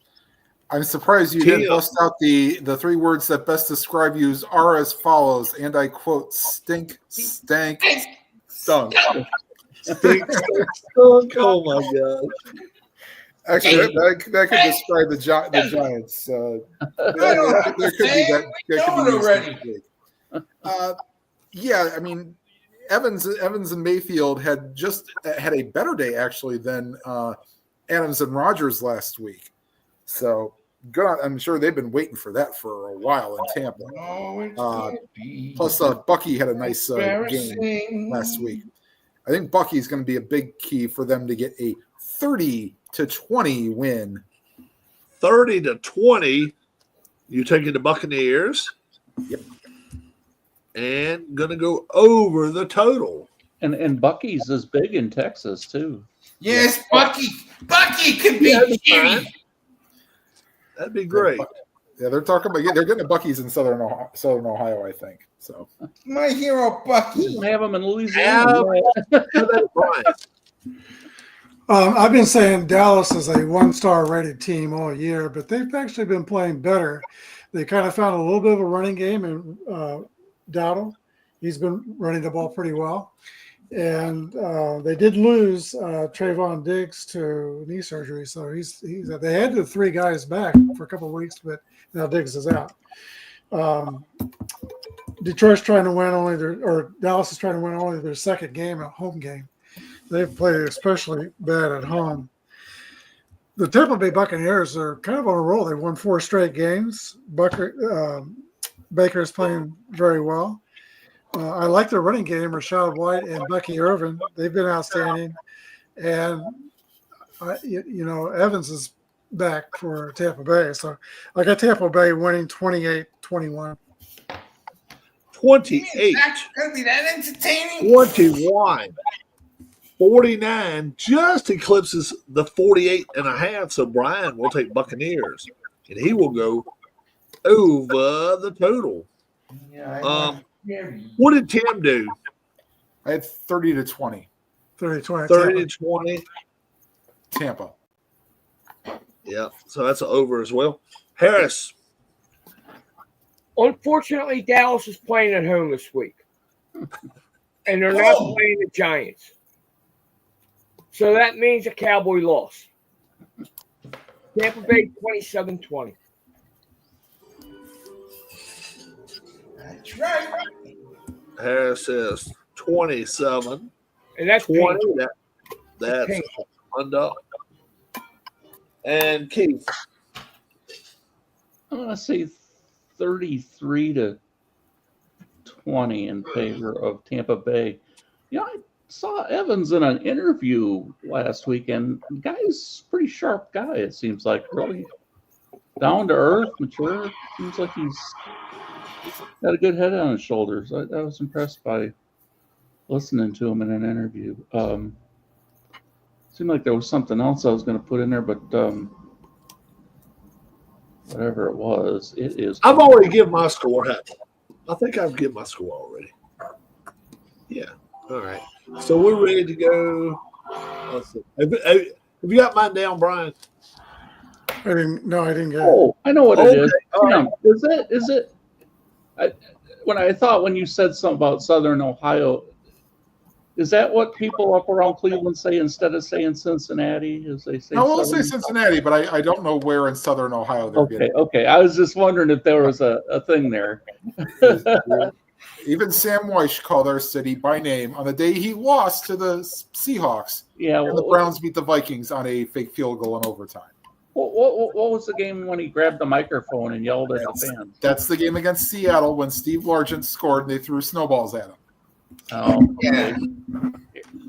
I'm surprised you Tim. didn't bust out the 3 words that best describe you are as follows, and I quote, stink, stank, stunk. Oh my God. Actually, that could describe the Giants. There could be that. We know it already. Yeah, I mean, Evans and Mayfield had a better day actually than Adams and Rodgers last week. So good. I'm sure they've been waiting for that for a while in Tampa. Oh, it's gonna be Plus, Bucky had a nice game embarrassing. last week. I think Bucky's going to be a big key for them to get a 30-20 win. 30-20. You taking the Buccaneers. Yep. And gonna go over the total. And Bucky's is big in Texas too. Yes, Bucky. Bucky could be Yeah, that's Jimmy. fine. That'd be great. Yeah, they're talking about they're getting a Bucky's in Southern Ohio, I think. So My hero, We Bucky. don't have them in Louisiana. Brian. I've been saying Dallas is a one-star rated team all year, but they've actually been playing better. They kind of found a little bit of a running game in Dowdle. He's been running the ball pretty well. And they did lose Trayvon Diggs to knee surgery. So they had the 3 guys back for a couple of weeks, but now Diggs is out. Detroit's trying to win Dallas is trying to win only their second game, a home game. They've played especially bad at home. The Tampa Bay Buccaneers are kind of on a roll. They won 4 straight games. Baker's playing very well. I like their running game, Rashad White and Bucky Irvin. They've been outstanding. And, Evans is back for Tampa Bay. So I got Tampa Bay winning 28-21. 28. That's gonna be that entertaining. 21. 49 just eclipses the 48.5. So Brian will take Buccaneers. And he will go over the total. Yeah, What did Tim do? I had 30-20 30-20. 30-20. Tampa. Yeah. So that's an over as well. Harris. Unfortunately, Dallas is playing at home this week, and they're not playing the Giants. So that means a Cowboy loss. Tampa Bay 27-20. That's right. Harris says 27. And that's 20. painful. That's Painful. under. And Keith. I'm gonna say 33-20 in favor of Tampa Bay. I saw Evans in an interview last weekend. The guy's a pretty sharp guy, it seems like. Really down to earth, mature. Seems like he's Got a good head on his shoulders. I was impressed by listening to him in an interview. Seemed like there was something else I was going to put in there, but whatever it was, it is. I've already given my score. I think I've given my score already. Yeah. All right. So we're ready to go. Let's see. Have you got mine down, Brian? I didn't get it. Oh, I know what it is. all Yeah. Is it? When you said something about Southern Ohio, is that what people up around Cleveland say instead of saying Cincinnati? As they say, No, we'll say Southern? Cincinnati, but I don't know where in Southern Ohio they're Okay, getting. okay. I was just wondering if there was a thing there. Even Sam Weish called our city by name on the day he lost to the Seahawks. Yeah. And the Browns beat the Vikings on a fake field goal in overtime. What was the game when he grabbed the microphone and yelled at the fans? That's the game against Seattle when Steve Largent scored and they threw snowballs at him. Oh, Yeah.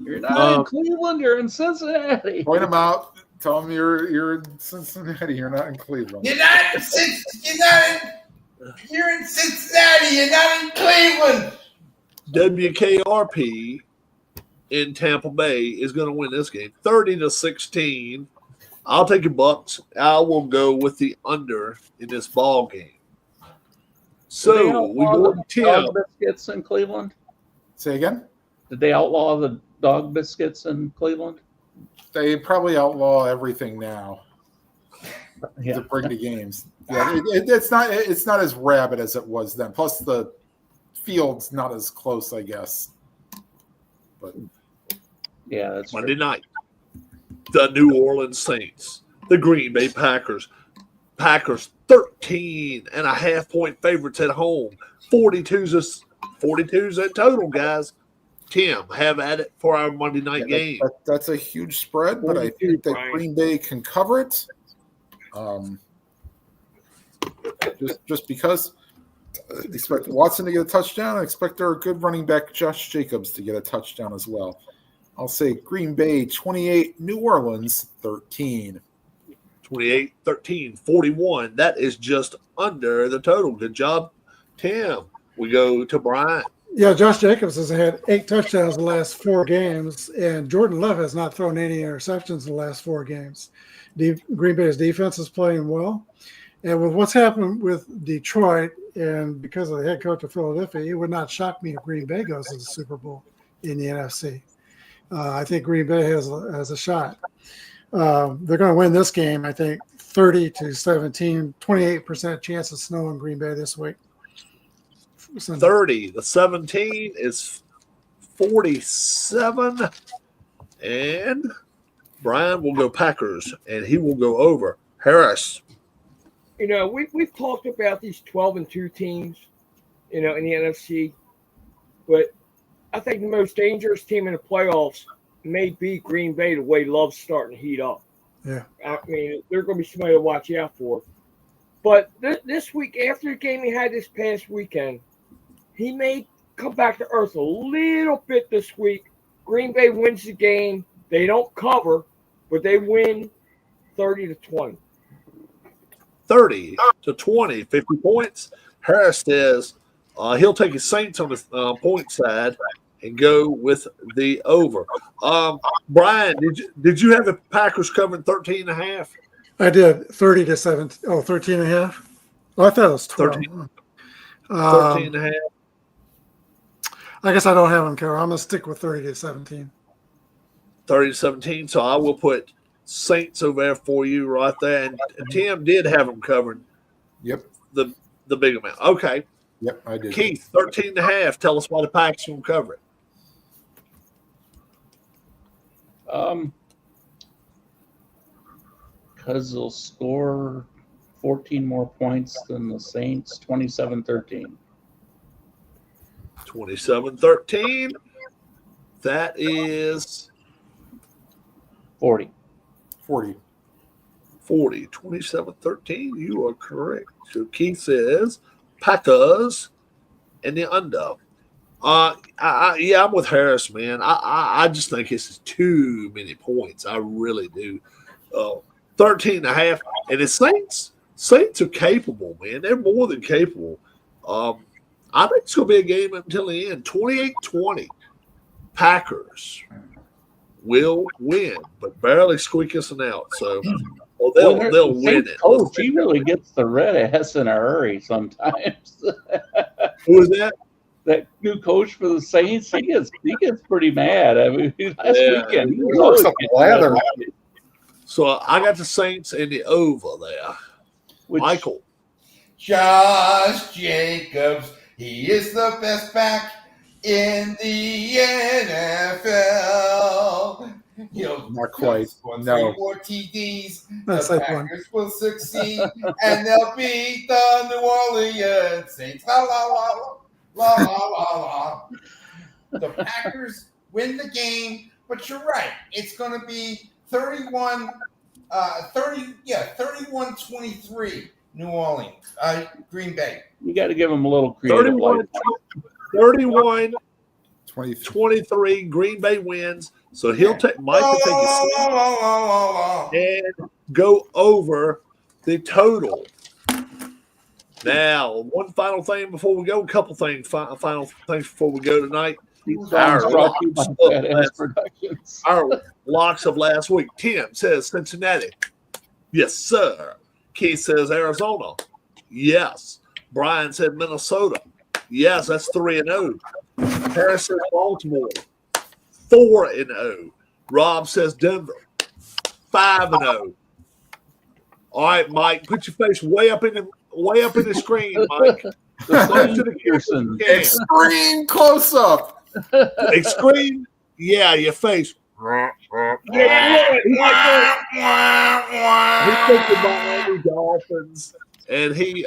You're not in Cleveland. You're in Cincinnati. Point him out. Tell him you're in Cincinnati. You're not in Cleveland. You're in Cincinnati. You're not in Cleveland. WKRP in Tampa Bay is going to win this game 30-16. I'll take your Bucks. I will go with the under in this ball game. So we go to Tim. Dog biscuits in Cleveland. Say again? Did they outlaw the dog biscuits in Cleveland? They probably outlaw everything now Yeah. to bring the games. Yeah, it's not as rabid as it was then. Plus the field's not as close, I guess. But Yeah, that's Monday true. night, the New Orleans Saints, the Green Bay Packers. Packers 13.5-point favorites at home. 42's at total, guys. Tim, have at it for our Monday night game. that's a huge spread, but I think that Green Bay can cover it. Just because I expect Watson to get a touchdown. I expect our good running back Josh Jacobs to get a touchdown as well. I'll say Green Bay 28, New Orleans 13. 28-13, 41. That is just under the total. Good job, Tim. We go to Brian. Yeah, Josh Jacobs has had 8 touchdowns in the last 4 games, and Jordan Love has not thrown any interceptions in the last 4 games. Green Bay's defense is playing well. And with what's happened with Detroit and because of the head coach of Philadelphia, it would not shock me if Green Bay goes to the Super Bowl in the NFC. I think Green Bay has a shot. They're going to win this game, I think, 30-17, 28% chance of snow in Green Bay this week. 30. The 17 is 47. And Brian will go Packers, and he will go over. Harris. You know, we've talked about these 12-2 teams, you know, in the NFC, but I think the most dangerous team in the playoffs may be Green Bay, the way Love's starting to heat up. Yeah. I mean, they're going to be somebody to watch out for. But this week, after the game he had this past weekend, he may come back to earth a little bit this week. Green Bay wins the game. They don't cover, but they win 30-20. 30-20, 50 points. Harris says he'll take his Saints on the point side and go with the over. Brian, did you have the Packers covering 13.5? I did 30-17. Oh, 13.5. Oh, I thought it was 12. 13.5. I guess I don't have them covered. I'm going to stick with 30-17. 30-17. So I will put Saints over there for you right there. And Tim did have them covered. Yep. The big amount. Okay. Yep, I did. Keith, 13.5. Tell us why the Packers will cover it. Because they'll score 14 more points than the Saints, 27-13. 27-13. That is 40. 40. 27-13. You are correct. So Keith says Packers and the under. I'm with Harris, man. I just think it's too many points. I really do. 13.5. And the Saints are capable, man. They're more than capable. I think it's going to be a game until the end. 28-20. Packers will win, but barely squeak us out. So, they'll the win Saints it. coach, he really gets the red ass in a hurry sometimes. Who is that? That new coach for the Saints, he gets pretty mad. I mean, last weekend he was looks always like getting lather. mad. So I got the Saints in the over there. Which- Michael. Josh Jacobs, he is the best back in the NFL. Not quite. Score No. 3 more TDs. That's The like one. Packers will succeed, and they'll beat the New Orleans Saints. La la la la la la la. The Packers win the game, but you're right. It's going to be 31-23 New Orleans, Green Bay. You got to give him a little creative. 31-23 Green Bay wins. So he'll take Mike will take his and go over the total. Now, one final thing before we go, a couple things, final things before we go tonight. Brought to you by Badass Productions. Our locks of last week. Tim says Cincinnati. Yes, sir. Keith says Arizona. Yes. Brian said Minnesota. Yes, that's 3-0. Harris says Baltimore. 4-0. Rob says Denver. 5-0. All right, Mike, put your face way up in the screen, Mike. Close to the Pearson. Extreme close up. Extreme, yeah, your face. He took the Miami Dolphins, and he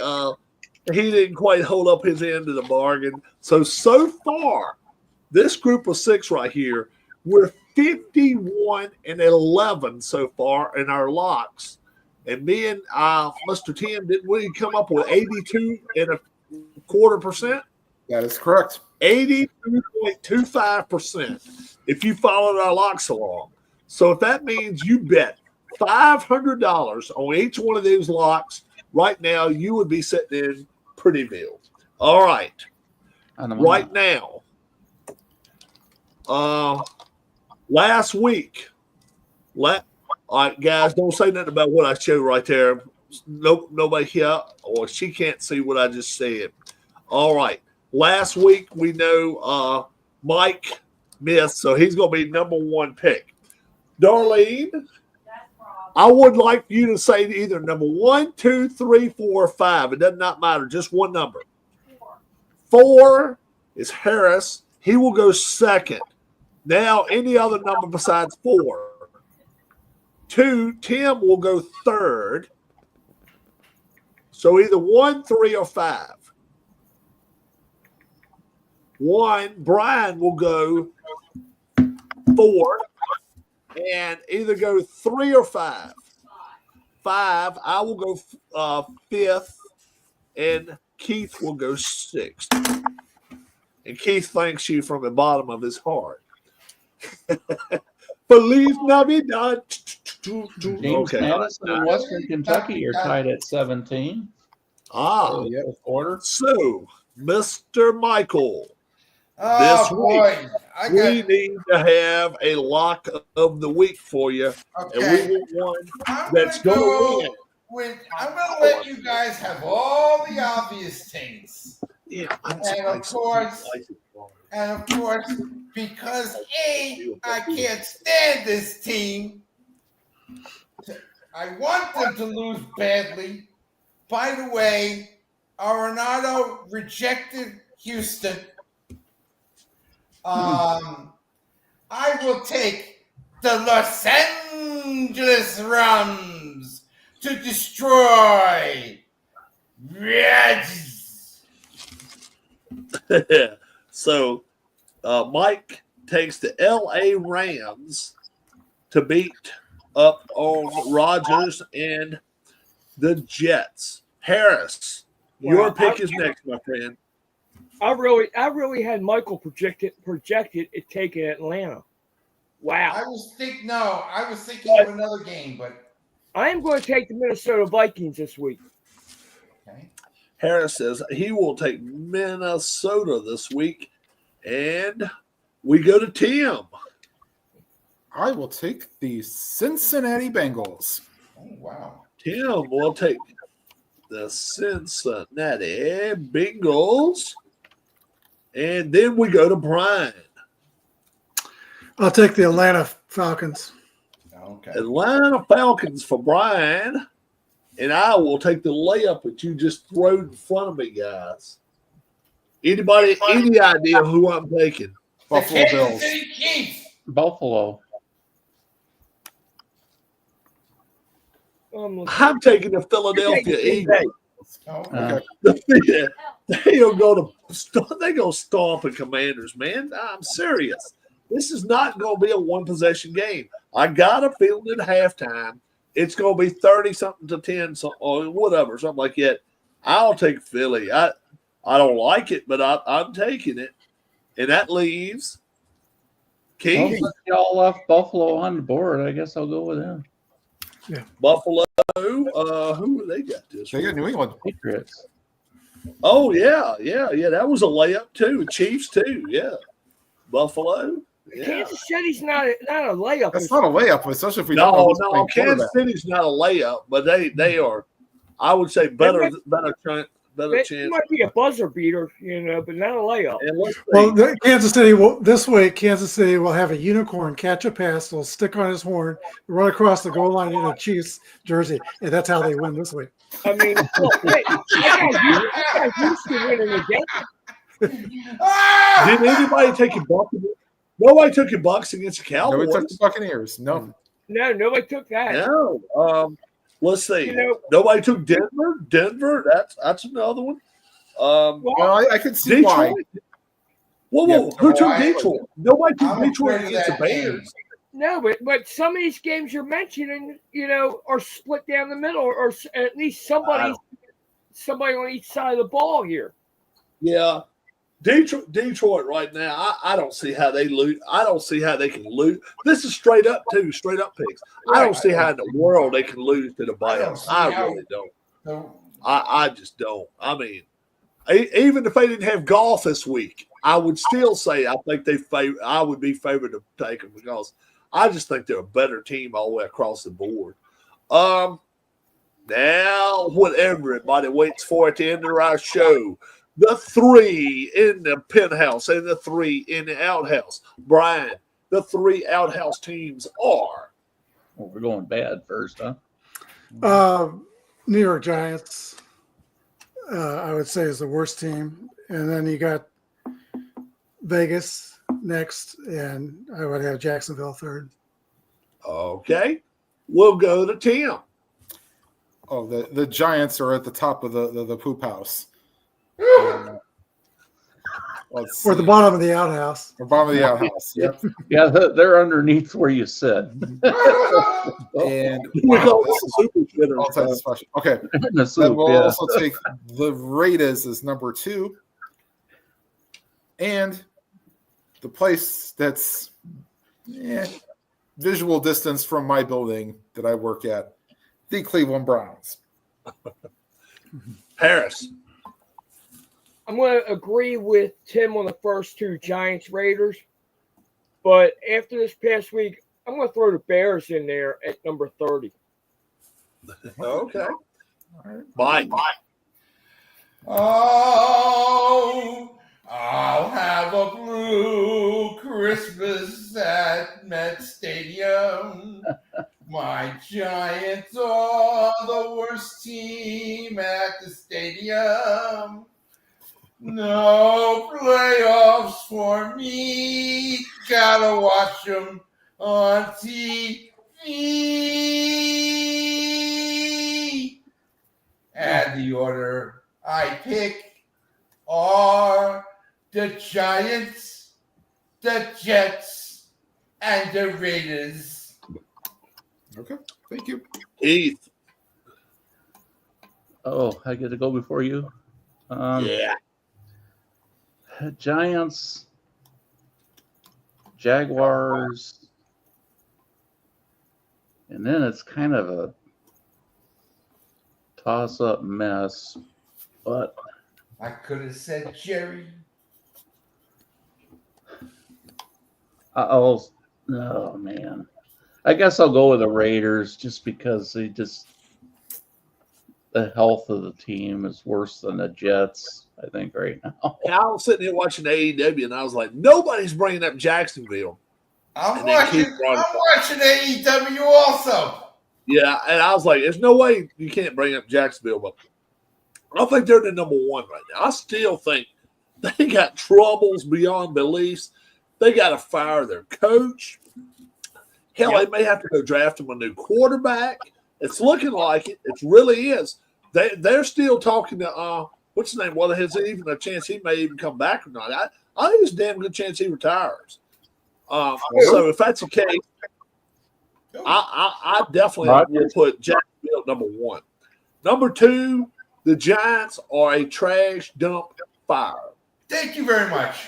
didn't quite hold up his end of the bargain. So far, this group of 6 right here, we're 51-11 so far in our locks. And me and Mr. Tim, didn't we come up with 82.25%? That is correct. 82.25% if you followed our locks along. So if that means you bet $500 on each one of those locks, right now you would be sitting in Prettyville. All right. Right now, last week, all right, guys, don't say nothing about what I showed right there. Nobody here, or she can't see what I just said. All right. Last week, we know Mike missed, so he's going to be number 1 pick. Darlene, I would like you to say either number 1, 2, 3, 4, or 5. It does not matter. Just one number. 4 is Harris. He will go second. Now, any other number besides 4. 2, Tim will go third. So either 1, 3, or 5. 1, Brian will go 4 and either go 3 or 5. 5, I will go 5th, and Keith will go 6th. And Keith thanks you from the bottom of his heart. Feliz Navidad. James Madison and Western Kentucky are tied at 17. Yeah. Order. So, Mr. Michael, Oh, this boy. we need to have a lock of the week for you, Okay. and we want one I'm that's gonna going to go win. I'm going to let you guys have all the obvious things. Yeah, And of course, because I can't stand this team, I want them to lose badly. By the way, Arenado rejected Houston. I will take the Los Angeles Rams to destroy Reds. So, Mike takes the L.A. Rams to beat up on Rodgers and the Jets. Harris, your pick is next, my friend. I really had Michael projected it taking Atlanta. Wow. I was thinking of another game, but I am going to take the Minnesota Vikings this week. okay. Harris says he will take Minnesota this week. And we go to Tim. I will take the Cincinnati Bengals. Oh, wow. Tim will take the Cincinnati Bengals. And then we go to Brian. I'll take the Atlanta Falcons. Okay. Atlanta Falcons for Brian. And I will take the layup that you just threw in front of me, guys. Anybody, any idea who I'm taking? Buffalo the Kansas Bills. City Chiefs. Buffalo. I'm taking the Philadelphia Eagles. Oh, Uh, They are going to stomp the Commanders, man. I'm serious. This is not going to be a one-possession game. I got a feeling at halftime it's going to be 30-something to 10 or whatever, something like that. I'll take Philly. I don't like it, but I'm taking it. And that leaves well, Keith, since y'all left Buffalo on the board, I guess I'll go with them. Buffalo. Who they got this? They got New England. Patriots. Oh, yeah. That was a layup, too. Chiefs, too. Yeah. Buffalo. Yeah. Kansas City's not a layup. That's not a layup, especially if we don't know No, who's playing Kansas quarterback. City's not a layup, but they are, I would say, better It chance. might be a buzzer beater, but not a layup. And let's see. Well, Kansas City will this week. Kansas City will have a unicorn catch a pass, will stick on his horn, run across the goal line in a Chiefs jersey, and that's how they win this week. I mean, look, hey, I got used to winning the game. Ah! Did anybody take a buck? Nobody took a Bucks against the Nobody Cowboys. took the Buccaneers. No. No, nobody took that. No. Let's see. Nobody took Denver. That's another one. Well, I could see why. Detroit. Whoa! Yeah, Who took I- Detroit? Nobody took I'm Detroit afraid of against the that game. Bears. No, but some of these games you're mentioning, are split down the middle, or at least somebody on each side of the ball here. Yeah. Detroit right now, I don't see how they lose. I don't see how they can lose. This is straight up picks. I don't see how in the world they can lose to the Bears. I really don't. No. I just don't. I mean, even if they didn't have golf this week, I would still say I think I would be favored to take them because I just think they're a better team all the way across the board. Now, whatever everybody waits for at the end of our show, the 3 in the penthouse and the 3 in the outhouse. Brian, the 3 outhouse teams are. Well, we're going bad first, huh? New York Giants, I would say, is the worst team, and then you got Vegas next, and I would have Jacksonville third. Okay. We'll go to Tim. Oh, the Giants are at the top of the poop house. Let's Or the see. bottom of the outhouse. Or bottom of the outhouse. Yep. Yeah, they're underneath where you said. And We call this it is super shitter. all types of special. Okay. In the Then soup, we'll yeah. also take the Raiders as number 2. And the place that's visual distance from my building that I work at, the Cleveland Browns. Harris. I'm going to agree with Tim on the first 2, Giants Raiders. But after this past week, I'm going to throw the Bears in there at number 30. Okay. Mike. Oh, I'll have a blue Christmas at Met Stadium. My Giants are the worst team at the stadium. No playoffs for me. Gotta watch them on TV. And the order I pick are the Giants, the Jets, and the Raiders. Okay. Thank you. Heath. Oh, I get to go before you. Yeah. Giants, Jaguars, and then it's kind of a toss-up mess. but I could have said Jerry. oh man, I guess I'll go with the Raiders just because the health of the team is worse than the Jets. I think right now. And I was sitting here watching AEW, and I was like, nobody's bringing up Jacksonville. I'm And then Keith watching AEW also. Yeah, and I was like, there's no way you can't bring up Jacksonville, but I think they're the number one right now. I still think they got troubles beyond beliefs. They got to fire their coach. Hell, they may have to go draft them a new quarterback. It's looking like it. It really is. They're still talking to what's his name? Well, there's even a chance he may even come back or not. I think there's a damn good chance he retires. So if that's the case, I definitely will put Jacksonville number one. Number two, the Giants are a trash dump fire. Thank you very much.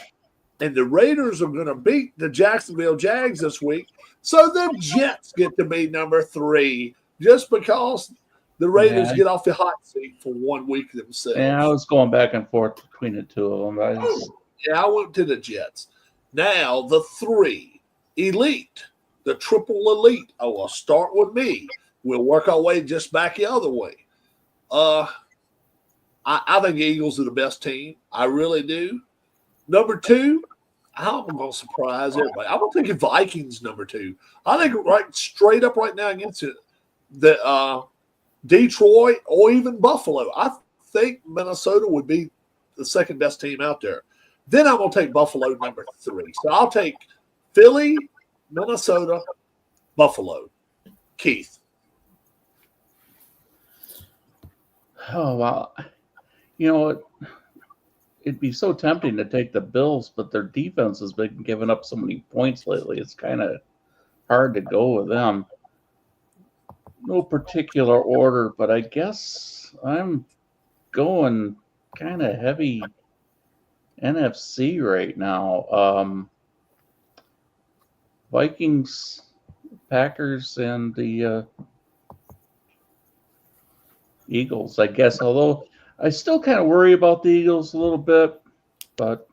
And the Raiders are going to beat the Jacksonville Jags this week. So the Jets get to be number three just because the Raiders get off the hot seat for 1 week themselves. Yeah, I was going back and forth between the two of them. I went to the Jets. Now the three, elite, the triple elite. Oh, I'll start with me. We'll work our way just back the other way. I think the Eagles are the best team. I really do. Number two, I'm going to surprise everybody. I'm going to take the Vikings number two. I think right straight up right now against it, the Detroit or even Buffalo. I think Minnesota would be the second best team out there. Then I'm going to take Buffalo number three. So I'll take Philly, Minnesota, Buffalo. Keith. Oh, wow. You know, it'd be so tempting to take the Bills, but their defense has been giving up so many points lately. It's kind of hard to go with them. No particular order, but I guess I'm going kind of heavy NFC right now. Vikings, Packers, and the Eagles, I guess. Although I still kind of worry about the Eagles a little bit, but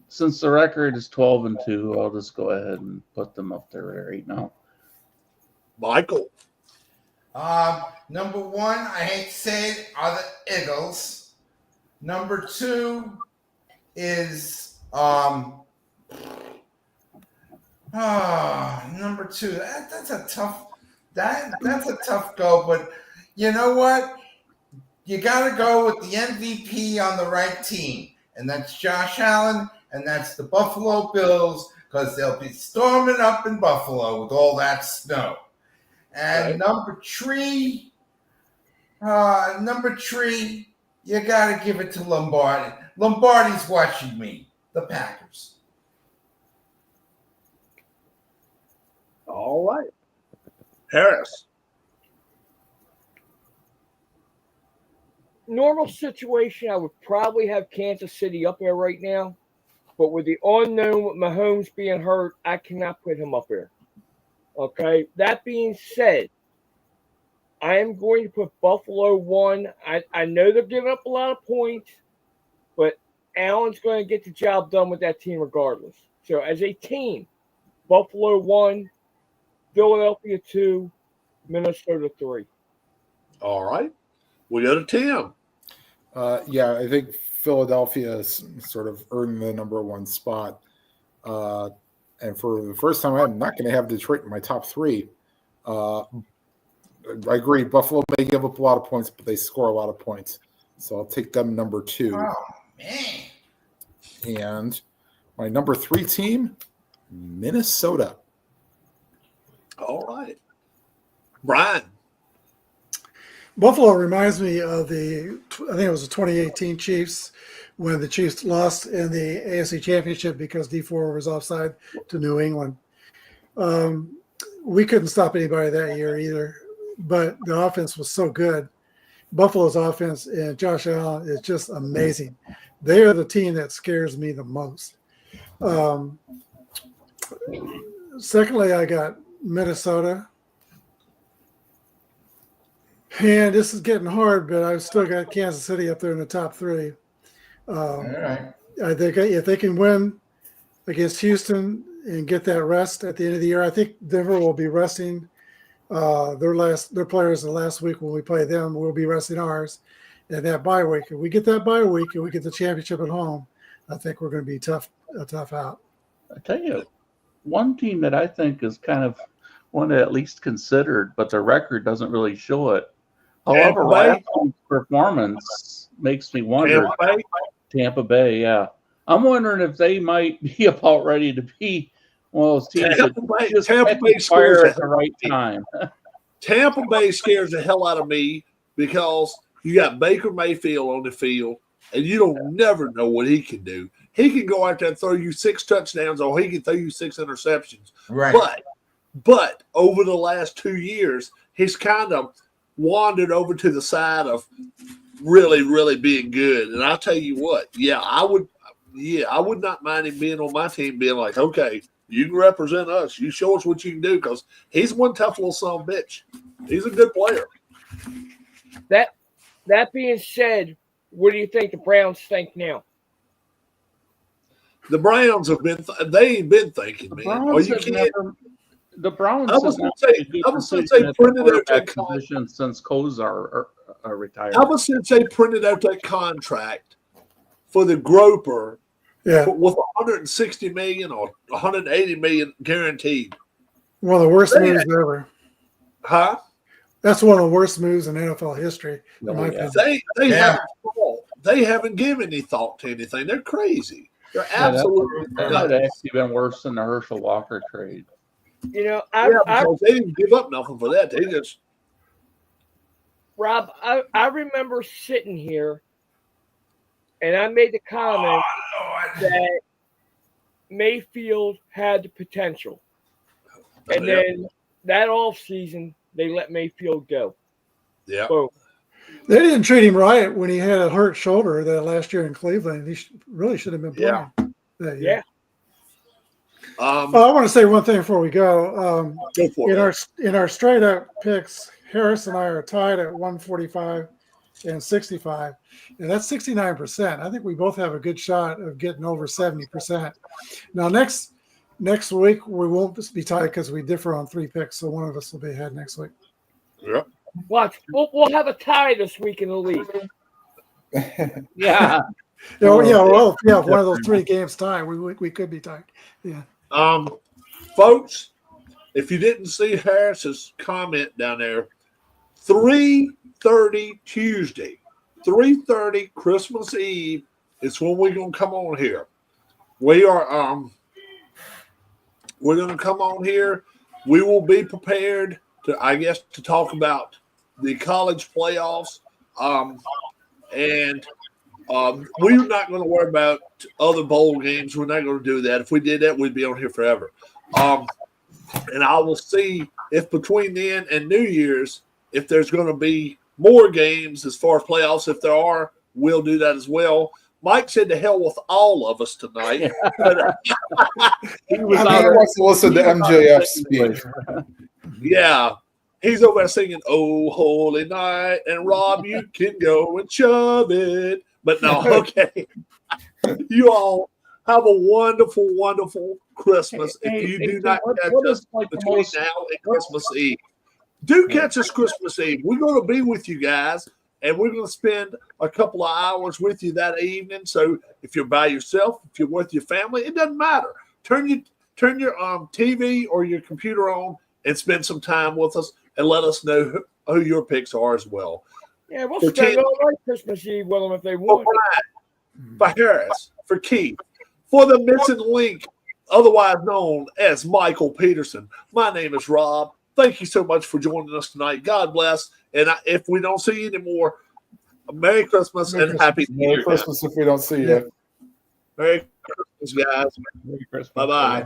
since the record is 12-2, I'll just go ahead and put them up there right now. Michael. Number one, I hate to say it, are the Eagles. Number two is number two. That's a tough go, but you know what? You got to go with the MVP on the right team, and that's Josh Allen, and that's the Buffalo Bills, because they'll be storming up in Buffalo with all that snow. And number three, you got to give it to Lombardi. Lombardi's watching me, the Packers. All right. Harris. Normal situation, I would probably have Kansas City up there right now. But with the unknown with Mahomes being hurt, I cannot put him up there. Okay. That being said, I am going to put Buffalo one. I know they're giving up a lot of points, but Allen's going to get the job done with that team regardless. So as a team, Buffalo 1, Philadelphia 2, Minnesota 3. All right. We go to Tim. Yeah, I think Philadelphia has sort of earned the number one spot. And for the first time, I'm not going to have Detroit in my top three. I agree. Buffalo may give up a lot of points, but they score a lot of points. So I'll take them number two. Oh, man. And my number three team, Minnesota. All right. Brian. Buffalo reminds me of I think it was the 2018 Chiefs when the Chiefs lost in the AFC Championship because D4 was offside to New England. We couldn't stop anybody that year either, but the offense was so good. Buffalo's offense and Josh Allen is just amazing. They are the team that scares me the most. Secondly, I got Minnesota. And this is getting hard, but I've still got Kansas City up there in the top 3. All right. I think if they can win against Houston and get that rest at the end of the year, I think Denver will be resting their players the last week when we play them. We'll be resting ours, and that bye week. If we get that bye week and we get the championship at home, I think we're going to be a tough out. I tell you, one team that I think is kind of one that at least considered, but their record doesn't really show it. However, last week's performance makes me wonder. Tampa Bay, yeah. I'm wondering if they might be about ready to be one of those teams that just Tampa Bay fire at the right time. Tampa Bay scares the hell out of me because you got Baker Mayfield on the field, and you don't never know what he can do. He can go out there and throw you 6 touchdowns, or he can throw you 6 interceptions. Right. But over the last 2 years, he's kind of wandered over to the side of really, really being good. And I'll tell you what, I would not mind him being on my team, being like, okay, you can represent us. You show us what you can do, because he's one tough little son of a bitch. He's a good player. That being said, what do you think the Browns think now? The Browns have been they ain't been thinking, man. Are you kidding? The Browns I was gonna say printed out that position since Kozar retired. Ever since they printed out that contract for the Groper, with 160 million or 180 million guaranteed. One of the worst moves ever. Huh? That's one of the worst moves in NFL history. They haven't given any thought to anything. They're crazy. They're absolutely. That might have actually been worse than the Herschel Walker trade. You know, because they didn't give up nothing for that. They just. Rob, I remember sitting here, and I made the comment that Mayfield had the potential. And then that offseason, they let Mayfield go. Yeah. Boom. They didn't treat him right when he had a hurt shoulder that last year in Cleveland. He really should have been playing that year. Yeah. I want to say one thing before we go. Go for it. In our straight up picks, Harris and I are tied at 145 and 65, and that's 69%. I think we both have a good shot of getting over 70%. Now next week we won't be tied because we differ on 3 picks, so one of us will be ahead next week. Yeah. Watch, we'll have a tie this week in the league. Yeah. Well, if one of those 3 games tie, we could be tied. Yeah. Folks, if you didn't see Harris's comment down there, 3:30 Tuesday, 3:30 Christmas Eve is when we're gonna come on here. We are we're gonna come on here. We will be prepared to talk about the college playoffs. And we're not going to worry about other bowl games. We're not going to do that. If we did that, we'd be on here forever. And I will see if between then and New Year's, if there's going to be more games as far as playoffs. If there are, we'll do that as well. Mike said to hell with all of us tonight. He wants to listen to MJF speak. Yeah. He's over there singing, "Oh, Holy Night," and Rob, you can go and shove it. But no, okay. You all have a wonderful, wonderful Christmas. If you do not catch us between now and Christmas Eve, do catch us Christmas Eve. We're going to be with you guys, and we're going to spend a couple of hours with you that evening. So if you're by yourself, if you're with your family, it doesn't matter. Turn your TV or your computer on and spend some time with us, and let us know who your picks are as well. Yeah, we'll spend all night Christmas Eve with them if they want. For Harris, for Keith, for the missing link, otherwise known as Michael Peterson. My name is Rob. Thank you so much for joining us tonight. God bless. And if we don't see you anymore, Merry Christmas and Happy New Year. Merry Christmas if we don't see you. Merry Christmas, guys. Merry Christmas. Bye-bye.